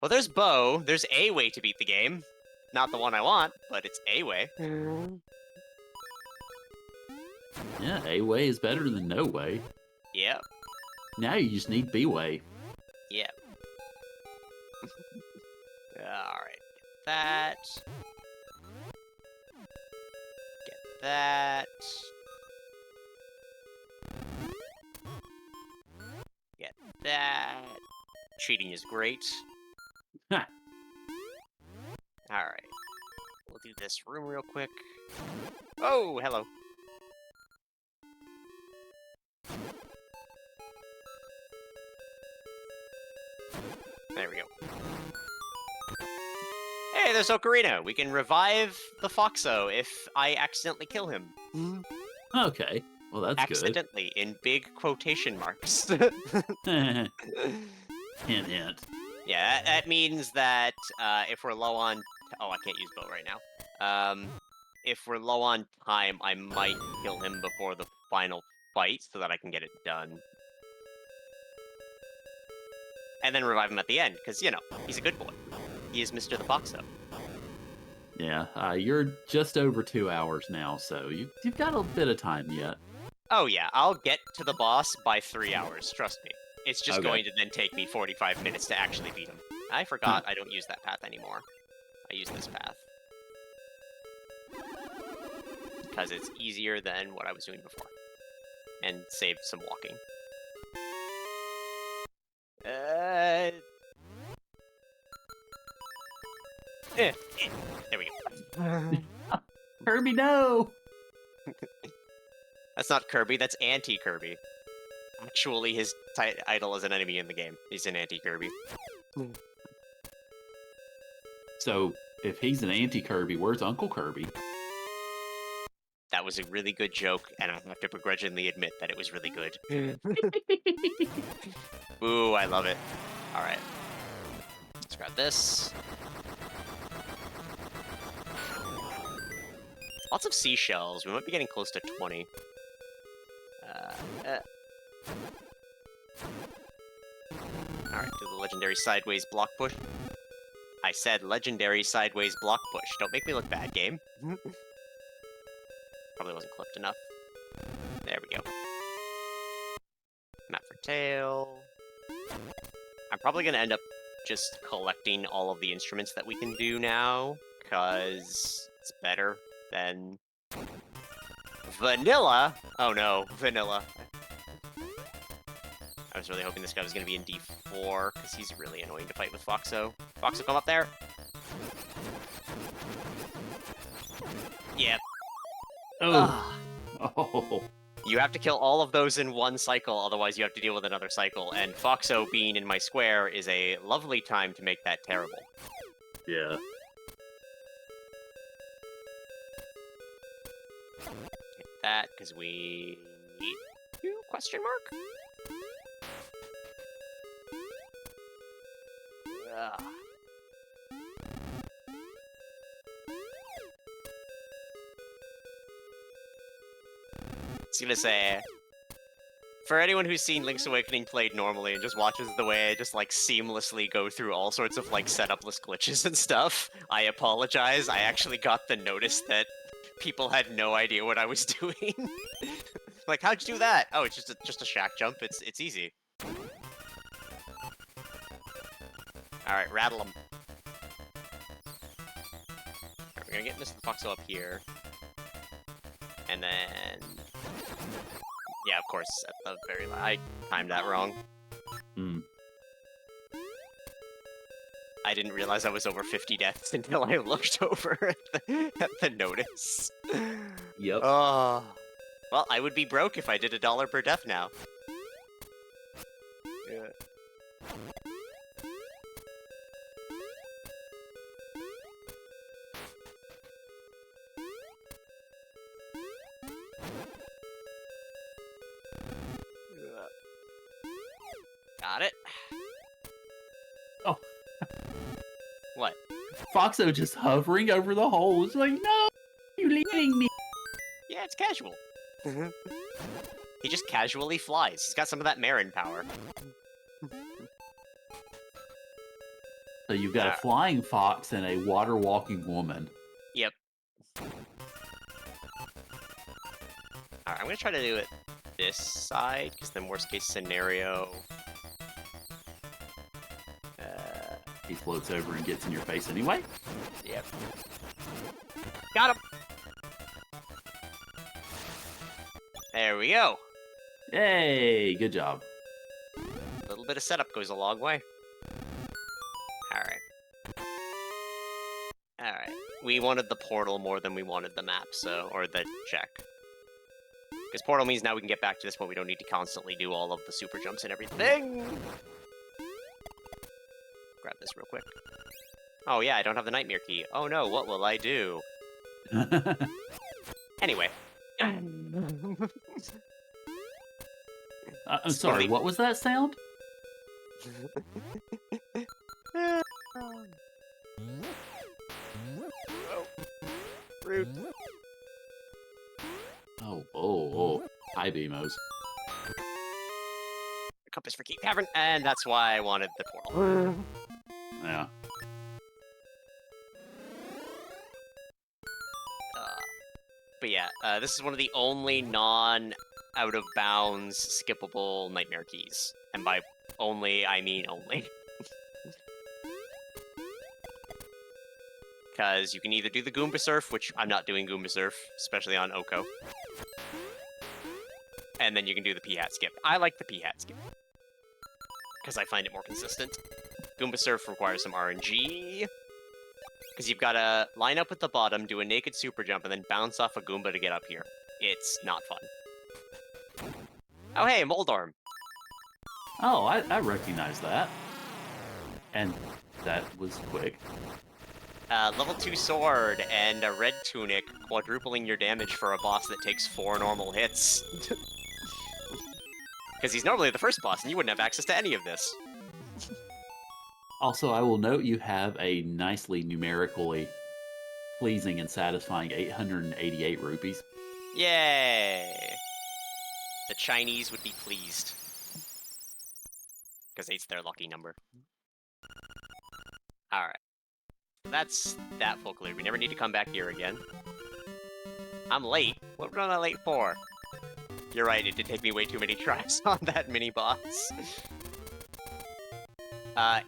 Well, there's Bo. There's a way to beat the game. Not the one I want, but it's a way. Yeah, A way is better than no way. Yep. Now you just need B way. Yep. Alright. Get that. Get that. Get that. Cheating is great. Ha. Alright. We'll do this room real quick. Oh, hello. There we go. Hey, there's Ocarina. We can revive the Foxo if I accidentally kill him. Okay, well that's Accidentally, in big quotation marks. good. Hint, hint. Yeah, that means that if we're low on... Oh, I can't use bow right now. If we're low on time, I might kill him before the final fight so that I can get it done. And then revive him at the end, because, you know, he's a good boy. He is Mr. the Foxo. Yeah, you're just over 2 hours now, so you've got a bit of time yet. Oh yeah, I'll get to the boss by 3 hours, trust me. It's just Okay. going to then take me 45 minutes to actually beat him. I forgot I don't use that path anymore. I use this path. Because it's easier than what I was doing before. And saved some walking. There we go. Kirby, no! That's not Kirby, that's anti-Kirby. Actually, his idol is an enemy in the game. He's an anti-Kirby. So, if he's an anti-Kirby, where's Uncle Kirby? That was a really good joke, and I have to begrudgingly admit that it was really good. Ooh, I love it. Alright. Let's grab this. Lots of seashells. We might be getting close to 20. Alright, do the legendary sideways block push. I said legendary sideways block push. Don't make me look bad, game. Probably wasn't clipped enough. There we go. Map for tail. I'm probably going to end up just collecting all of the instruments that we can do now, because it's better than vanilla. Oh no, vanilla. I was really hoping this guy was going to be in D4, because he's really annoying to fight with Foxo. Foxo, come up there. Yep. Oh. Oh. You have to kill all of those in one cycle, otherwise you have to deal with another cycle, and Foxo being in my square is a lovely time to make that terrible. Yeah. Hit that, because we need to, question mark? Ugh. was gonna say, for anyone who's seen Link's Awakening played normally and just watches the way I just, like, seamlessly go through all sorts of, like, setupless glitches and stuff, I apologize. I actually got the notice that people had no idea what I was doing. Like, how'd you do that? Oh, it's just a shack jump. It's easy. Alright, rattle them. Alright, we're gonna get Mr. Foxo up here. And then... yeah, of course, at the very last. I timed that wrong. Hmm. I didn't realize I was over 50 deaths until I looked over at the notice. Yep. Oh. Well, I would be broke if I did $1 per death now. Yeah. Got it. Oh. What? Foxo just hovering over the hole. It's like, no, you're leaving me. Yeah, it's casual. He just casually flies. He's got some of that Marin power. So you've got a flying fox and a water walking woman. Yep. Alright, I'm gonna try to do it this side, because then worst case scenario... He floats over and gets in your face anyway. Yep. Got him! There we go! Hey, good job. A little bit of setup goes a long way. Alright. Alright. We wanted the portal more than we wanted the map, so... or the check. Because portal means now we can get back to this point, we don't need to constantly do all of the super jumps and everything! Grab this real quick. Oh yeah, I don't have the nightmare key. Oh no, what will I do? Anyway. I'm sorry, what was that sound? Oh, rude. Oh. Hi, Beamos. Compass for Key Cavern, and that's why I wanted the portal. Yeah. But yeah, this is one of the only non-out-of-bounds skippable nightmare keys. And by only, I mean only. Because you can either do the Goomba Surf, which I'm not doing Goomba Surf, especially on Oko. And then you can do the P-Hat skip. I like the P-Hat skip. Because I find it more consistent. Goomba Surf requires some RNG. Because you've got to line up at the bottom, do a naked super jump, and then bounce off a Goomba to get up here. It's not fun. Oh hey, Moldorm! Oh, I recognize that. And that was quick. Level 2 sword and a red tunic, quadrupling your damage for a boss that takes 4 normal hits. Because he's normally the first boss, and you wouldn't have access to any of this. Also, I will note you have a nicely numerically pleasing and satisfying 888 rupees. Yay! The Chinese would be pleased. Because 8's their lucky number. Alright. That's that full clear. We never need to come back here again. I'm late. What was I late for? You're right, it did take me way too many tries on that mini-boss.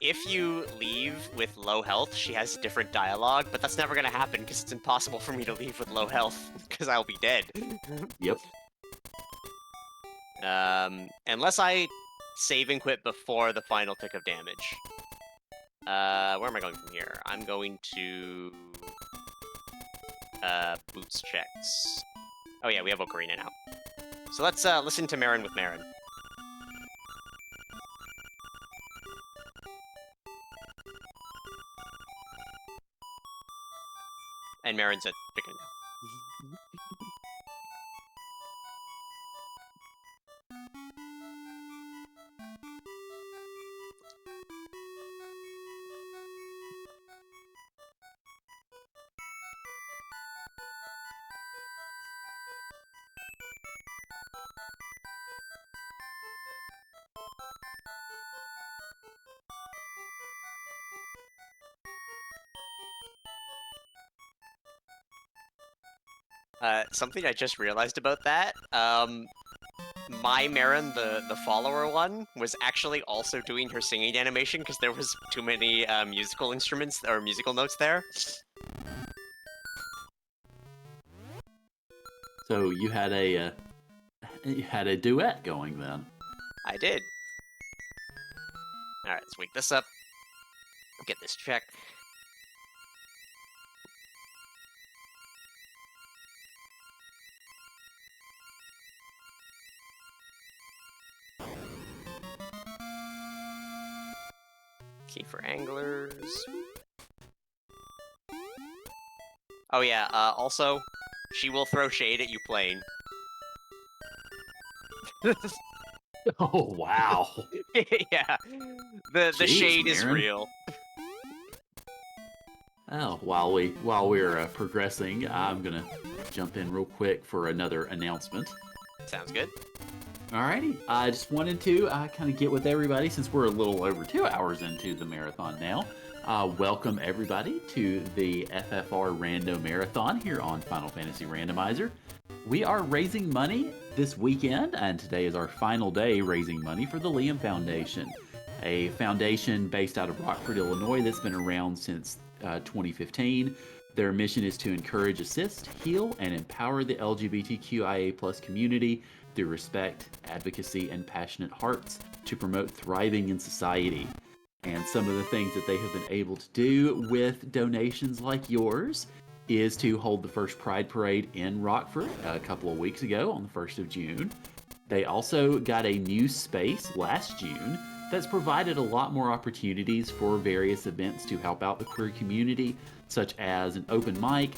If you leave with low health, she has different dialogue, but that's never gonna happen because it's impossible for me to leave with low health, because I'll be dead. Yep. Unless I save and quit before the final tick of damage. Where am I going from here? I'm going to... boots checks. Oh yeah, we have Ocarina now. So let's, listen to Marin with Marin. And Marin's at chicken now. Something I just realized about that, my Marin, the follower one, was actually also doing her singing animation because there was too many musical instruments or musical notes there. So you had a duet going then. I did. Alright, let's wake this up. Get this checked. Key for anglers. Oh yeah, also, she will throw shade at you playing. Oh wow! Yeah, the Jeez, shade is Marin. real. Oh, while we're progressing, I'm gonna jump in real quick for another announcement. Sounds good. Alrighty, I just wanted to kind of get with everybody since we're a little over 2 hours into the marathon now. Welcome everybody to the FFR Rando Marathon here on Final Fantasy Randomizer. We are raising money this weekend, and today is our final day raising money for the Liam Foundation, a foundation based out of Rockford, Illinois that's been around since 2015. Their mission is to encourage, assist, heal, and empower the LGBTQIA+ community through respect, advocacy, and passionate hearts to promote thriving in society. And some of the things that they have been able to do with donations like yours is to hold the first Pride Parade in Rockford a couple of weeks ago on the 1st of June. They also got a new space last June that's provided a lot more opportunities for various events to help out the queer community, such as an open mic.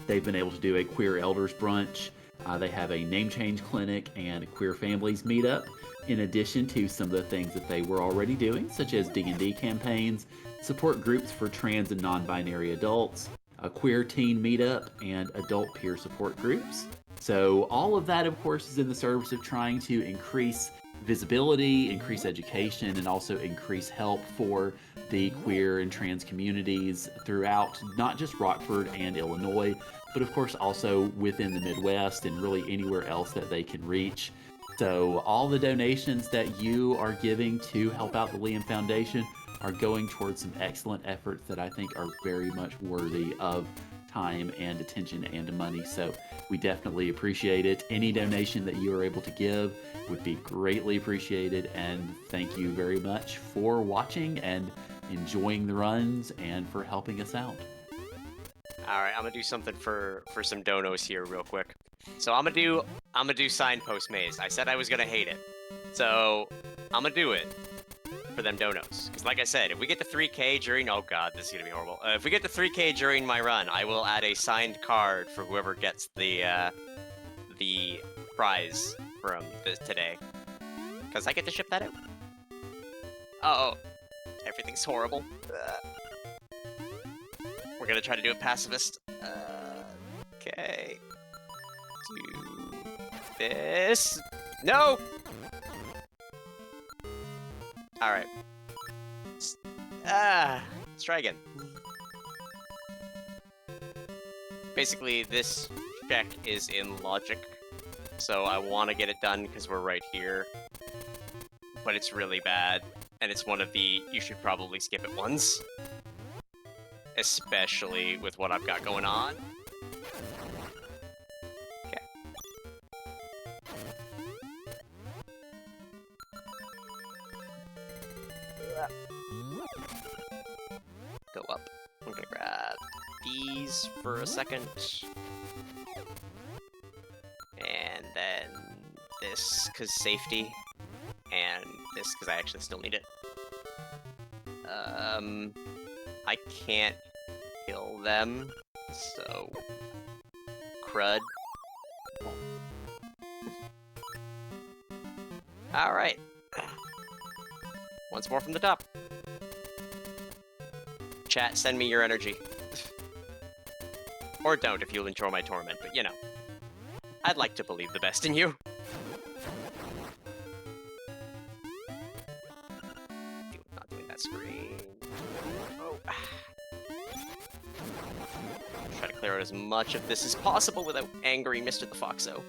They've been able to do a queer elders brunch. They have a name change clinic and a queer families meetup, in addition to some of the things that they were already doing, such as D&D campaigns, support groups for trans and non-binary adults, a queer teen meetup, and adult peer support groups. So all of that, of course, is in the service of trying to increase visibility, increase education, and also increase help for the queer and trans communities throughout not just Rockford and Illinois, but of course also within the Midwest and really anywhere else that they can reach. So all the donations that you are giving to help out the Liam Foundation are going towards some excellent efforts that I think are very much worthy of time and attention and money. So we definitely appreciate it. Any donation that you are able to give would be greatly appreciated. And thank you very much for watching and enjoying the runs and for helping us out. All right, I'm gonna do something for some donos here real quick. So I'm gonna do signpost maze. I said I was gonna hate it, so I'm gonna do it for them donos. Because like I said, if we get to 3K during, oh god, this is gonna be horrible. If we get to 3K during my run, I will add a signed card for whoever gets the prize from today. Because I get to ship that out. Oh, everything's horrible. We're gonna try to do it pacifist. Okay. Do this. No! Alright. Let's try again. Basically, this check is in logic, so I want to get it done because we're right here. But it's really bad, and it's one of the you should probably skip it ones. Especially with what I've got going on. Okay. Go up. I'm gonna grab these for a second. And then this, because safety. And this, because I actually still need it. I can't kill them, so crud. Alright. Once more from the top. Chat, send me your energy. Or don't if you'll enjoy my torment, but you know. I'd like to believe the best in you. Not doing that screen. Oh. Try to clear out as much of this as possible without angering Mr. the Foxo.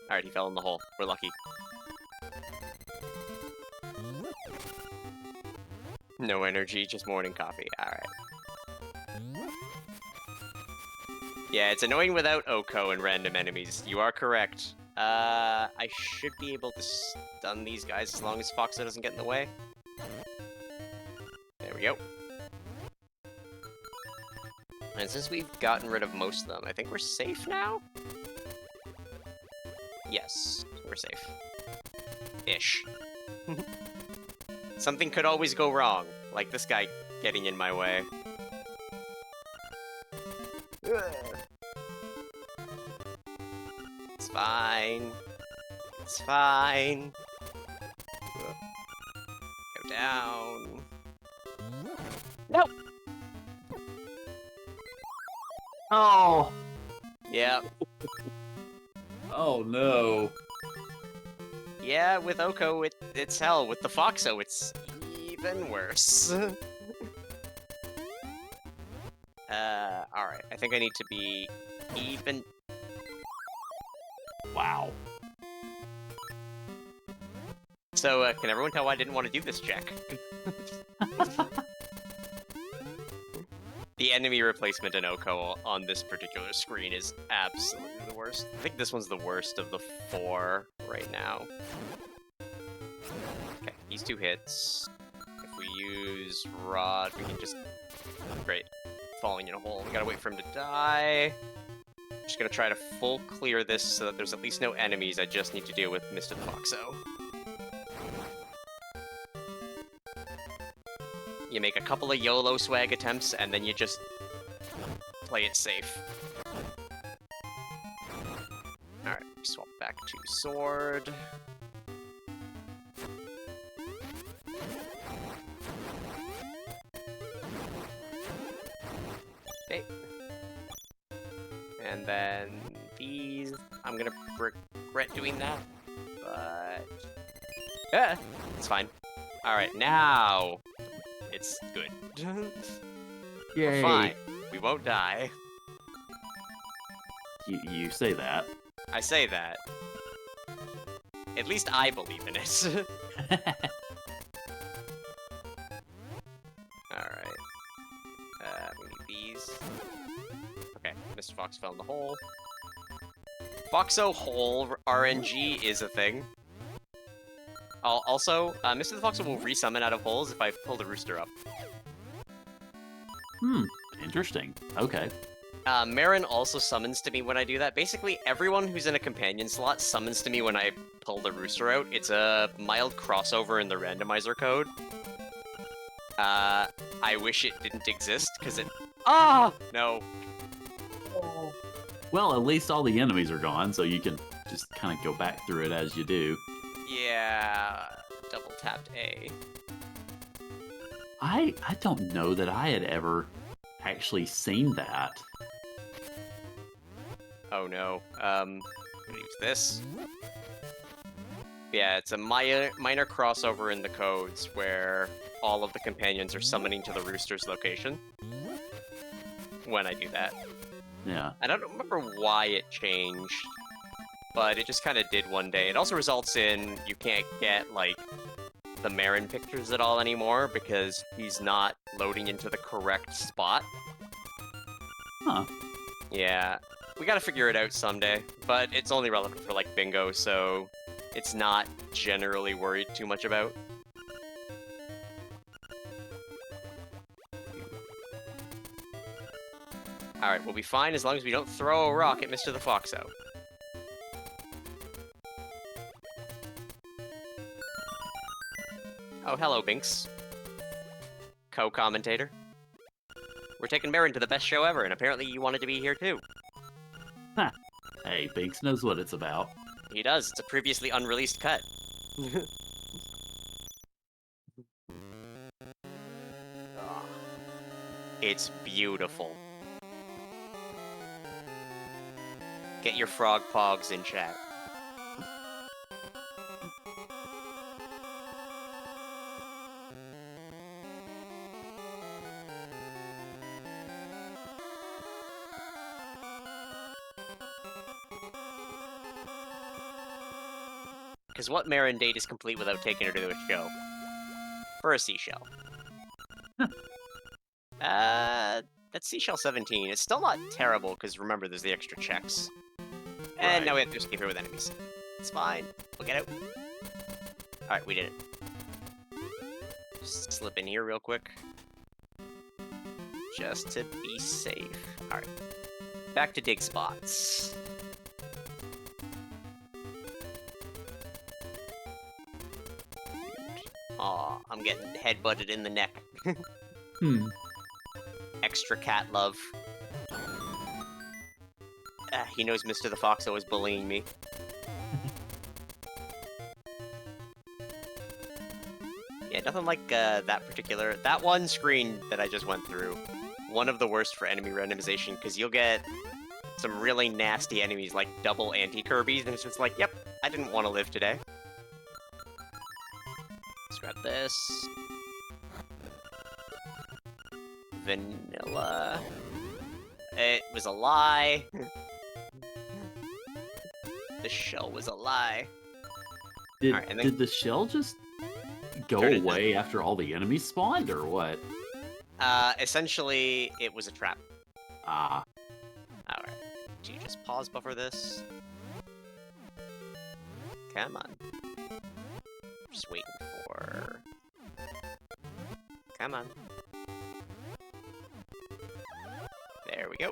Alright, he fell in the hole. We're lucky. No energy, just morning coffee. Alright. Yeah, it's annoying without Oko and random enemies. You are correct. I should be able to stun these guys as long as Foxo doesn't get in the way. There we go. And since we've gotten rid of most of them, I think we're safe now? Yes, we're safe. Ish. Something could always go wrong, like this guy getting in my way. It's fine. It's fine. Go down. No! Oh! Yeah. Oh no. Yeah, with Oko, it's hell. With the Foxo, it's even worse. Alright. I think I need to be even... Wow. So, can everyone tell why I didn't want to do this check? The enemy replacement in Oko on this particular screen is absolutely the worst. I think this one's the worst of the 4 right now. Okay, he's 2 hits. If we use Rod, we can just... Great. Falling in a hole. We gotta wait for him to die. Just gonna try to full clear this so that there's at least no enemies. I just need to deal with Mr. Foxo. You make a couple of YOLO swag attempts, and then you just play it safe. Alright, swap back to sword. Okay. And then these... I'm gonna regret doing that, but... Yeah, it's fine. Alright, now... It's good. Yay. We're fine. We won't die. You say that. I say that. At least I believe in it. Alright. We need these. Okay, Mr. Fox fell in the hole. Foxo hole RNG is a thing. Also, Mr. the Foxo will resummon out of holes if I pull the rooster up. Interesting. Okay. Marin also summons to me when I do that. Basically, everyone who's in a companion slot summons to me when I pull the rooster out. It's a mild crossover in the randomizer code. I wish it didn't exist, because it... Ah! No. Well, at least all the enemies are gone, so you can just kind of go back through it as you do. Yeah, double tapped A. I don't know that I had ever actually seen that. Oh no. I'm gonna use this. Yeah, it's a minor crossover in the codes where all of the companions are summoning to the rooster's location. When I do that. Yeah. I don't remember why it changed, but it just kind of did one day. It also results in you can't get, like, the Marin pictures at all anymore because he's not loading into the correct spot. Huh. Yeah, we gotta figure it out someday, but it's only relevant for, like, bingo, so it's not generally worried too much about. Alright, we'll be fine as long as we don't throw a rock at Mr. the Foxo. Oh, hello, Binks. Co-commentator. We're taking Marin to the best show ever, and apparently you wanted to be here too. Huh. Hey, Binks knows what it's about. He does. It's a previously unreleased cut. It's beautiful. Get your frog pogs in chat. because what Marin date is complete without taking her to a show? For a seashell. That's seashell 17. It's still not terrible, because remember, there's the extra checks. And now we have to escape here with enemies. It's fine. We'll get out. Alright, we did it. Just slip in here real quick. Just to be safe. Alright. Back to dig spots. Aw, I'm getting headbutted in the neck. Extra cat love. He knows Mr. the Fox always bullying me. Yeah, nothing like that particular... That one screen that I just went through. One of the worst for enemy randomization, because you'll get some really nasty enemies, like double anti-Kirby's, and it's just like, yep, I didn't want to live today. Let's grab this. Vanilla. It was a lie. The shell was a lie. Did the shell just go away after all the enemies spawned, or what? Essentially, it was a trap. Ah. Alright. Do you just pause buffer this? Come on. Just waiting for... Come on. There we go.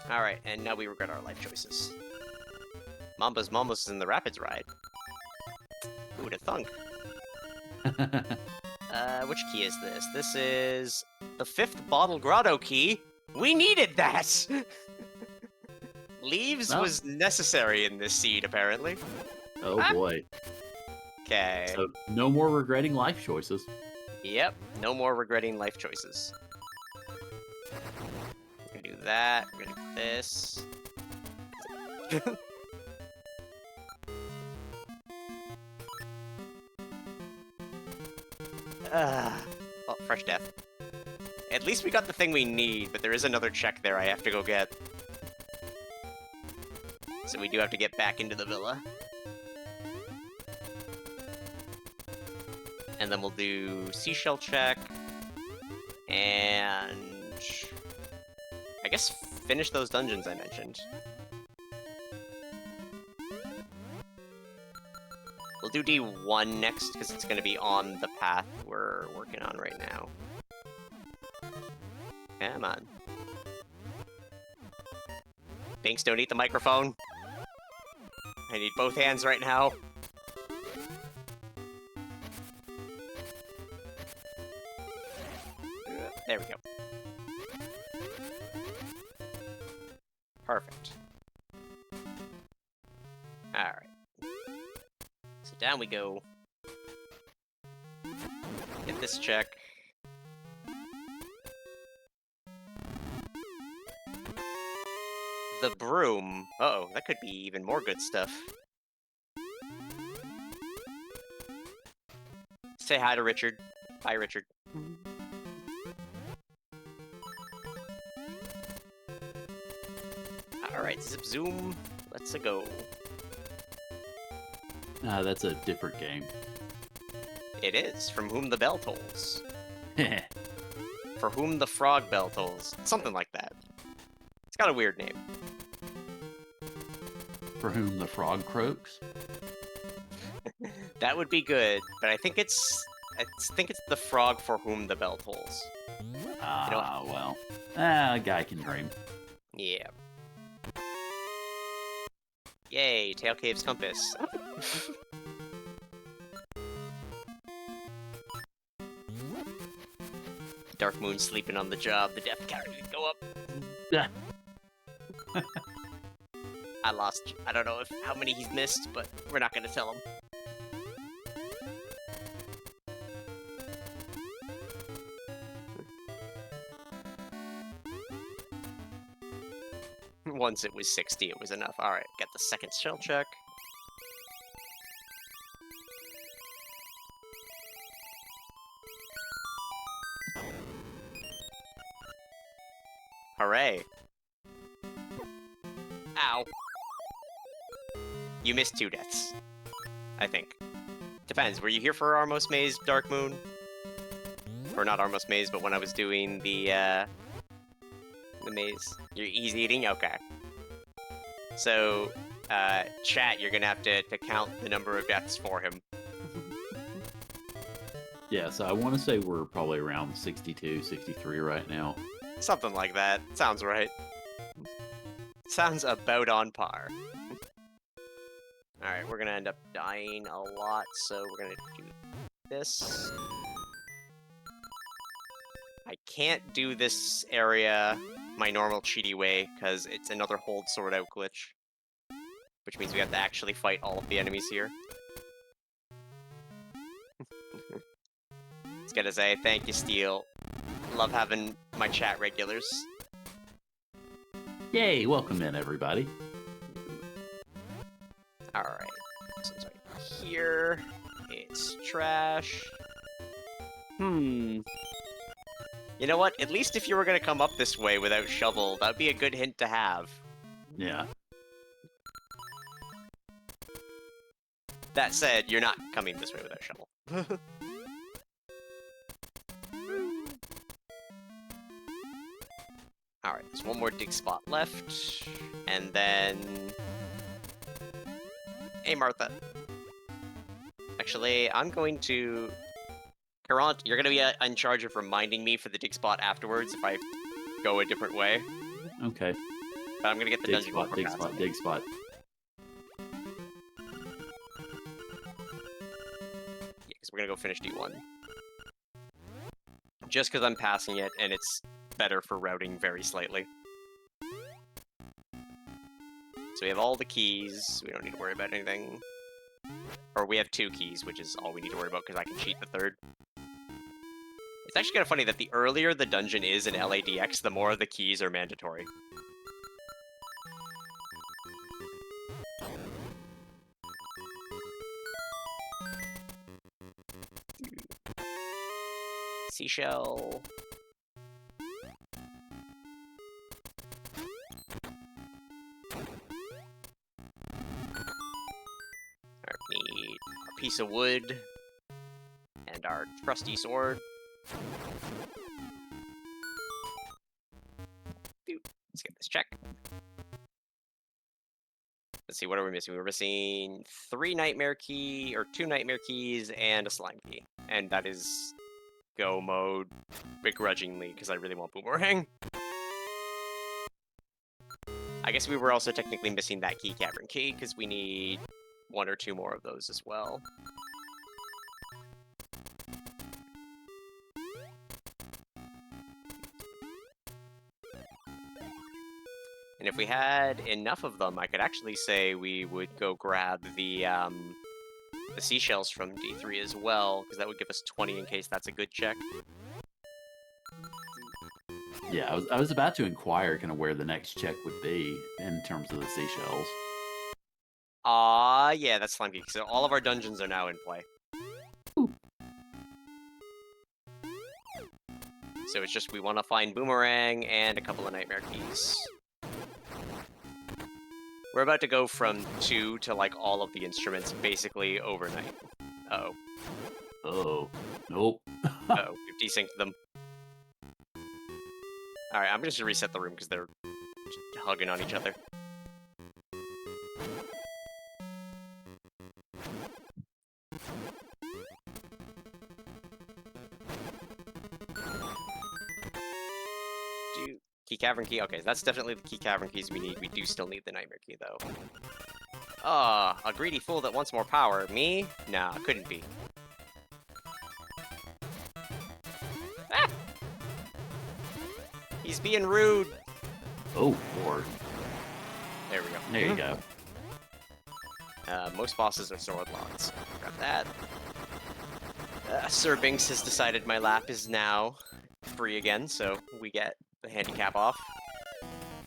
Alright, and now we regret our life choices. Mamba's Mamos is in the Rapids ride. Who would have thunk? Which key is this? This is the 5th Bottle Grotto key. We needed that! Leaves was necessary in this seed, apparently. Oh boy. Okay. So, no more regretting life choices. Yep, no more regretting life choices. We're gonna do that, we're gonna do this. Oh, fresh death. At least we got the thing we need, but there is another check there I have to go get. So we do have to get back into the villa. And then we'll do seashell check. And... I guess finish those dungeons I mentioned. We'll do D1 next, because it's going to be on the path we're working on right now. Come on. Binks, don't eat the microphone. I need both hands right now. There we go. Perfect. Alright. So down we go. Get this check. The broom. Uh-oh, that could be even more good stuff. Say hi to Richard. Bye, Richard. Alright, zip zoom. Let's go. That's a different game. It is. From whom the bell tolls. For whom the frog bell tolls. Something like that. It's got a weird name. For whom the frog croaks? That would be good, but I think it's the frog for whom the bell tolls. Well. A guy can dream. Yeah. Yay, Tail Cave's compass. Dark Moon sleeping on the job, the death counter didn't go up. I lost, I don't know how many he's missed, but we're not gonna tell him. Once it was 60, it was enough. Alright, got the second shell check. Hooray. Ow. You missed 2 deaths. I think. Depends. Were you here for Armos Maze, Dark Moon? Or not Armos Maze, but when I was doing the maze. You're easy eating? Okay. So, chat, you're gonna have to count the number of deaths for him. Yeah, so I want to say we're probably around 62, 63 right now. Something like that. Sounds right. Sounds about on par. Alright, we're gonna end up dying a lot, so we're gonna do this. I can't do this area my normal cheaty way, because it's another hold sword out glitch. Which means we have to actually fight all of the enemies here. Just gotta say, thank you, Steel. Love having my chat regulars. Yay, welcome in, everybody. Alright, since I'm here, it's trash. You know what? At least if you were gonna come up this way without shovel, that'd be a good hint to have. Yeah. That said, you're not coming this way without shovel. Alright, there's one more dig spot left. And then... Hey, Martha. Actually, I'm going to... Karant, you're going to be in charge of reminding me for the dig spot afterwards if I go a different way. Okay. But I'm going to get the Dig dungeon spot, one dig spot, dig spot. Yeah, because we're going to go finish D1. Just because I'm passing it, and it's better for routing very slightly. So we have all the keys. We don't need to worry about anything. Or we have 2 keys, which is all we need to worry about because I can cheat the 3rd. It's actually kind of funny that the earlier the dungeon is in LADX, the more the keys are mandatory. Seashell. We need a piece of wood and our trusty sword. Let's get this check. Let's see, what are we missing? We're missing 3 nightmare key, or 2 nightmare keys, and a slime key. And that is go mode begrudgingly, because I really want Boomerang. I guess we were also technically missing that key cavern key, because we need 1 or 2 more of those as well. And if we had enough of them, I could actually say we would go grab the seashells from D3 as well, because that would give us 20 in case that's a good check. Yeah, I was about to inquire kind of where the next check would be in terms of the seashells. Yeah, that's Slime Geek. So all of our dungeons are now in play. Ooh. So it's just we want to find Boomerang and a couple of Nightmare Keys. We're about to go from 2 to, like, all of the instruments basically overnight. Uh-oh. Oh. Nope. Uh-oh, we've desynced them. Alright, I'm just gonna reset the room because they're just hugging on each other. Key Cavern Key? Okay, that's definitely the Key Cavern Keys we need. We do still need the Nightmare Key, though. Ah, a greedy fool that wants more power. Me? Nah, couldn't be. Ah! He's being rude! Oh, Lord. There we go. There you go. Most bosses are sword locked. Grab that. Sir Binks has decided my lap is now free again, so we get the handicap off.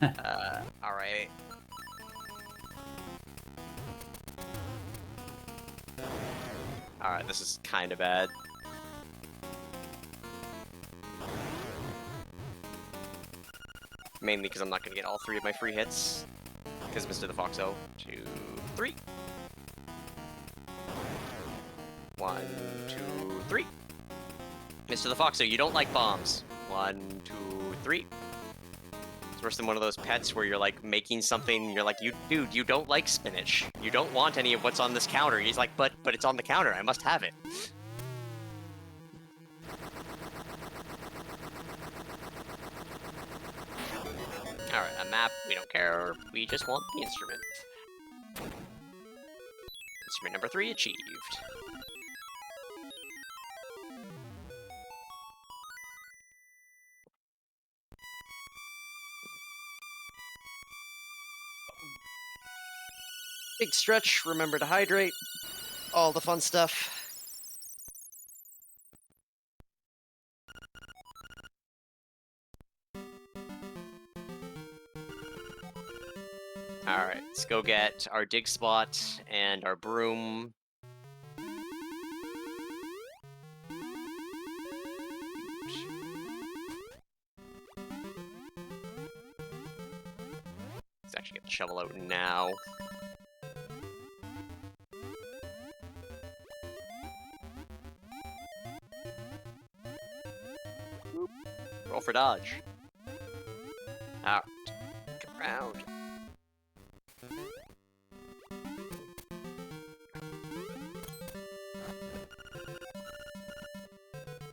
Alright. Alright, this is kind of bad. Mainly because I'm not going to get all 3 of my free hits. because Mr. the Foxo. 2, 3. 1, 2, 3. Mr. the Foxo, you don't like bombs. 1, 2, 3. It's worse than one of those pets where you're like making something and you're like, dude, you don't like spinach. You don't want any of what's on this counter. He's like, but it's on the counter. I must have it. Alright, a map, we don't care. We just want the instrument. Instrument number 3 achieved. Big stretch, remember to hydrate. All the fun stuff. Alright, let's go get our dig spot and our broom. Let's actually get the shovel out now. Roll for dodge. Alright, get around.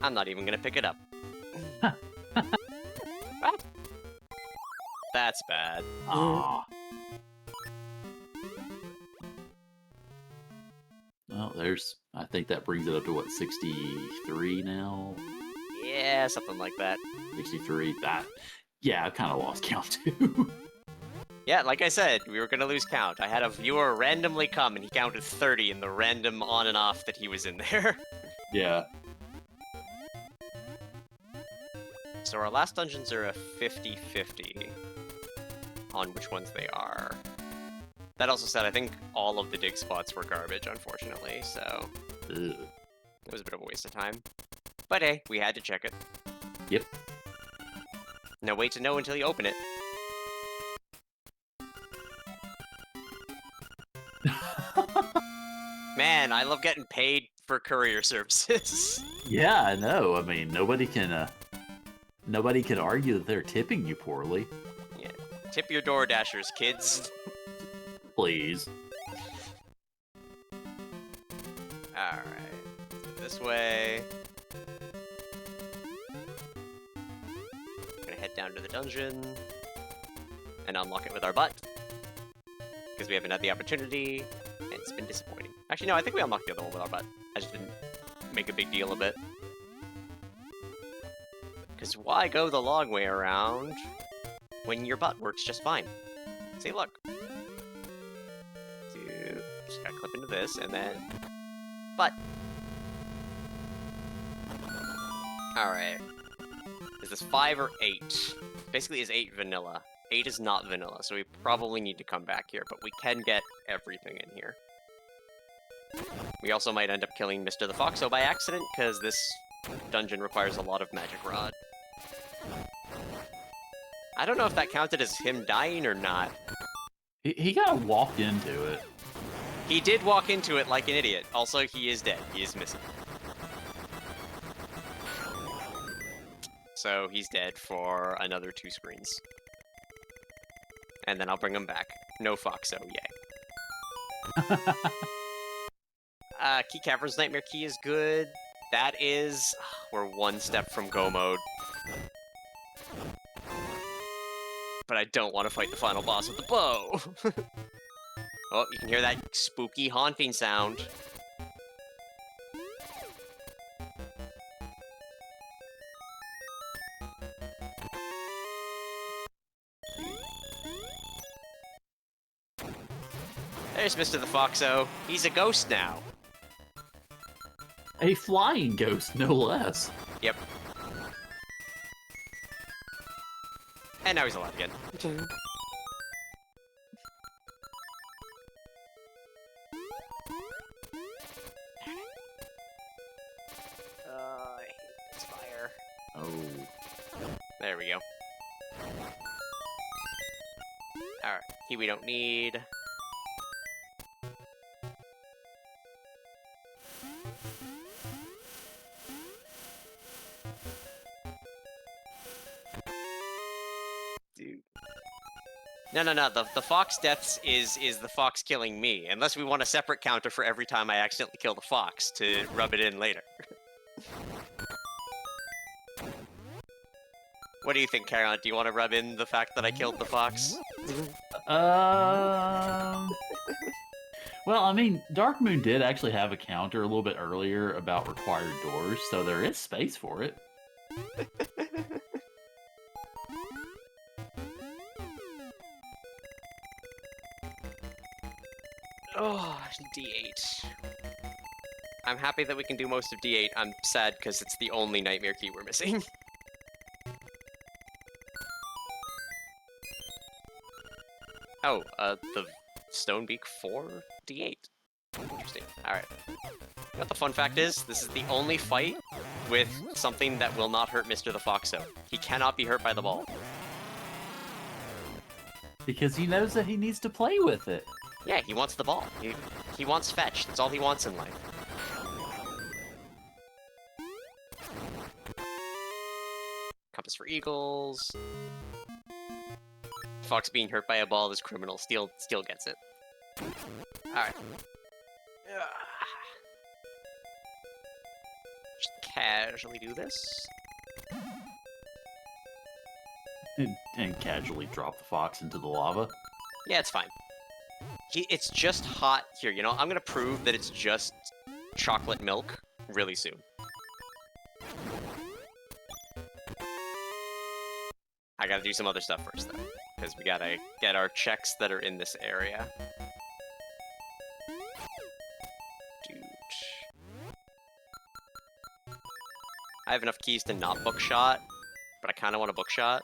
I'm not even gonna pick it up. What? That's bad. Aw. Well, I think that brings it up to what, 63 now? Yeah, something like that. 63. Yeah, I kind of lost count too. Yeah, like I said, we were gonna lose count. I had a viewer randomly come and he counted 30 in the random on and off that he was in there. Yeah. So our last dungeons are a 50-50 on which ones they are. That also said, I think all of the dig spots were garbage, unfortunately, so Ugh. it was a bit of a waste of time. But hey, we had to check it. Yep. No way to know until you open it. Man, I love getting paid for courier services. Yeah, I know. I mean, nobody can argue that they're tipping you poorly. Yeah. Tip your Door Dashers, kids. Please. Alright. This way. Gonna head down to the dungeon. And unlock it with our butt. Because we haven't had the opportunity, and it's been disappointing. Actually, no, I think we unlocked the other one with our butt. I just didn't make a big deal of it. Because why go the long way around when your butt works just fine? See, look. Just gotta clip into this, and then... butt. Alright. Is this 5 or 8? Basically, is 8 vanilla. 8 is not vanilla, so we probably need to come back here, but we can get everything in here. We also might end up killing Mr. the Foxo by accident, because this dungeon requires a lot of magic rod. I don't know if that counted as him dying or not. He kind of walked into it. He did walk into it like an idiot. Also, he is dead. He is missing. So he's dead for another 2 screens. And then I'll bring him back. No Foxo, yay. Key Cavern's Nightmare Key is good. That is... we're 1 step from go mode. But I don't want to fight the final boss with the bow. Oh, you can hear that spooky haunting sound. There's Mr. the Foxo. He's a ghost now. A flying ghost, no less. Yep. And now he's alive again. I hate this fire. Oh. There we go. Alright, he we don't need. Dude. No, the fox deaths is the fox killing me, unless we want a separate counter for every time I accidentally kill the fox to rub it in later. What do you think, Caroline? Do you want to rub in the fact that I killed the fox? Well, I mean, Dark Moon did actually have a counter a little bit earlier about required doors, so there is space for it. Oh, D8. I'm happy that we can do most of D8. I'm sad because it's the only nightmare key we're missing. Oh, the Stonebeak 4 D8. Interesting. Alright. You know what the fun fact is? This is the only fight with something that will not hurt Mr. the Foxo. He cannot be hurt by the ball. Because he knows that he needs to play with it. Yeah, he wants the ball. He wants fetch. That's all he wants in life. Compass for eagles. Fox being hurt by a ball is criminal. Steel gets it. Alright. Just casually do this. And casually drop the fox into the lava. Yeah, it's fine. It's just hot here, you know? I'm gonna prove that it's just chocolate milk really soon. I gotta do some other stuff first, though. Because we gotta get our checks that are in this area. Dude. I have enough keys to not bookshot, but I kinda want a bookshot.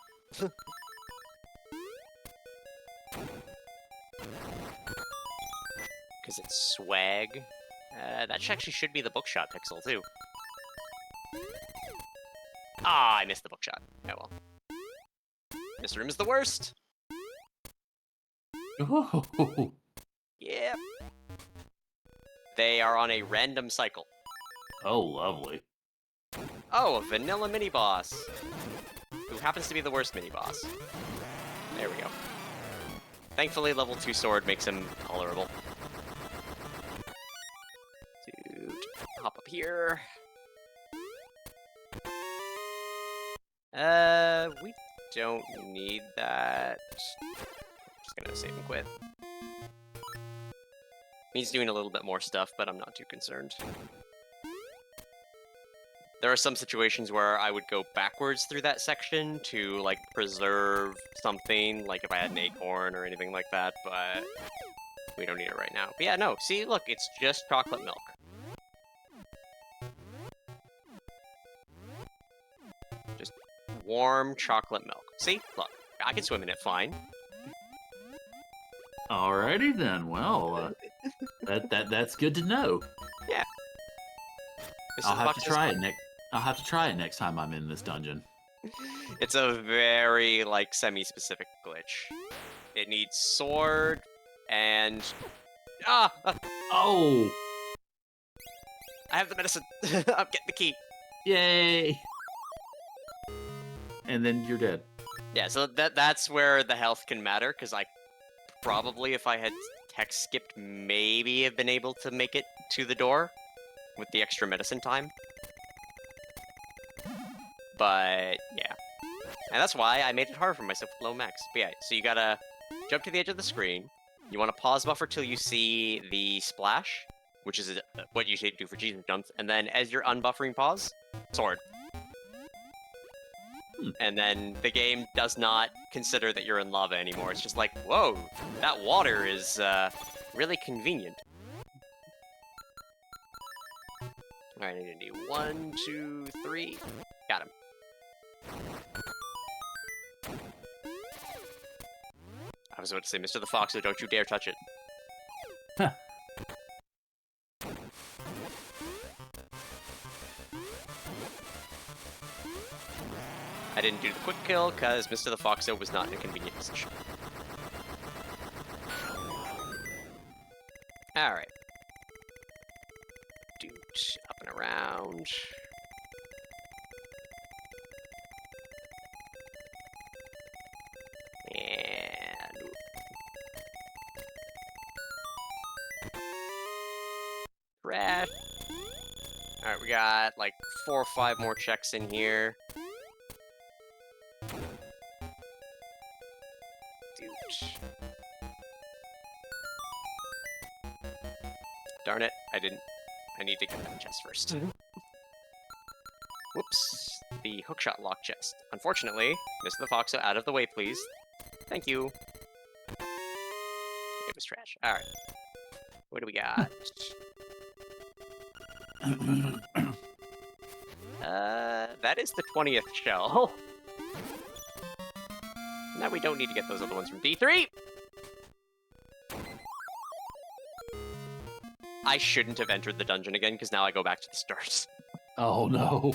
Because it's swag. That actually should be the bookshot pixel, too. Ah, I missed the bookshot. Oh well. This room is the worst! Oh. Yep. They are on a random cycle. Oh, lovely. Oh, a vanilla mini-boss! Who happens to be the worst mini-boss. There we go. Thankfully, level 2 sword makes him tolerable. Dude, hop up here. We don't need that. Just gonna save and quit. He's doing a little bit more stuff, but I'm not too concerned. There are some situations where I would go backwards through that section to, like, preserve something, like if I had an acorn or anything like that, but we don't need it right now. But yeah, no, see, look, it's just chocolate milk. Just warm chocolate milk. See? Look, I can swim in it fine. Alrighty then. Well, that's good to know. Yeah. I'll have to try it next time I'm in this dungeon. It's a very, like, semi-specific glitch. It needs sword and... Ah! Oh! I have the medicine. I'm getting the key. Yay! And then you're dead. Yeah, so that's where the health can matter, because I probably, if I had text skipped, maybe have been able to make it to the door with the extra medicine time. But, yeah. And that's why I made it hard for myself with low max. But yeah, so you gotta jump to the edge of the screen. You want to pause buffer till you see the splash, which is what you should do for Jesus jumps. And then as you're unbuffering pause, sword. And then the game does not consider that you're in lava anymore. It's just like, whoa, that water is really convenient. Alright, I need to do 1, 2, 3. Got him. I was about to say, Mr. the Fox, so don't you dare touch it. Huh. I didn't do the quick kill because Mr. the Foxo was not in a convenient position. Alright. Doot, up and around. And... Crash. Alright, we got like 4 or 5 more checks in here. Doot. Darn it, I didn't. I need to get that chest first. Whoops. The hookshot lock chest. Unfortunately, Mr. the Fox, so out of the way, please. Thank you. It was trash. Alright. What do we got? That is the 20th shell. Now we don't need to get those other ones from D3! I shouldn't have entered the dungeon again, because now I go back to the start. Oh no.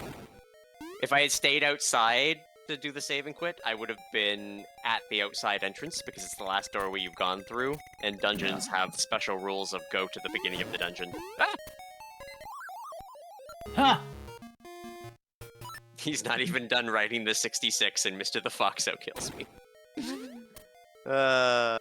If I had stayed outside to do the save and quit, I would have been at the outside entrance, because it's the last doorway you've gone through, and dungeons have special rules of go to the beginning of the dungeon. Ah! Ha! He's not even done writing the 66, and Mr. the Fox kills me. Alright,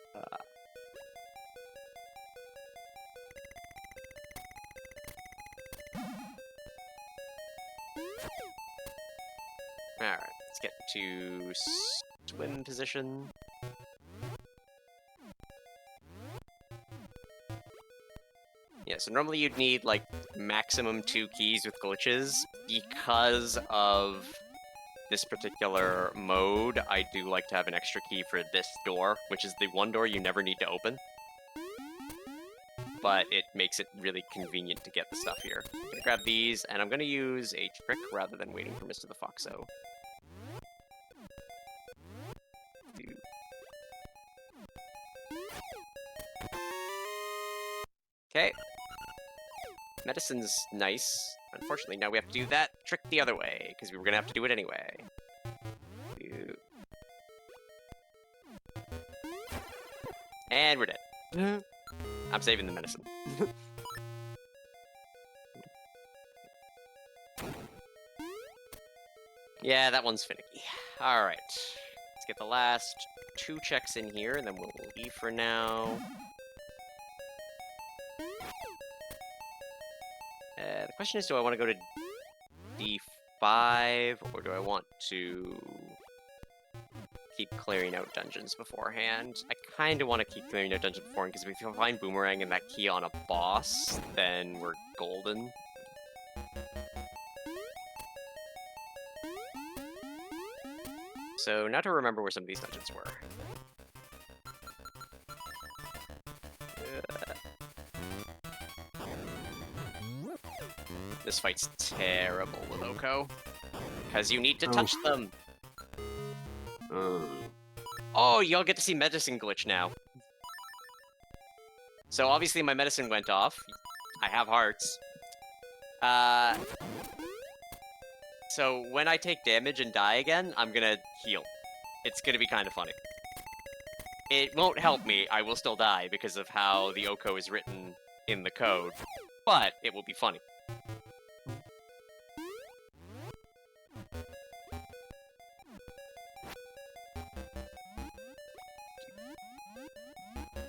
let's get to swim position. Yeah, so normally you'd need, like, maximum 2 keys with glitches. Because of this particular mode, I do like to have an extra key for this door, which is the one door you never need to open. But it makes it really convenient to get the stuff here. I'm gonna grab these, and I'm gonna use a trick rather than waiting for Mr. the Foxo. Okay. Medicine's nice. Unfortunately, now we have to do that trick the other way, because we were gonna have to do it anyway. And we're dead. I'm saving the medicine. Yeah, that one's finicky. Alright. Let's get the last 2 checks in here, and then we'll leave for now. The question is, do I want to go to D5, or do I want to keep clearing out dungeons beforehand? I kind of want to keep clearing out dungeons beforehand, because if we find Boomerang and that key on a boss, then we're golden. So now to remember where some of these dungeons were. This fight's terrible with Oko. Because you need to touch them! Oh, y'all get to see Medicine Glitch now. So obviously my medicine went off. I have hearts. So when I take damage and die again, I'm gonna heal. It's gonna be kind of funny. It won't help me, I will still die because of how the Oko is written in the code. But it will be funny.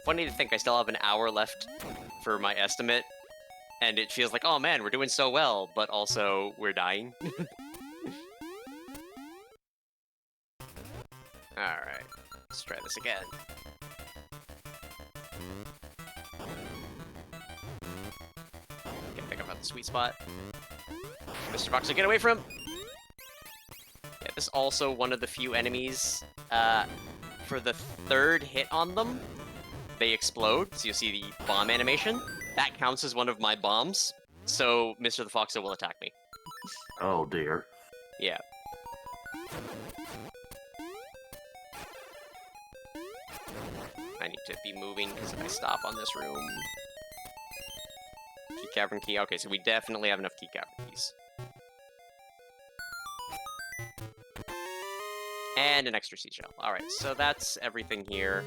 Funny to think I still have an hour left for my estimate, and it feels like, oh man, we're doing so well, but also we're dying. Alright, let's try this again. Get pick up at the sweet spot. Mr. Foxo, get away from him! Yeah, this is also one of the few enemies, for the 3rd hit on them, they explode, so you'll see the bomb animation. That counts as one of my bombs, so Mr. the Foxo will attack me. Oh dear. Yeah. I need to be moving, because if I stop on this room... Key cavern key. Okay, so we definitely have enough key cavern keys. And an extra seashell. Alright, so that's everything here.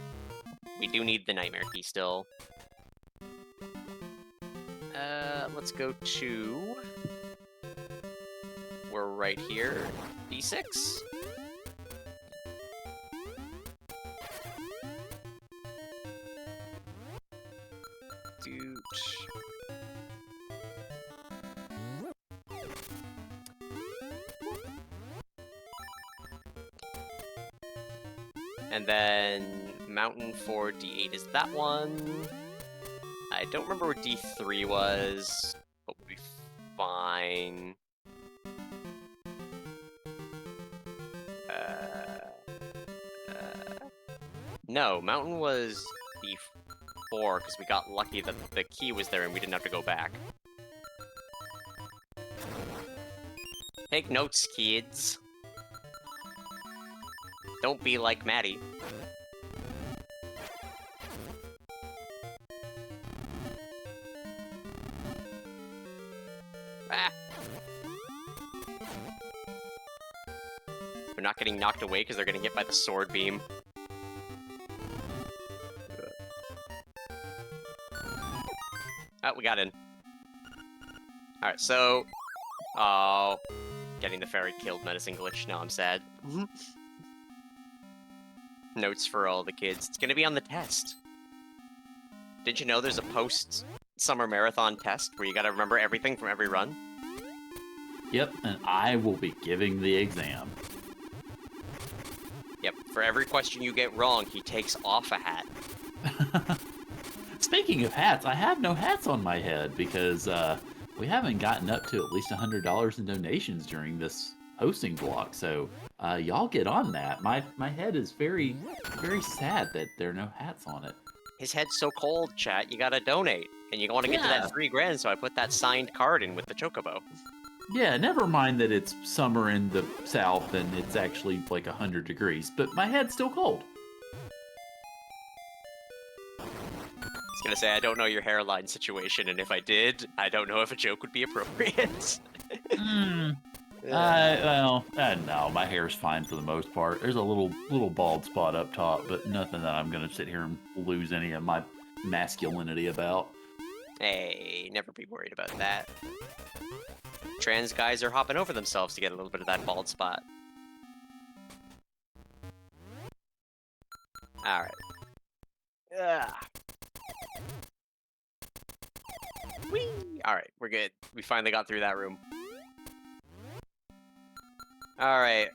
We do need the nightmare key still. Let's go to... We're right here. D6? Doot. And then Mountain for D8 is that one. I don't remember what D3 was, but we'll be fine. No, Mountain was D4 because we got lucky that the key was there and we didn't have to go back. Take notes, kids. Don't be like Maddie. Ah. They're not getting knocked away because they're getting hit by the sword beam. Oh, we got in. Alright, so... Oh... Getting the fairy killed medicine glitch. Now I'm sad. Notes for all the kids. It's gonna be on the test. Did you know there's a post-summer marathon test where you gotta remember everything from every run? Yep, and I will be giving the exam. Yep, for every question you get wrong, he takes off a hat. Speaking of hats, I have no hats on my head because we haven't gotten up to at least $100 in donations during this hosting block, so y'all get on that. My head is very, very sad that there are no hats on it. His head's so cold, chat, you gotta donate. And you want to get to that $3,000, so I put that signed card in with the chocobo. Yeah, never mind that it's summer in the south and it's actually like 100 degrees, but my head's still cold. I was gonna say, I don't know your hairline situation, and if I did, I don't know if a joke would be appropriate. No, my hair's fine for the most part. There's a little bald spot up top, but nothing that I'm gonna sit here and lose any of my masculinity about. Hey, never be worried about that. Trans guys are hopping over themselves to get a little bit of that bald spot. Alright. Whee! Alright, we're good. We finally got through that room. Alright.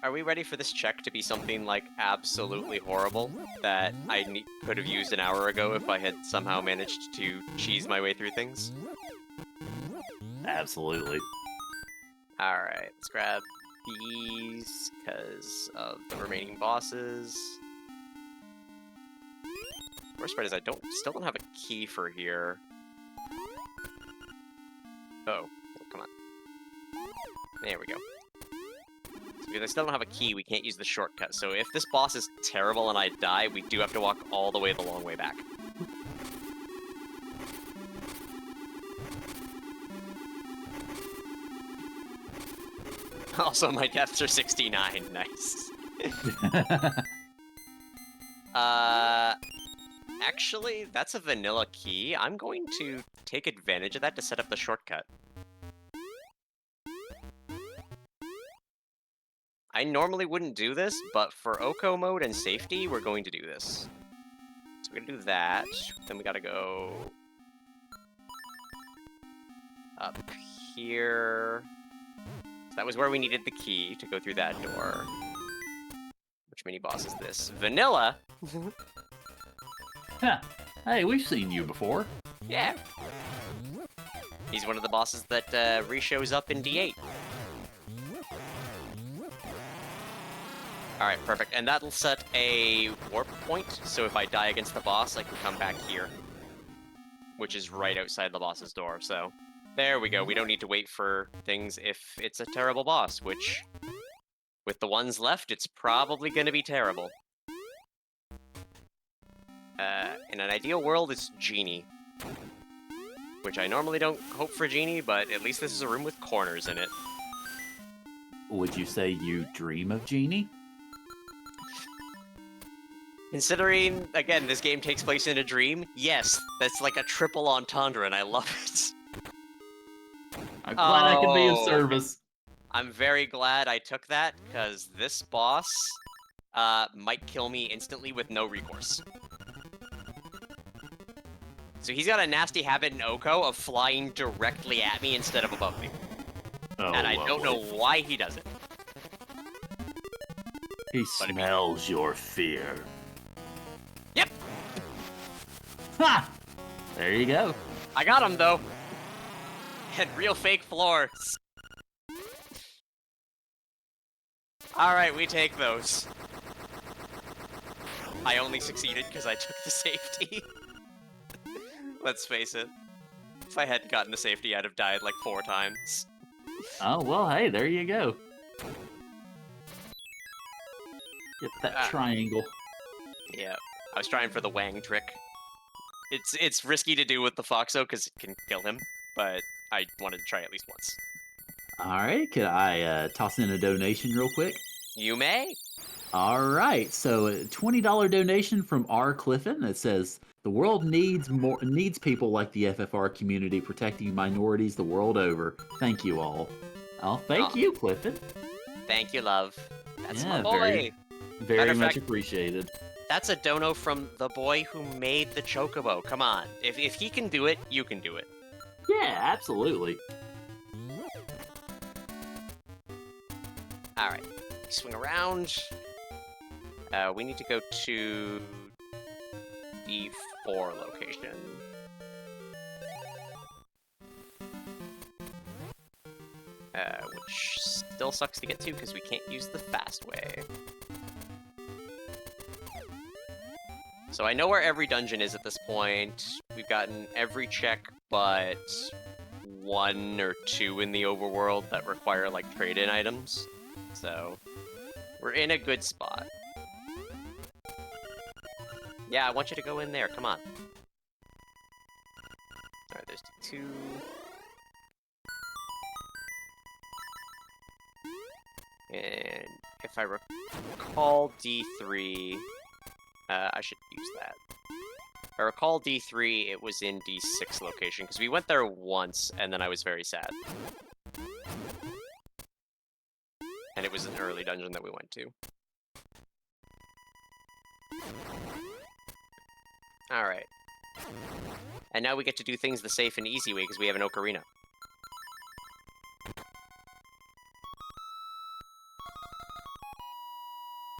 Are we ready for this check to be something, like, absolutely horrible that I could have used an hour ago if I had somehow managed to cheese my way through things? Absolutely. Alright, let's grab these, because of the remaining bosses. Worst part is I still don't have a key for here. Oh, come on. There we go. So because I still don't have a key, we can't use the shortcut. So if this boss is terrible and I die, we do have to walk all the way the long way back. Also, my deaths are 69. Nice. Actually, that's a vanilla key. I'm going to take advantage of that to set up the shortcut. I normally wouldn't do this, but for Oko mode and safety, we're going to do this. So we're gonna do that. Then we gotta go up here. So that was where we needed the key to go through that door. Which mini boss is this? Vanilla? Huh. Hey, we've seen you before. Yeah. He's one of the bosses that re-shows up in D8. Alright, perfect. And that'll set a warp point, so if I die against the boss, I can come back here. Which is right outside the boss's door, so... There we go, we don't need to wait for things if it's a terrible boss, which... With the ones left, it's probably gonna be terrible. In an ideal world, it's Genie. Which I normally don't hope for Genie, but at least this is a room with corners in it. Would you say you dream of Genie? Considering, again, this game takes place in a dream, yes, that's like a triple entendre, and I love it. I'm glad I could be of Oh, service. I'm very glad I took that, because this boss might kill me instantly with no recourse. So he's got a nasty habit in Oko of flying directly at me instead of above me. Oh, And I don't know lovely. why he does it. He But smells your fear. Yep! Ha! There you go. I got him, though. And real fake floors. Alright, we take those. I only succeeded because I took the safety. Let's face it. If I hadn't gotten the safety, I'd have died like 4 times. Oh, well, hey, there you go. Get that Ah. triangle. Yeah, I was trying for the Wang trick. It's risky to do with the Foxo because it can kill him, but I wanted to try at least once. All right, could I toss in a donation real quick? You may. All right, so a $20 donation from R. Clifton that says the world needs people like the FFR community protecting minorities the world over. Thank you all. Oh, thank you, Clifton. Thank you, love. That's Yeah, my boy. very Matter of much fact- appreciated. That's a dono from the boy who made the Chocobo. Come on. If he can do it, you can do it. Yeah, absolutely. Alright. Swing around. We need to go to the 4 location. Which still sucks to get to because we can't use the fast way. So I know where every dungeon is at this point. We've gotten every check but 1 or 2 in the overworld that require, like, trade-in items. So, we're in a good spot. Yeah, I want you to go in there, come on. Alright, there's 2. And if I recall D3, I should use that. If I recall D3, it was in D6 location, because we went there once, and then I was very sad. And it was an early dungeon that we went to. Alright. And now we get to do things the safe and easy way, because we have an ocarina.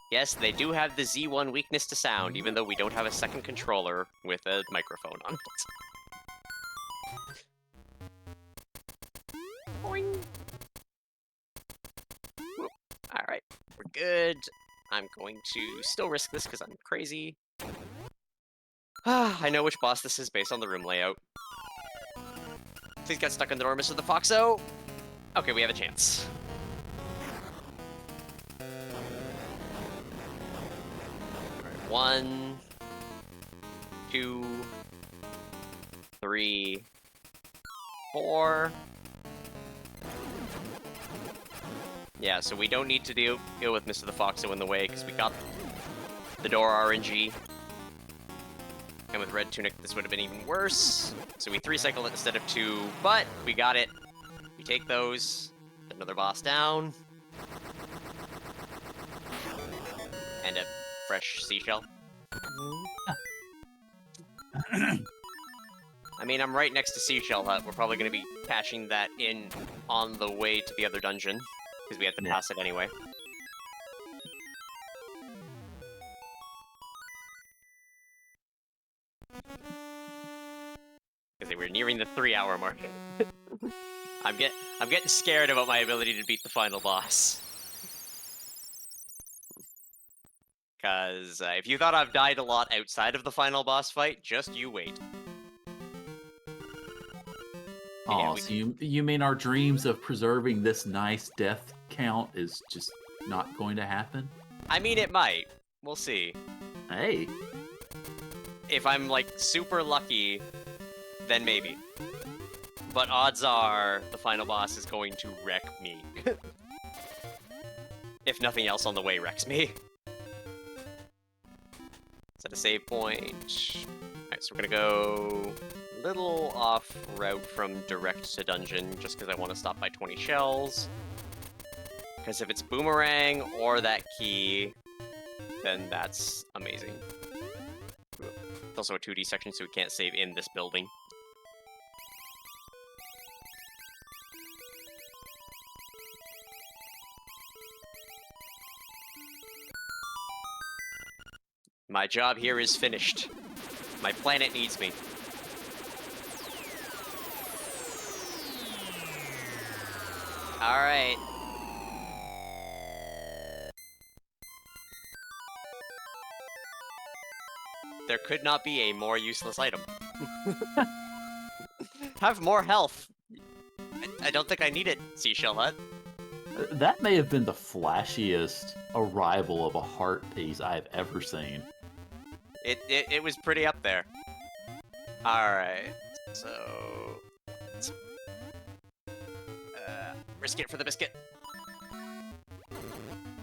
Yes, they do have the Z1 weakness to sound, even though we don't have a second controller with a microphone on it. Boing. Alright, we're good. I'm going to still risk this because I'm crazy. I know which boss this is based on the room layout. Please get stuck in the door, Mr. the Foxo. Okay, we have a chance. Alright, 1, 2, 3, 4. Yeah, so we don't need to deal with Mr. the Foxo in the way, because we got the door RNG. And with Red Tunic, this would have been even worse. So we 3-cycled it instead of 2, but we got it. We take those. Another boss down. And a fresh seashell. I mean, I'm right next to Seashell Hut. We're probably going to be patching that in on the way to the other dungeon, because we have to pass it anyway. Because we're nearing the 3-hour mark. I'm getting scared about my ability to beat the final boss. Because if you thought I've died a lot outside of the final boss fight, just you wait. Oh, so you mean our dreams of preserving this nice death count is just not going to happen? I mean, it might. We'll see. Hey. If I'm, like, super lucky, then maybe. But odds are the final boss is going to wreck me. If nothing else on the way wrecks me. Set a save point. Alright, so we're gonna go a little off route from direct to dungeon, just because I want to stop by 20 shells. Because if it's boomerang or that key, then that's amazing. It's also a 2D section, so we can't save in this building. My job here is finished. My planet needs me. Alright. There could not be a more useless item. Have more health. I don't think I need it, Seashell Hut. That may have been the flashiest arrival of a heart piece I've ever seen. It was pretty up there. Alright, so... risk it for the biscuit.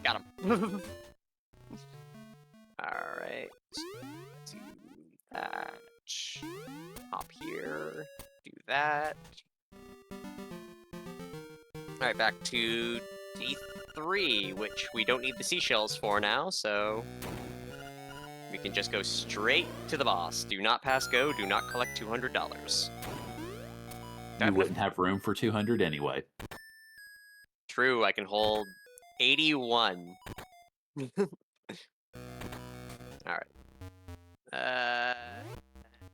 Got him. Alright. Do that. Hop here. Do that. Alright, back to D3, which we don't need the seashells for now, so... we can just go straight to the boss. Do not pass go, do not collect $200. You wouldn't have room for 200 anyway. True, I can hold 81. Alright.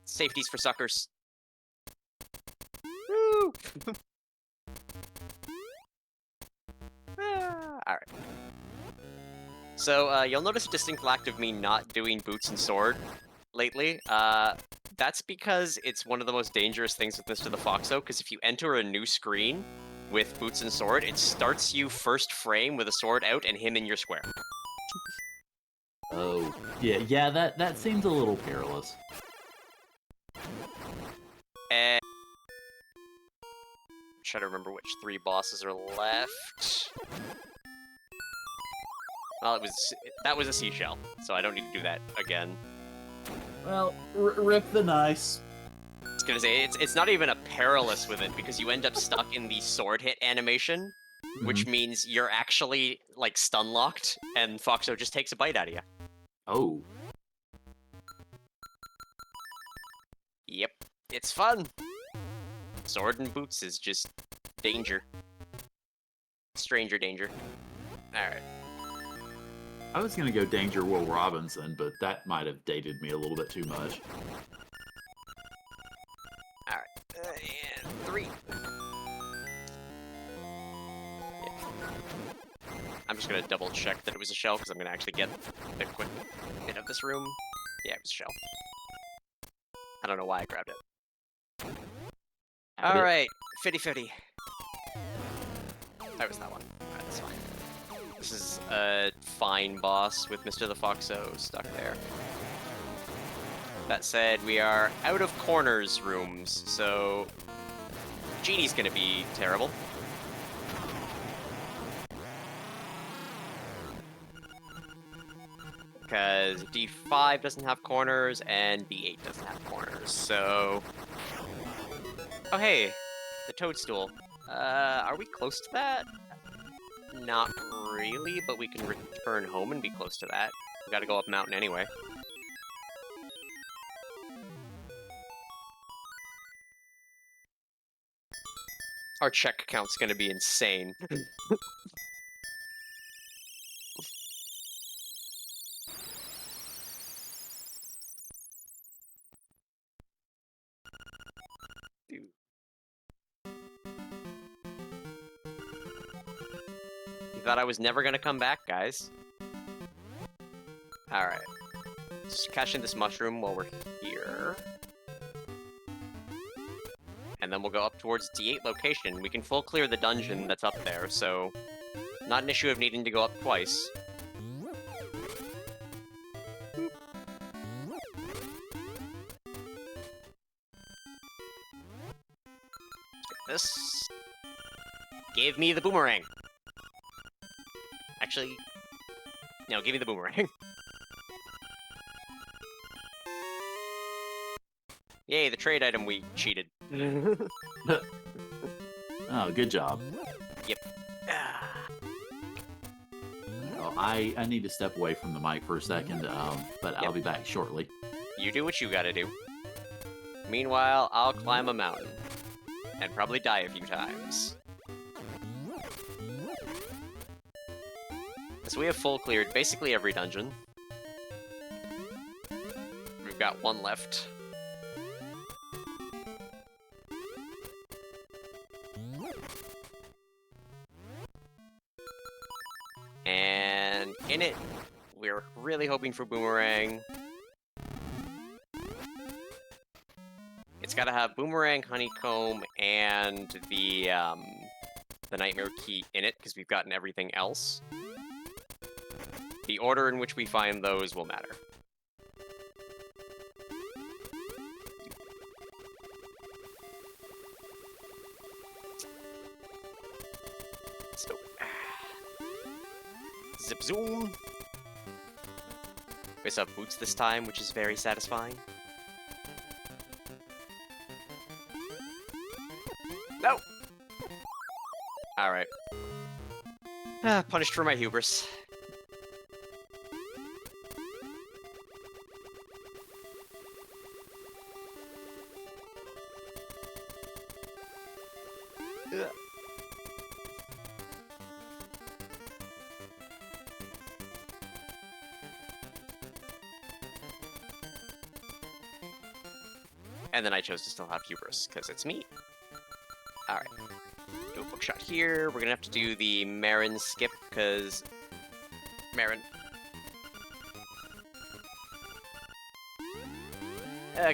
Safeties for suckers. Woo! Alright. So, you'll notice a distinct lack of me not doing boots and sword lately. That's because it's one of the most dangerous things with Mr. the Foxo, because if you enter a new screen with boots and sword, it starts you first frame with a sword out and him in your square. Oh, yeah, that seems a little perilous. And... try to remember which 3 bosses are left. Well, that was a seashell, so I don't need to do that again. Well, rip the nice. I was gonna say, it's not even a perilous with it, because you end up stuck in the sword hit animation, which means you're actually, like, stun-locked, and Foxo just takes a bite out of you. Oh. Yep, it's fun! Sword and boots is just danger. Stranger danger. Alright. I was gonna go Danger Will Robinson, but that might have dated me a little bit too much. Alright, and 3. Yeah. I'm just gonna double check that it was a shell, because I'm gonna actually get a quick bit of this room. Yeah, it was a shell. I don't know why I grabbed it. Alright, fitty. That was that one. Alright, that's fine. This is a fine boss with Mr. the Foxo stuck there. That said, we are out of corners rooms, so Genie's gonna be terrible. Because D5 doesn't have corners, and D8 doesn't have corners, so... oh hey, the toadstool. Are we close to that? Not really, but we can return home and be close to that. We gotta go up mountain anyway. Our check count's gonna be insane. Dude. You thought I was never gonna come back, guys? Alright. Just cash in this mushroom while we're here. And then we'll go up towards D8 location. We can full clear the dungeon that's up there, so... not an issue of needing to go up twice. Get this. Give me the boomerang! Actually... no, give me the boomerang. Yay, the trade item we cheated. Oh, good job. Yep. Well, I need to step away from the mic for a second, but I'll Yep. be back shortly. You do what you gotta do. Meanwhile, I'll climb a mountain. And probably die a few times. So we have full cleared basically every dungeon. We've got one left. And in it, we're really hoping for Boomerang. It's gotta have Boomerang, Honeycomb, and the Nightmare Key in it, because we've gotten everything else. The order in which we find those will matter. So, zip zoom. We also have boots this time, which is very satisfying. No! Alright. Punished for my hubris. Ugh. And then I chose to still have hubris, because it's me. Alright. Do a bookshot here. We're gonna have to do the Marin skip, because... Marin.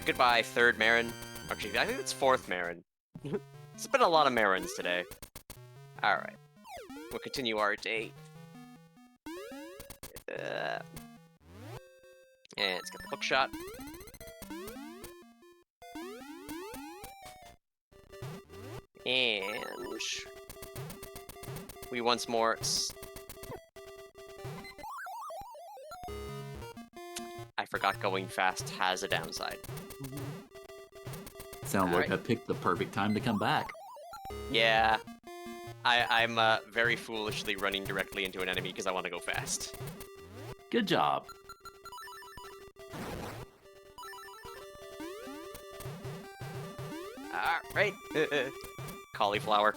Goodbye, third Marin. Actually, I think it's fourth Marin. It's been a lot of Marins today. Alright. We'll continue our date. And let's get the bookshot. And we once more. I forgot going fast has a downside. Sounds like I picked the perfect time to come back. Yeah. I'm very foolishly running directly into an enemy because I want to go fast. Good job. Alright. Cauliflower.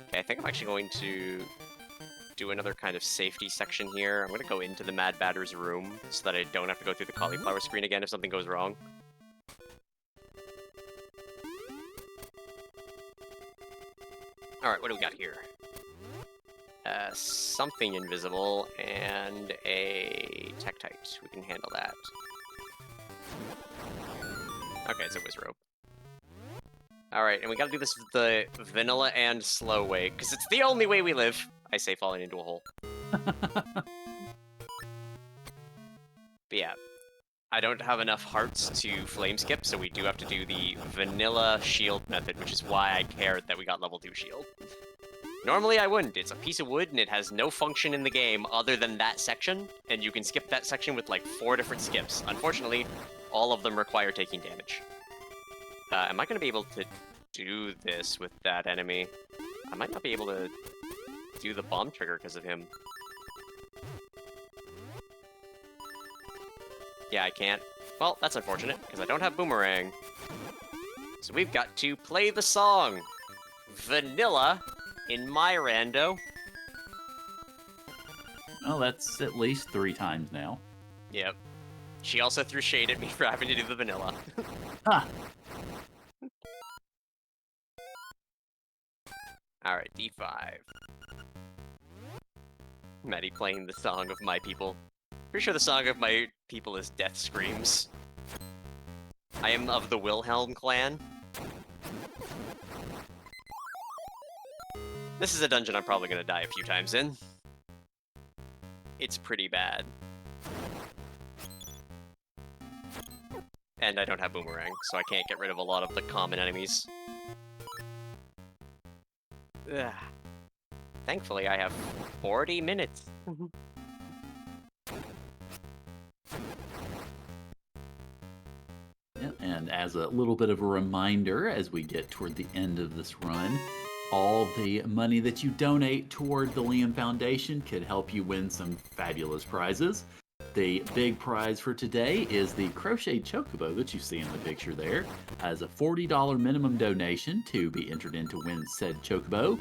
Okay, I think I'm actually going to do another kind of safety section here. I'm going to go into the Mad Batter's room so that I don't have to go through the cauliflower screen again if something goes wrong. Alright, what do we got here? Something invisible and a Tektite. We can handle that. Okay, it's a Wizrobe. Alright, and we gotta do this the vanilla and slow way, because it's the only way we live. I say falling into a hole. But yeah, I don't have enough hearts to flame skip, so we do have to do the vanilla shield method, which is why I cared that we got level 2 shield. Normally I wouldn't. It's a piece of wood and it has no function in the game other than that section, and you can skip that section with like 4 different skips. Unfortunately, all of them require taking damage. Am I going to be able to do this with that enemy? I might not be able to do the bomb trigger because of him. Yeah, I can't. Well, that's unfortunate, because I don't have Boomerang. So we've got to play the song. Vanilla in my rando. Well, that's at least 3 times now. Yep. She also threw shade at me for having to do the vanilla. Ha! Alright, D5. Maddie playing the song of my people. Pretty sure the song of my people is Death Screams. I am of the Wilhelm clan. This is a dungeon I'm probably gonna die a few times in. It's pretty bad. And I don't have Boomerang, so I can't get rid of a lot of the common enemies. Ugh. Thankfully, I have 40 minutes. And as a little bit of a reminder, as we get toward the end of this run, all the money that you donate toward the Liam Foundation could help you win some fabulous prizes. The big prize for today is the crocheted chocobo that you see in the picture there. As a $40 minimum donation to be entered in to win said chocobo.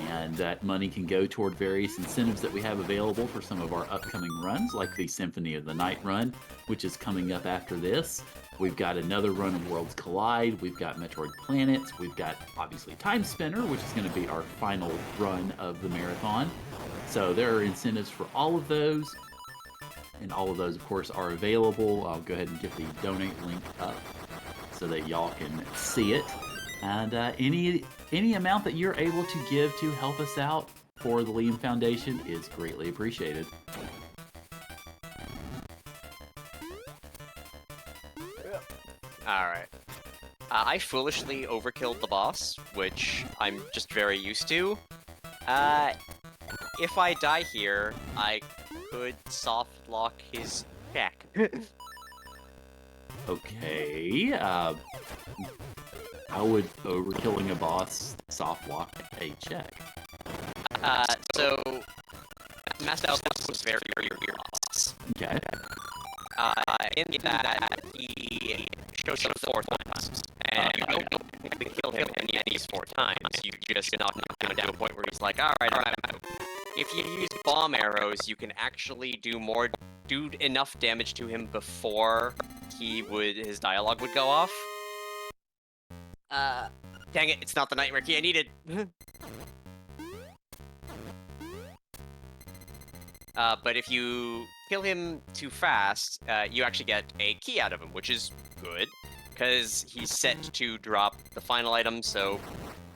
And that money can go toward various incentives that we have available for some of our upcoming runs, like the Symphony of the Night run, which is coming up after this. We've got another run of Worlds Collide. We've got Metroid Planets. We've got, obviously, Time Spinner, which is going to be our final run of the marathon. So there are incentives for all of those. And all of those, of course, are available. I'll go ahead and get the donate link up so that y'all can see it. And any amount that you're able to give to help us out for the Liam Foundation is greatly appreciated. Alright. I foolishly overkilled the boss, which I'm just very used to. If I die here, I could soft lock his check. Okay, how would overkilling a boss soft lock a check? So Master Boss was very weird boss. Okay. In that he shows up 4 times, and you don't technically kill him any of these 4 times. You just knock him down to a point where he's like, all right, I'm out. If you use bomb arrows, you can actually do enough damage to him before his dialogue would go off. Dang it, it's not the nightmare key I needed. But if you kill him too fast, you actually get a key out of him, which is good, because he's set to drop the final item, so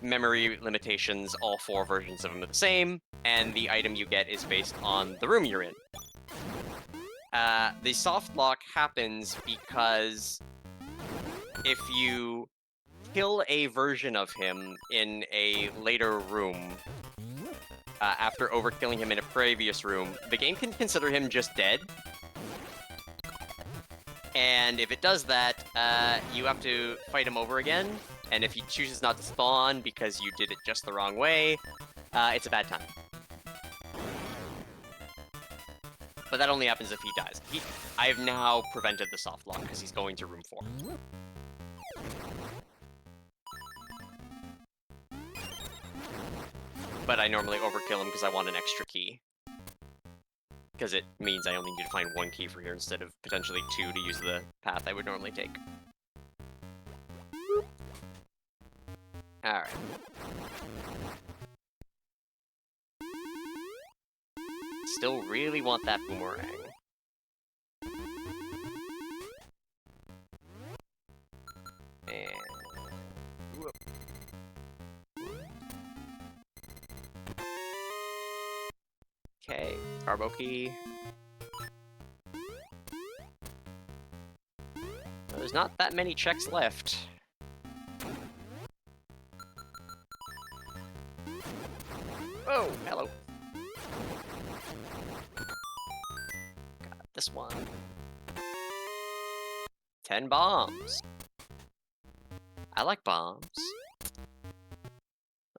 memory limitations, all 4 versions of him are the same, and the item you get is based on the room you're in. The soft lock happens because if you kill a version of him in a later room, after overkilling him in a previous room, the game can consider him just dead. And if it does that, you have to fight him over again, and if he chooses not to spawn because you did it just the wrong way, it's a bad time. But that only happens if he dies. I have now prevented the soft lock because he's going to room 4. But I normally overkill him because I want an extra key. Because it means I only need to find 1 key for here instead of potentially 2 to use the path I would normally take. Alright. Still really want that boomerang. And... whoop. Okay, Carbo key. There's not that many checks left. Oh, hello. Got this one. 10 bombs. I like bombs.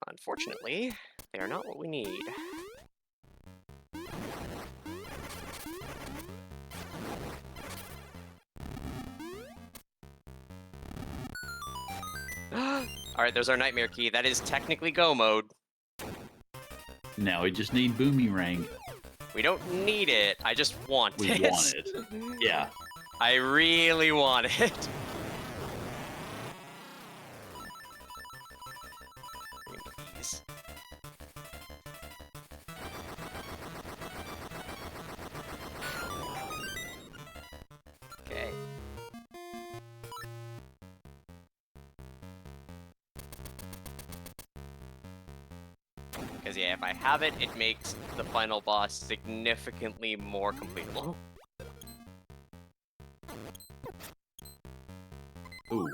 Unfortunately, they are not what we need. Alright, there's our nightmare key. That is technically go mode. Now we just need boomerang. We don't need it. I just want it. We want it. Yeah. I really want it. Please. Okay. Because, yeah, if I have it, it makes the final boss significantly more completable. Ooh.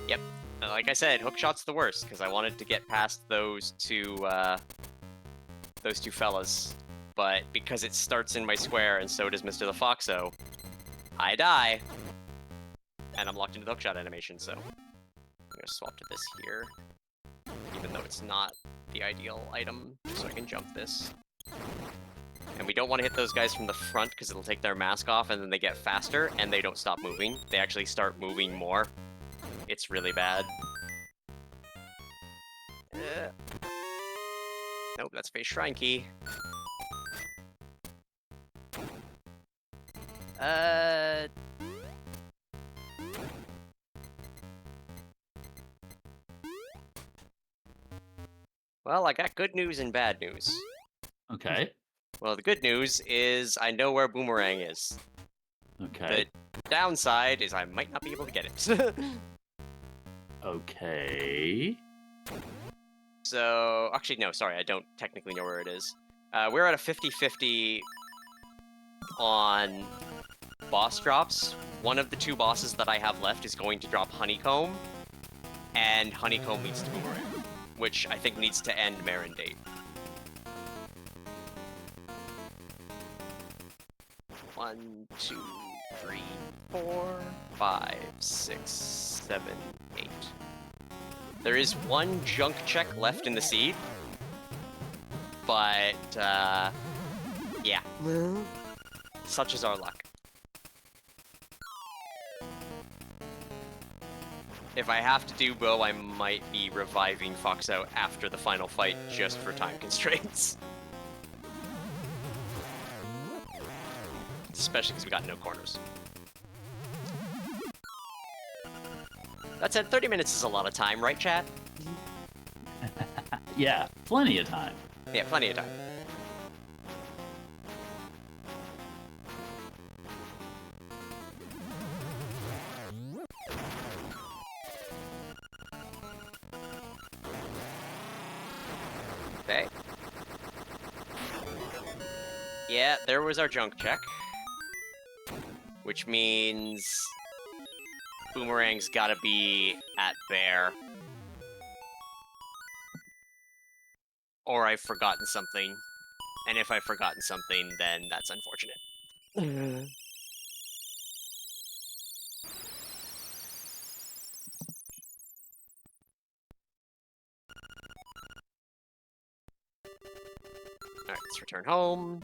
Yep. Like I said, hookshot's the worst, because I wanted to get past those two fellas. But because it starts in my square, and so does Mr. the Foxo, I die. And I'm locked into the hookshot animation, so... I'm gonna swap to this here. Even though it's not the ideal item, so I can jump this. And we don't want to hit those guys from the front, because it'll take their mask off, and then they get faster, and they don't stop moving. They actually start moving more. It's really bad. Nope, that's face shrine key. Well, I got good news and bad news. Okay. Well, the good news is I know where Boomerang is. Okay. The downside is I might not be able to get it. Okay. So, actually, no, sorry, I don't technically know where it is. We're at a 50-50 on boss drops. One of the two bosses that I have left is going to drop Honeycomb, and Honeycomb leads to Boomerang, which I think needs to end Marin Date. 1, 2, 3, 4, 5, 6, 7, 8. There is one junk check left in the seed, but, yeah. Such is our luck. If I have to do Bow, I might be reviving Foxo after the final fight just for time constraints. Especially because we got no corners. That said, 30 minutes is a lot of time, right, chat? Yeah, plenty of time. Yeah, plenty of time. Okay. Yeah, there was our junk check. Which means... Boomerang's gotta be at Bear. Or I've forgotten something. And if I've forgotten something, then that's unfortunate. Alright, let's return home.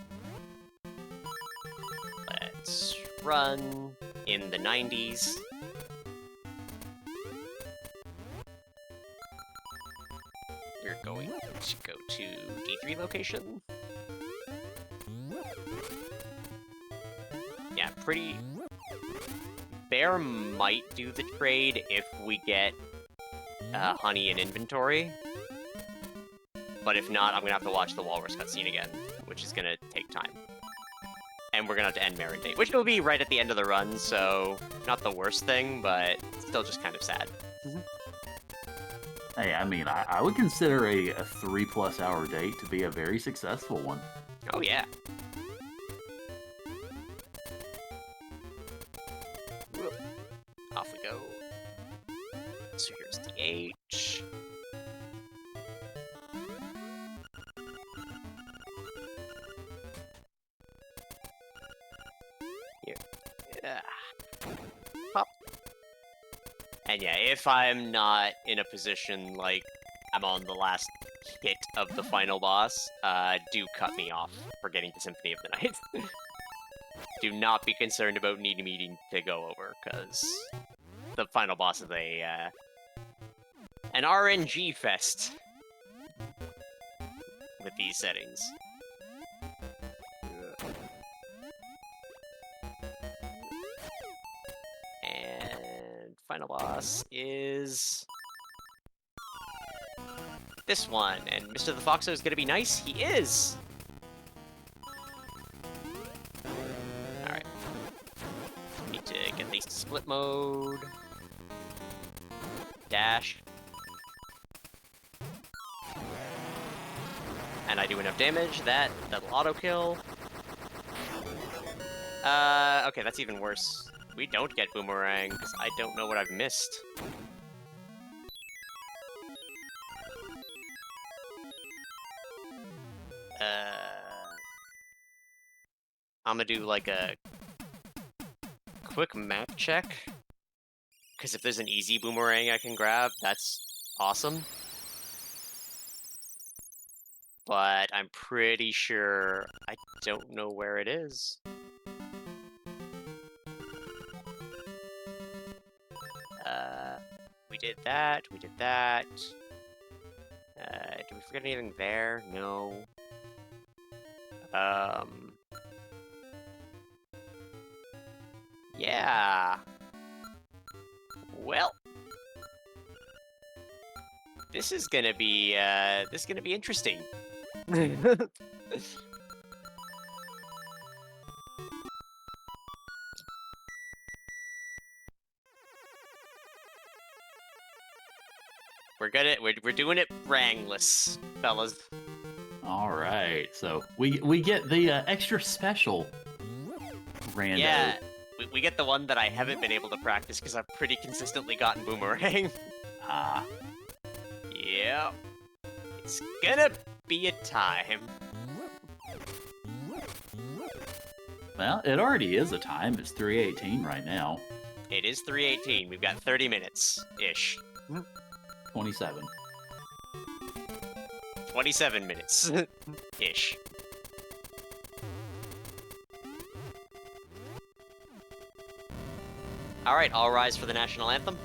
Let's run in the 90s. We're going to go to D3 location. Yeah, pretty... Bear might do the trade if we get honey in inventory. But if not, I'm gonna have to watch the Walrus cutscene again, which is gonna take time. And we're gonna have to end Marin Date, which will be right at the end of the run, so not the worst thing, but still just kind of sad. Hey, I mean, I would consider a 3+ hour date to be a very successful one. Oh yeah. Whoop. Off we go. So here's the H. Here. Yeah. Pop. And yeah, if I'm not in a position like I'm on the last hit of the final boss, do cut me off for getting to Symphony of the Night. Do not be concerned about needing to go over, because the final boss is an RNG fest with these settings. And final boss is this one, and Mr. the Foxo is gonna be nice. He is. All right. Need to get these to split mode. Dash. And I do enough damage that'll auto kill. Okay, that's even worse. We don't get Boomerang, because I don't know what I've missed. I'm gonna do like a quick map check Because if there's an easy boomerang I can grab, that's awesome. But I'm pretty sure I don't know where it is. We did that, we did that. Did we forget anything there? No. Yeah. Well. This is gonna be interesting. We're doing it rangless, fellas. All right, so we get the extra special Rando. Yeah, we get the one that I haven't been able to practice because I've pretty consistently gotten boomerang. Ah. Yeah. It's gonna be a time. Well, it already is a time. It's 3:18 right now. It is 3:18. We've got 30 minutes-ish. 27. 27 minutes. Ish. Alright, all rise for the national anthem.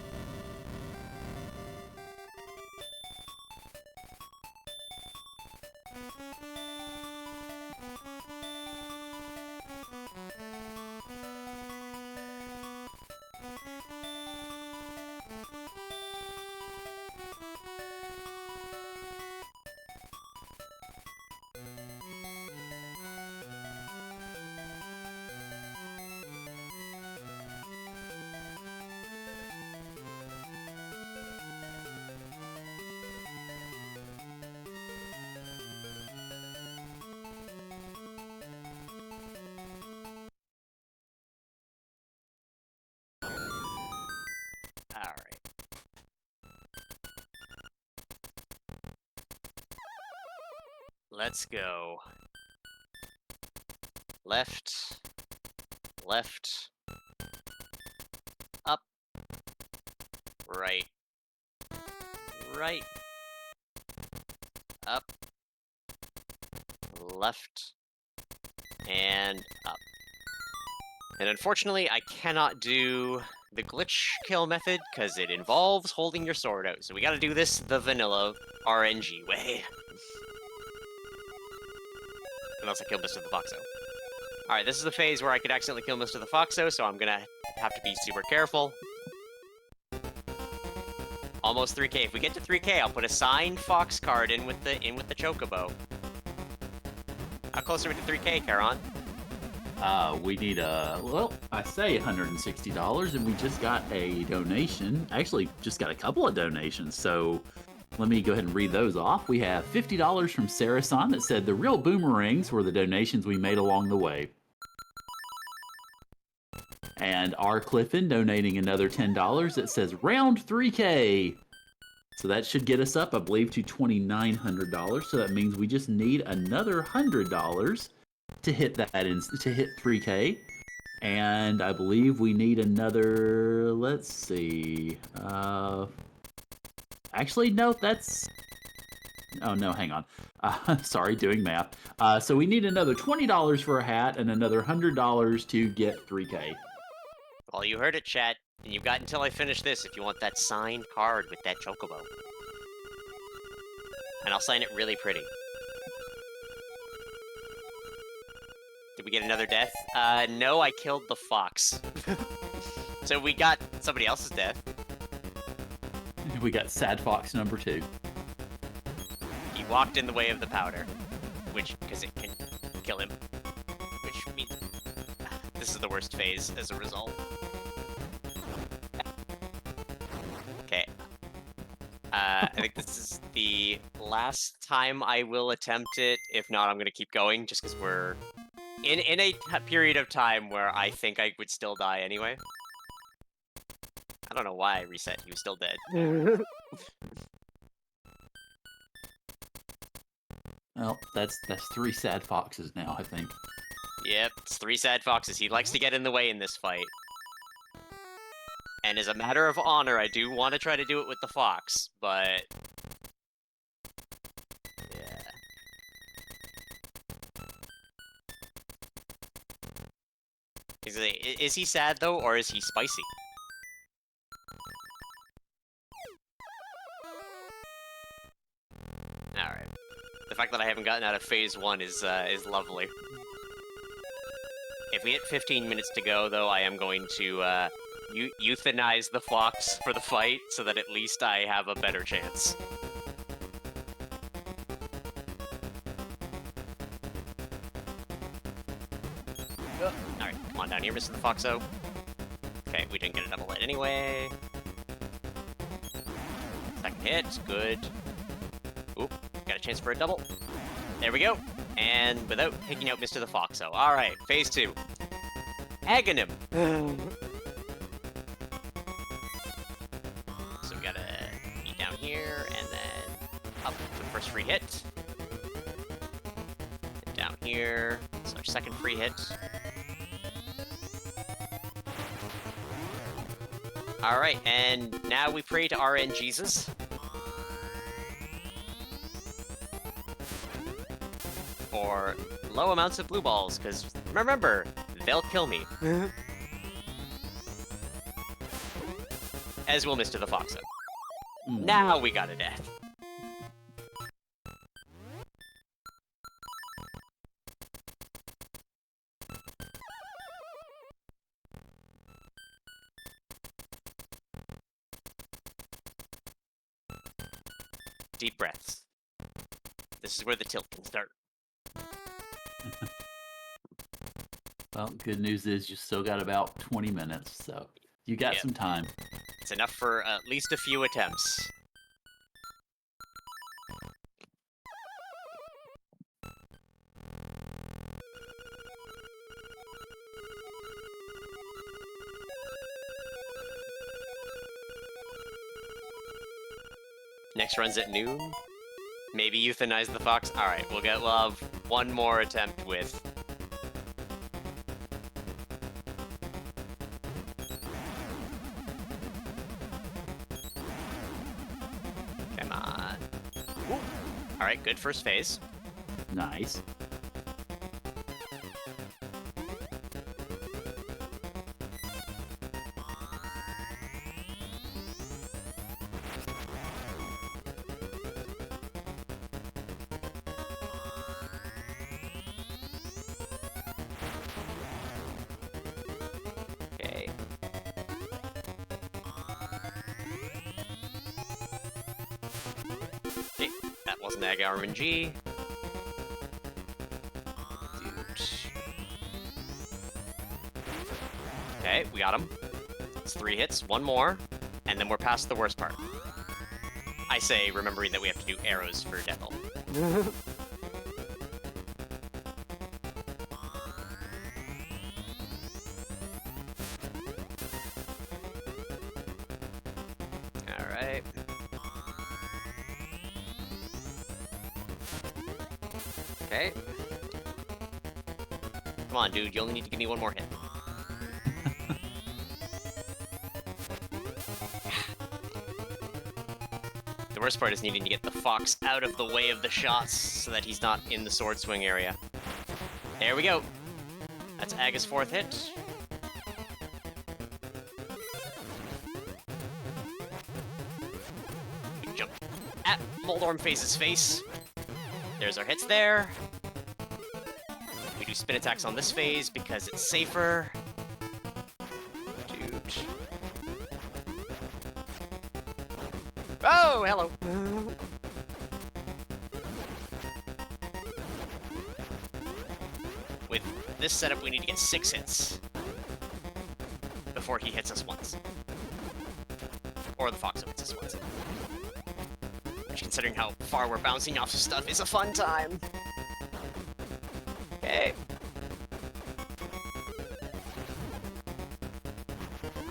Alright. Let's go. Left. Left. Up. Right. Right. Up. Left. And up. And unfortunately, I cannot do the glitch kill method because it involves holding your sword out. So we gotta do this the vanilla RNG way. Unless I kill Mr. the Foxo. Alright, this is the phase where I could accidentally kill Mr. the Foxo, so I'm gonna have to be super careful. Almost 3k. If we get to 3k, I'll put a signed Fox card in with the Chocobo. How close are we to 3k, Charon? We need well, I say $160, and we just got a donation. Actually, just got a couple of donations, so let me go ahead and read those off. We have $50 from Sarasan that said the real boomerangs were the donations we made along the way. And R. Clifton donating another $10 that says round 3K. So that should get us up, I believe, to $2,900. So that means we just need another $100 to hit that to hit 3K. And I believe we need another, let's see. Actually, no, that's... Oh, no, hang on. Sorry, doing math. So we need another $20 for a hat and another $100 to get 3K. Well, you heard it, chat. And you've got until I finish this if you want that signed card with that Chocobo. And I'll sign it really pretty. Did we get another death? No, I killed the fox. So we got somebody else's death. We got Sad Fox number 2. He walked in the way of the powder. Which, because it can kill him. Which means... This is the worst phase as a result. Okay. I think this is the last time I will attempt it. If not, I'm going to keep going, just because we're in a period of time where I think I would still die anyway. I don't know why I reset. He was still dead. Well, that's 3 Sad Foxes now, I think. Yep, it's 3 sad foxes. He likes to get in the way in this fight. And as a matter of honor, I do want to try to do it with the fox, but... yeah. Is he sad, though, or is he spicy? Alright. The fact that I haven't gotten out of phase 1 is lovely. If we hit 15 minutes to go, though, I am going to, euthanize the fox for the fight, so that at least I have a better chance. Alright, come on down here, Mr. the Foxo. Okay, we didn't get a double hit anyway. Second hit, good. Oop, got a chance for a double. There we go. And without taking out Mr. the Foxo. Alright, phase 2. Aghanim. So we gotta be down here, and then up for the first free hit. And down here, it's our second free hit. Alright, and now we pray to RN Jesus. For low amounts of blue balls, because remember, they'll kill me. As will Mr. the Foxo. Now we got a death. Deep breaths. This is where the tilt can start. Well, good news is you still got about 20 minutes, so you got some time. It's enough for at least a few attempts. Next run's at noon. Maybe euthanize the fox. Alright, we'll have one more attempt with... Come on. Alright, good first phase. Nice. Wasn't RNG. Okay, we got him. It's 3 hits, 1 more, and then we're past the worst part. I say, remembering that we have to do arrows for Devil. Alright. Okay. Come on, dude. You only need to give me 1 more hit. The worst part is needing to get the fox out of the way of the shots so that he's not in the sword swing area. There we go. That's Aga's 4th hit. We jump at Moldorm Face's face. There's our hits there. We do spin attacks on this phase because it's safer. Dude. Oh, hello. With this setup, we need to get 6 hits before he hits us once. Or the Foxo hits us once. Which, considering how far we're bouncing off of stuff, is a fun time. Okay.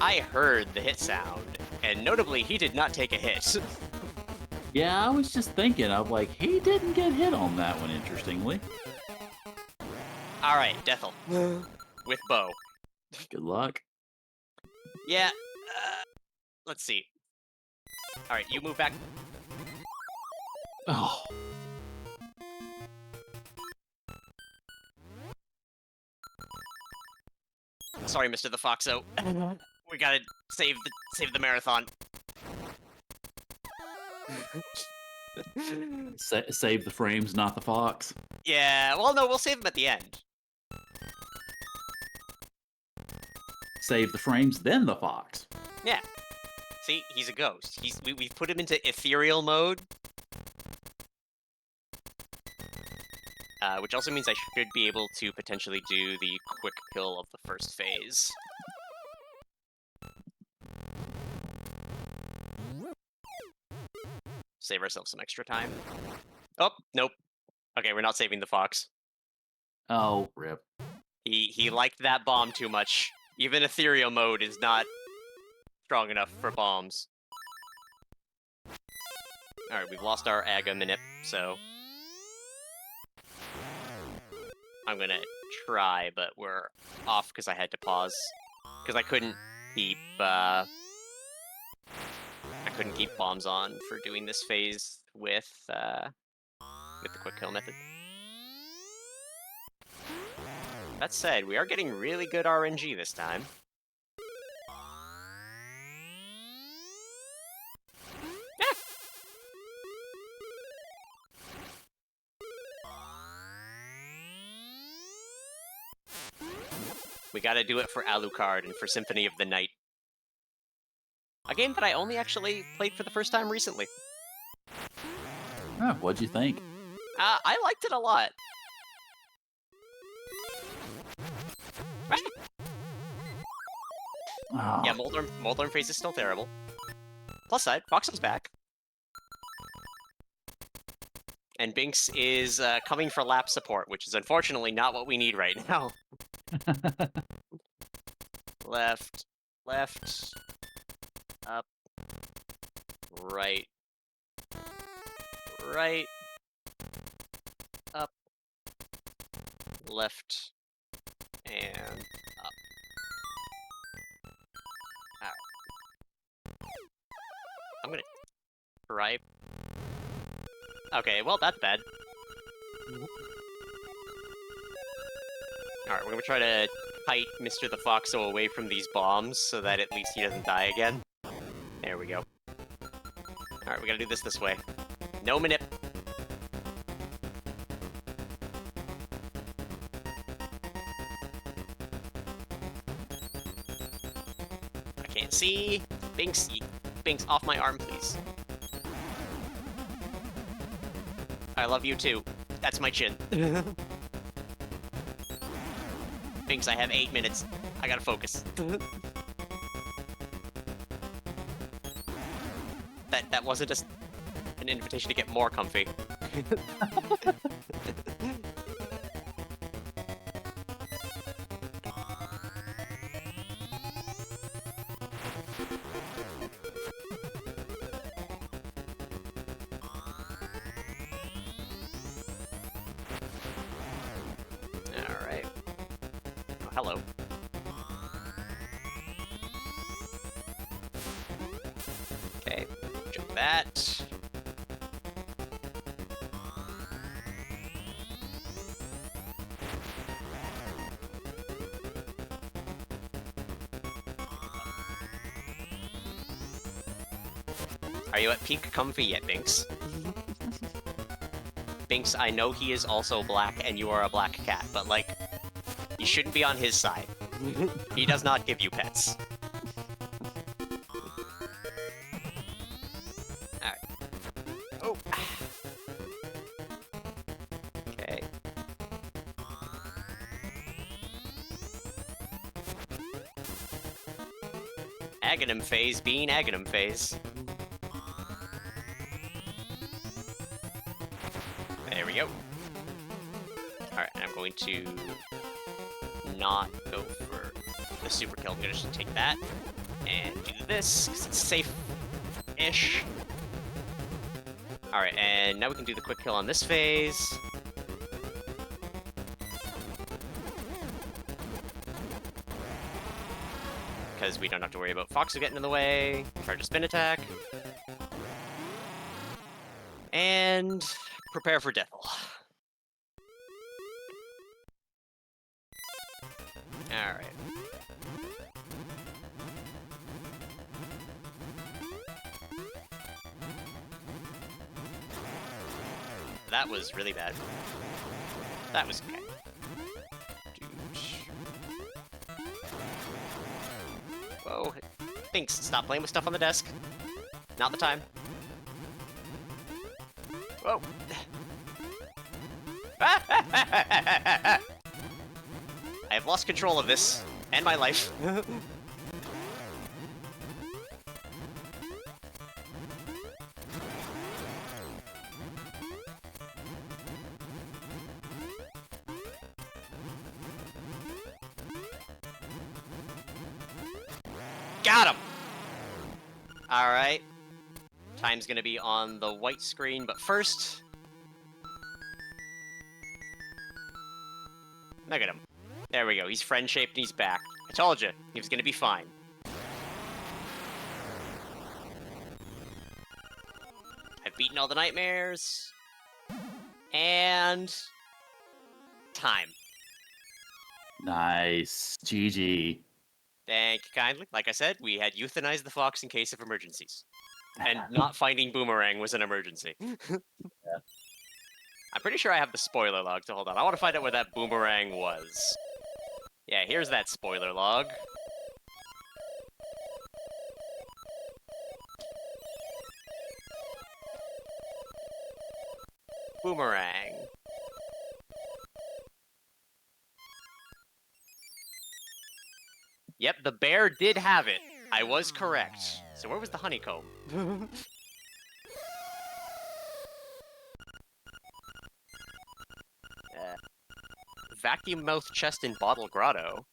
I heard the hit sound, and notably, he did not take a hit. Yeah, I was just thinking, I'm like, he didn't get hit on that one, interestingly. Alright, Deathel. With bow. Good luck. Yeah, let's see. All right, you move back. Oh, Sorry, Mr. the Foxo. We gotta save the marathon. save the frames, not the fox. Yeah, well, no, we'll save him at the end. Save the frames, then the fox. Yeah. See, he's a ghost. We've put him into ethereal mode. Which also means I should be able to potentially do the quick kill of the first phase. Save ourselves some extra time. Oh, nope. Okay, we're not saving the fox. Oh, rip. He liked that bomb too much. Even ethereal mode is not strong enough for bombs. Alright, we've lost our Aga Minip, so... I'm gonna try, but we're off because I had to pause. Because I couldn't keep, I couldn't keep bombs on for doing this phase with the quick kill method. That said, we are getting really good RNG this time. We gotta do it for Alucard and for Symphony of the Night. A game that I only actually played for the first time recently. Oh, what'd you think? I liked it a lot. Oh. Yeah, Moldorm phase is still terrible. Plus side, Foxo's back. And Binks is coming for lap support, which is unfortunately not what we need right now. Left, left, up, right, right, up, left, and up. Alright. I'm gonna try. Okay, well, that's bad. Alright, we're gonna try to kite Mr. the Foxo away from these bombs so that at least he doesn't die again. There we go. Alright, we gotta do this way. No manip. I can't see. Binks, Binks, off my arm, please. I love you too. That's my chin. Binks, I have 8 minutes. I gotta focus. That wasn't just an invitation to get more comfy. Alright. Oh, hello. Okay, jump that. Are you at peak comfy yet, Binks? Binks, I know he is also black and you are a black cat, but like, you shouldn't be on his side. He does not give you pets. Alright. Oh. Okay. Aghanim phase being Aghanim phase. There we go. Alright, I'm going to not go for the super kill. I'm going to just take that and do this, because it's safe-ish. Alright, and now we can do the quick kill on this phase. because we don't have to worry about Fox getting in the way. Try to spin attack. And prepare for Devil. Alright. That was really bad. That was okay. Whoa. Thanks. Stop playing with stuff on the desk. Not the time. Whoa. I have lost control of this and my life. Got him! Alright. Time's gonna be on the white screen, but first... Look at him. There we go. He's friend-shaped and he's back. I told you, he was gonna be fine. I've beaten all the nightmares. And... time. Nice. GG. Thank you kindly. Like I said, we had euthanized the fox in case of emergencies. And not finding Boomerang was an emergency. Yeah. I'm pretty sure I have the spoiler log, so hold on. I want to find out where that Boomerang was. Yeah, here's that spoiler log. Boomerang. Yep, the bear did have it. I was correct. So where was the honeycomb? Vacuum mouth chest in Bottle Grotto.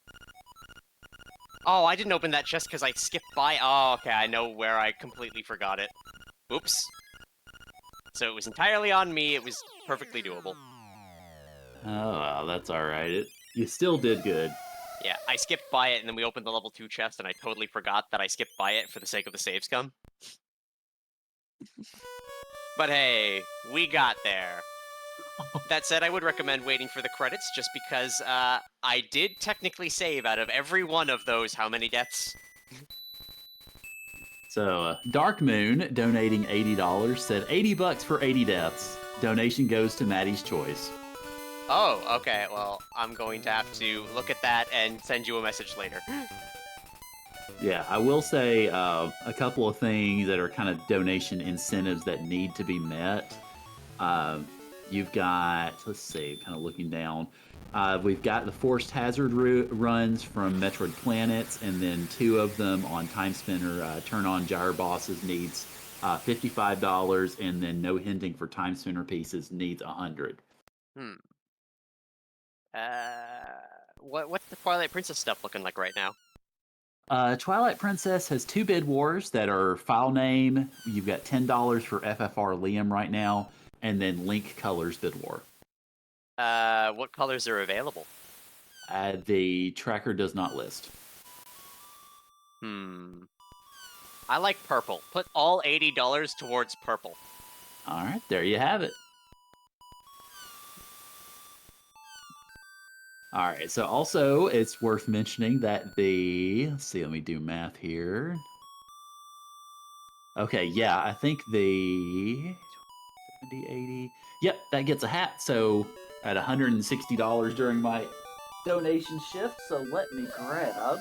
Oh, I didn't open that chest because I skipped by. Oh, okay, I know where I completely forgot it. Oops. So it was entirely on me. It was perfectly doable. Oh, well, that's alright. You still did good. Yeah, I skipped by it, and then we opened the level 2 chest, and I totally forgot that I skipped by it for the sake of the save scum. But hey, we got there. That said, I would recommend waiting for the credits, just because I did technically save out of every one of those how many deaths. So, Dark Moon, donating $80, said 80 bucks for 80 deaths. Donation goes to Maddie's Choice. Oh, okay, well, I'm going to have to look at that and send you a message later. Yeah, I will say a couple of things that are kind of donation incentives that need to be met. You've got, let's see, kind of looking down. We've got the Forced Hazard runs from Metroid Planets, and then 2 of them on Time Spinner. Turn on Gyre Bosses needs $55, and then No Hinting for Time Spinner pieces needs $100. What's the Twilight Princess stuff looking like right now? Twilight Princess has 2 bid wars that are file name. You've got $10 for FFR Liam right now, and then Link Colors bid war. What colors are available? The tracker does not list. I like purple. Put all $80 towards purple. All right, there you have it. All right, so also it's worth mentioning that let's see, let me do math here. Okay, yeah, I think the 70, 80. Yep, that gets a hat. So at $160 during my donation shift. So let me grab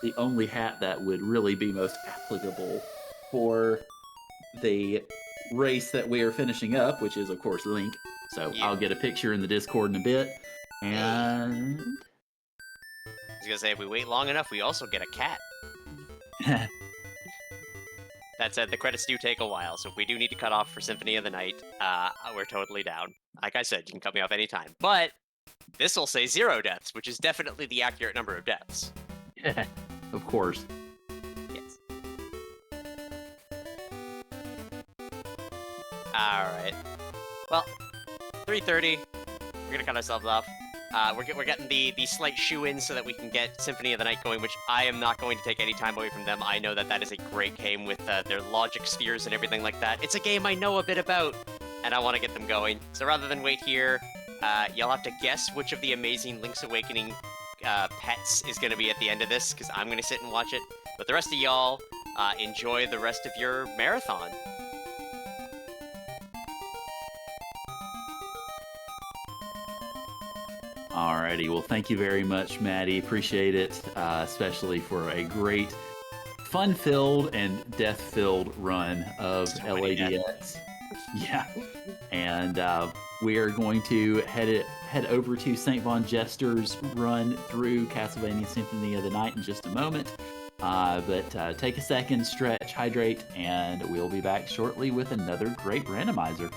the only hat that would really be most applicable for the race that we are finishing up, which is, of course, Link. So Yeah. I'll get a picture in the Discord in a bit. And I was gonna say, if we wait long enough, we also get a cat. That said, the credits do take a while, so if we do need to cut off for Symphony of the Night, we're totally down. Like I said, you can cut me off anytime. But this will say 0 deaths, which is definitely the accurate number of deaths. Yeah, of course. Yes. Alright. Well, 3:30. We're gonna cut ourselves off. We're getting the slight shoe-in so that we can get Symphony of the Night going, which I am not going to take any time away from them. I know that is a great game with their logic spheres and everything like that. It's a game I know a bit about, and I want to get them going. So rather than wait here, you'll have to guess which of the amazing Link's Awakening pets is going to be at the end of this, because I'm going to sit and watch it. But the rest of y'all, enjoy the rest of your marathon. Alrighty, well, thank you very much, Maddie. Appreciate it, especially for a great, fun-filled and death-filled run of LADX. Yeah, and we are going to head over to St. Von Jester's run through Castlevania Symphony of the Night in just a moment. But take a second, stretch, hydrate, and we'll be back shortly with another great randomizer.